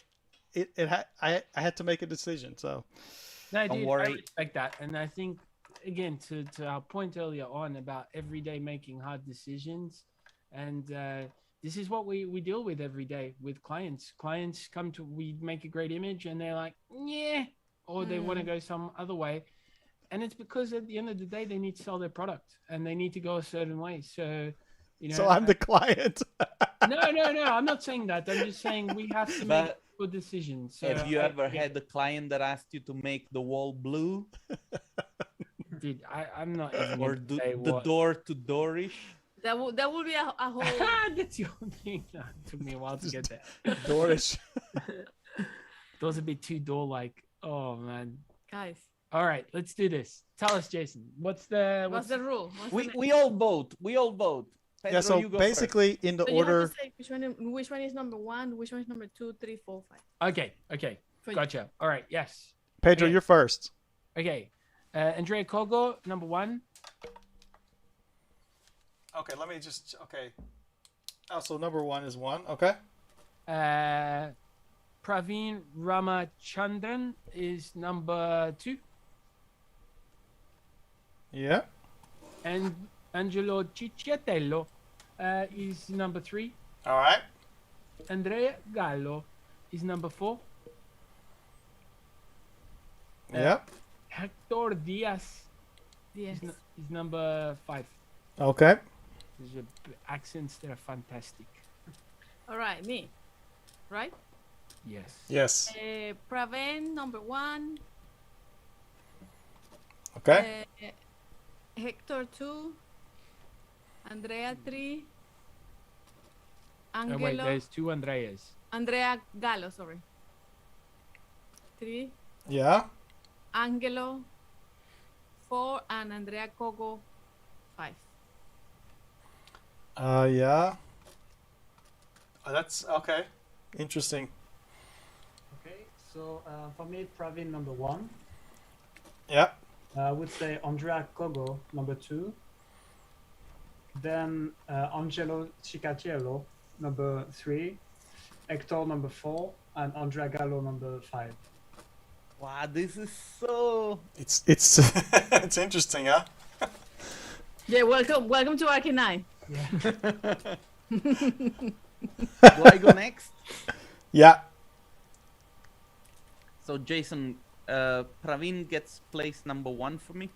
I had to make a decision. So No, Don't dude, I worry. respect that, and I think again to our point earlier on about every day making hard decisions, and this is what we deal with every day with clients. Clients come to, we make a great image, and they're like, yeah, or they want to go some other way, and it's because at the end of the day they need to sell their product and they need to go a certain way. So, you know, so I'm the client. no, I'm not saying that. I'm just saying we have to make But- good decisions. So Have you I- ever had a client that asked you to make the wall blue Dude, I'm not even or gonna say the what. door to doorish? That would be a whole. That's your thing. No, it took me a while to get there. Doorish. Those a bit too door-like. Oh man. Guys, All right, let's do this. Tell us, Jason. What's the what's the rule? What's the We all vote. We all vote. Pedro, so you go basically in the So you have order. to say which one is number 1, which one is number 2, 3, 4, 5. Okay. For you. Gotcha. All right. Yes. Pedro, Okay. you're first. Okay. Andrea Kogo, number 1. Okay, let me just. Okay. Oh, so number 1 is 1. Okay. Praveen Ramachandran is number 2. Yeah. And Angelo Cicciatello is number 3. All right. Andrea Gallo is number 4. Yeah. Hector Diaz Yes. is number 5. Okay. These are accents that are fantastic. All right, me. Right? Yes. Yes. Praven, number 1. Okay. Hector 2. Andrea 3. Oh, wait, Angelo. there's 2 Andreas. Andrea Gallo, sorry. 3. Yeah. Angelo 4. And Andrea Kogo 5. Yeah. That's okay. Interesting. Okay, so for me, Praveen number 1. Yeah. I would say Andrea Kogo number 2. Then Angelo Cicciatello number 3. Hector number 4. And Andrea Gallo number 5. Wow, this is so. It's it's interesting, huh? Yeah, welcome to Arcane 9. Do I go next? Yeah. So Jason, Praveen gets place number 1 for me.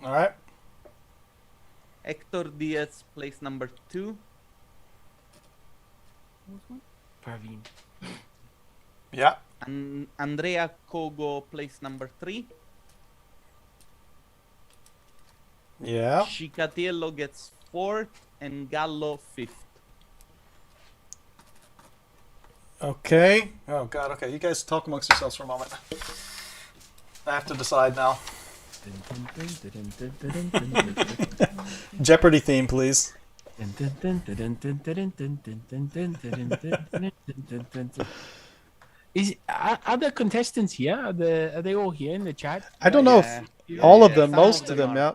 All right. Hector Diaz place number 2. Praveen. Yeah. And Andrea Kogo place number 3. Yeah. Cicciatello gets 4th and Gallo 5th. Okay. Oh God. Okay. You guys talk amongst yourselves for a moment. I have to decide now. Jeopardy theme, please. Are the contestants here? Are they all here in the chat? I don't know Yeah. if all of Yeah, them, some of most of them, are. yeah.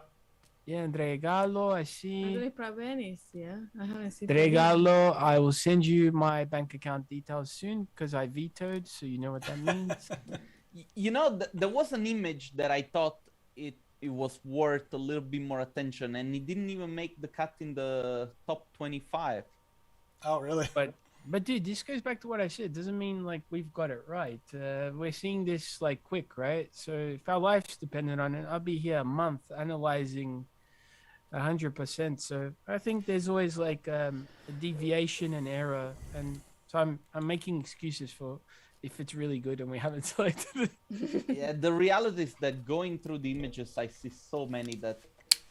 Yeah, Andrea Gallo, I I see. don't know if Praven is, yeah. I haven't seen Andrea Praven. Gallo, I will send you my bank account details soon because I vetoed, so you know what that means. You know, there was an image that I thought it was worth a little bit more attention, and it didn't even make the cut in the top 25. Oh, really? But dude, this goes back to what I said. Doesn't mean like we've got it right. We're seeing this like quick, right? So if our life's dependent on it, I'll be here a month analyzing 100%. So I think there's always like a deviation and error, and so I'm making excuses for if it's really good and we haven't selected it. Yeah, the reality is that going through the images, I see so many that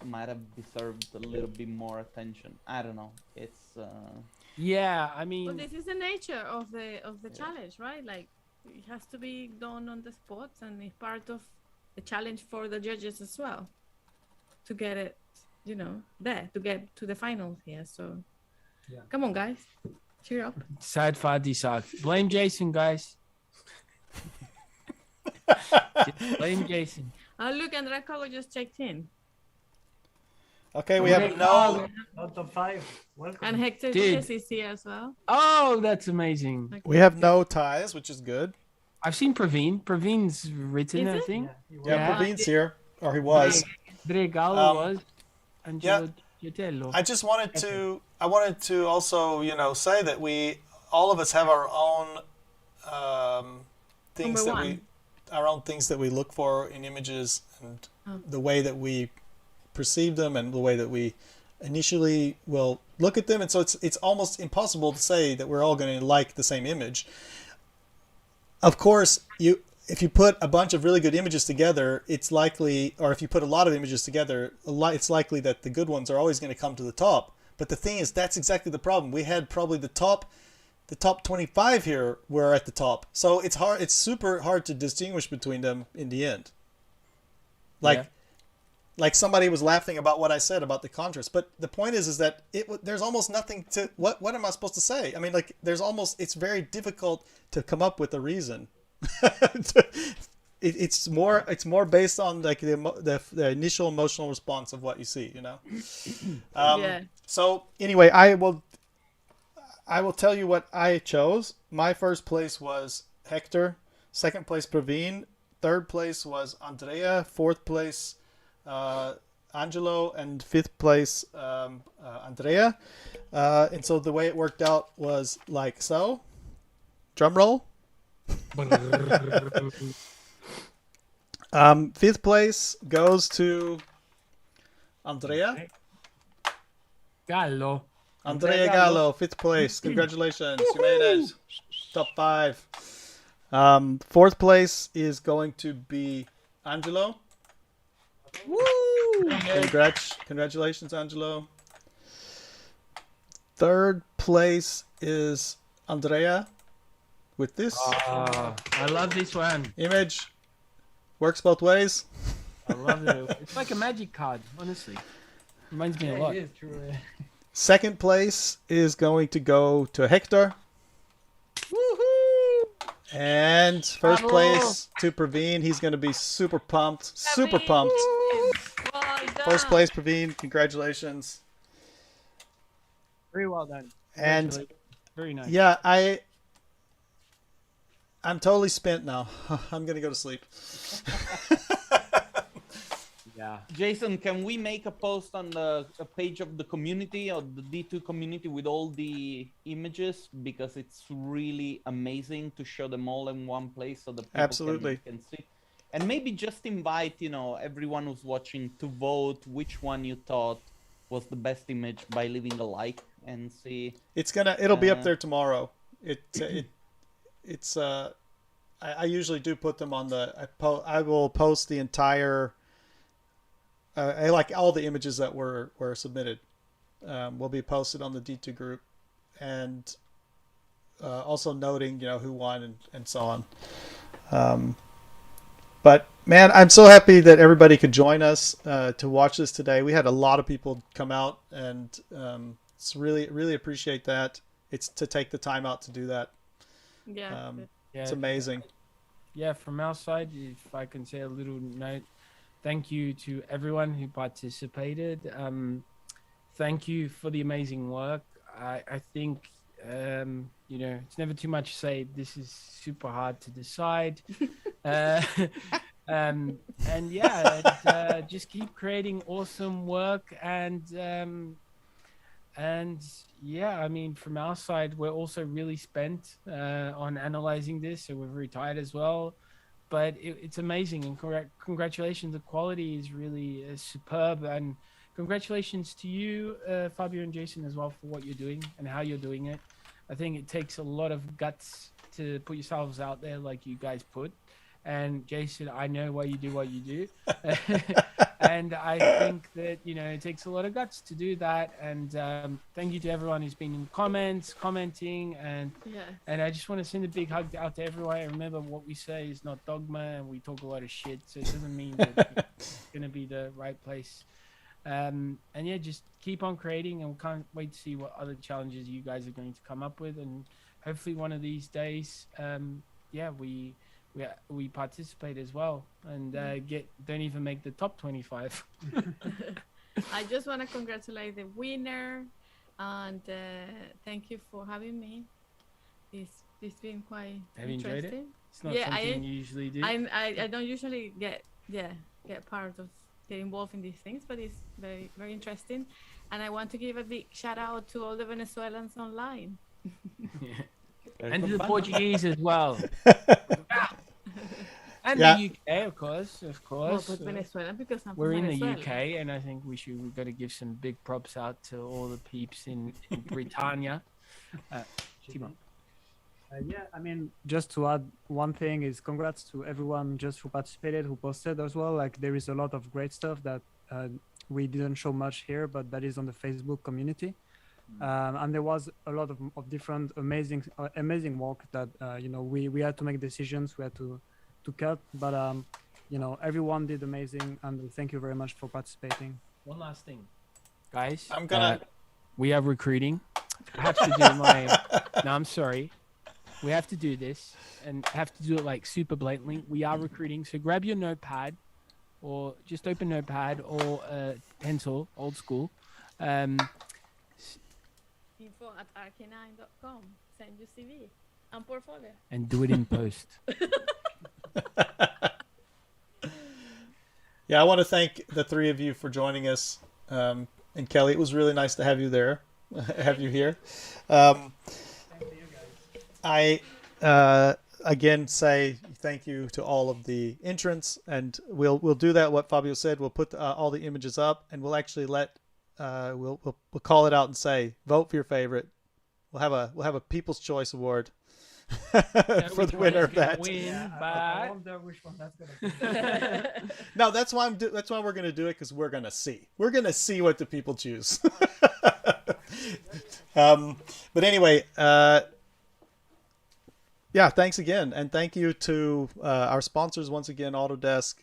might have deserved a little bit more attention. I don't know. It's Yeah, I mean, But this is the nature of the challenge, right? Like it has to be done on the spot, and it's part of the challenge for the judges as well to get it, there to get to the finals here. So, come on, guys, cheer up. sad Fadi Sak. Blame Jason, guys. Blame Jason. Oh, look, Andrea Kogo just checked in, Okay, we have no. Out of 5. Welcome. and Hector Dude. Diaz is here as well. Oh, that's amazing. Okay. We have no ties, which is good. I've seen Praveen. Praveen's written, Is I it? think. He Yeah, Yeah. Praveen's here, or he was. Dregalo Um, was. Angelo Giotello. I just wanted to. I wanted to also, say that all of us have our own things Number that one. our own things that we look for in images, and the way that we perceive them, and the way that we initially will look at them, and so it's almost impossible to say that we're all going to like the same image. Of course, if you put a bunch of really good images together, it's likely, or if you put a lot of images together, it's likely that the good ones are always going to come to the top. But the thing is, that's exactly the problem. We had probably the top 25 here were at the top. So it's hard. It's super hard to distinguish between them in the end. Like, Yeah. like somebody was laughing about what I said about the contrast. But the point is that there's almost nothing to what am I supposed to say? I mean, like it's very difficult to come up with a reason. It's more based on like the initial emotional response of what you see, you know. So anyway, I will tell you what I chose. My first place was Hector, second place Praveen, third place was Andrea, fourth place Angelo, and fifth place Andrea. And so the way it worked out was like so. Drum roll. Fifth place goes to Andrea. Gallo. Andrea Gallo, fifth place. Congratulations. You made it. Top 5. Fourth place is going to be Angelo. Woo! Congratulations, Angelo. Third place is Andrea with this. I love this one. Image. Works both ways. I love it. It's like a magic card, honestly. Reminds me a lot. It is true. Second place is going to go to Hector. Woohoo! And first place to Praveen. He's going to be super pumped. Super pumped. Well done. First place, Praveen. Congratulations. Very well done. And very nice. yeah, I'm totally spent now. I'm going to go to sleep. Yeah. Jason, can we make a post on a page of the community, or the D2 community, with all the images? Because it's really amazing to show them all in one place so the people Absolutely. can see. And maybe just invite, everyone who's watching to vote which one you thought was the best image by leaving a like and see. It'll be up there tomorrow. I usually do put them on I will post the entire. I like all the images that were submitted will be posted on the D2 group, and also noting who won and so on. But man, I'm so happy that everybody could join us to watch this today. We had a lot of people come out, and it's really appreciate that. It's to take the time out to do that. Yeah. It's amazing. Yeah, from our side, if I can say a little note, thank you to everyone who participated. Thank you for the amazing work. I think, it's never too much to say. This is super hard to decide. And just keep creating awesome work. And yeah, I mean, from our side, we're also really spent on analyzing this, so we're very tired as well. But it's amazing, and congratulations. The quality is really superb, and congratulations to you, Fabio and Jason, as well, for what you're doing and how you're doing it. I think it takes a lot of guts to put yourselves out there like you guys put. And Jason, I know why you do what you do. And I think that, it takes a lot of guts to do that. And thank you to everyone who's been in comments, commenting. And I just want to send a big hug out to everyone. Remember, what we say is not dogma, and we talk a lot of shit. So it doesn't mean that it's going to be the right place. And yeah, just keep on creating, and we can't wait to see what other challenges you guys are going to come up with. And hopefully one of these days, we participate as well, and don't even make the top 25. I just want to congratulate the winner, and thank you for having me. It's been quite Have you interesting. enjoyed it? It's not something you usually do. I don't usually get part of get involved in these things, but it's very, very interesting. And I want to give a big shout out to all the Venezuelans online. And to the Portuguese as well. And Yeah. the UK, of course. Well, but Venezuela, because I'm We're from in the Venezuela. UK, and I think we've got to give some big props out to all the peeps in Britannia. Timon. Yeah, I mean, just to add one thing is congrats to everyone just who participated, who posted as well. Like, there is a lot of great stuff that we didn't show much here, but that is on the Facebook community. And there was a lot of different amazing work that we had to make decisions, we had to cut, but you know, everyone did amazing, and thank you very much for participating. One last thing, guys. I'm gonna. We are recruiting. I have to do my. No, I'm sorry. We have to do this, and have to do it like super blatantly. We are recruiting, so grab your notepad, or just open notepad or pencil, old school. info@ark9.com. Send your CV and portfolio. And do it in post. Yeah, I want to thank the three of you for joining us. And Kelly, it was really nice to have you there, have you here. I again say thank you to all of the entrants, and we'll do that. What Fabio said, we'll put all the images up, and we'll actually let we'll call it out and say vote for your favorite. We'll have a People's Choice Award for the winner of that. I wonder which one that's gonna be. No, that's why we're gonna do it, because we're gonna see what the people choose. But anyway, yeah, thanks again, and thank you to our sponsors once again: Autodesk,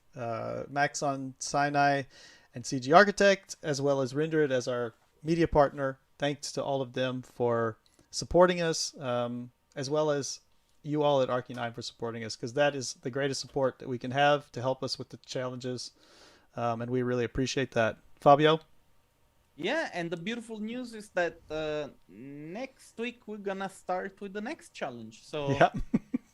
Maxon, SiNi, and CG Architect, as well as Render It as our media partner. Thanks to all of them for supporting us, as well as you all at Archie9 for supporting us, because that is the greatest support that we can have to help us with the challenges, and we really appreciate that. Fabio? Yeah, and the beautiful news is that next week we're gonna start with the next challenge. So Yeah.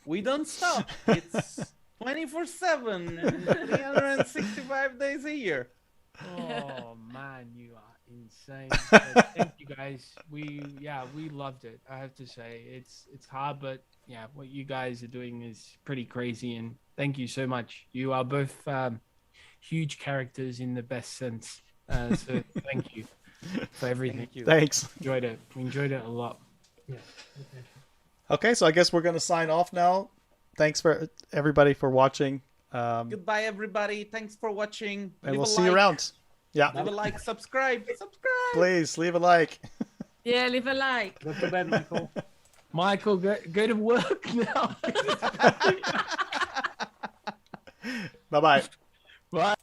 we don't stop. It's 24/7, 365 days a year. Oh man, you are insane. But thank you guys. We loved it. I have to say it's hard, but yeah, what you guys are doing is pretty crazy, and thank you so much. You are both huge characters in the best sense. So thank you for everything. Thank you. Thanks. We enjoyed it a lot. Yeah. Okay, so I guess we're going to sign off now. Thanks for everybody for watching. Goodbye, everybody. Thanks for watching. And Leave we'll a see you like. around. Yeah. Leave a like, subscribe. Please leave a like. Yeah, leave a like. Go to bed, Michael. Michael, go to work now. Bye-bye. Bye.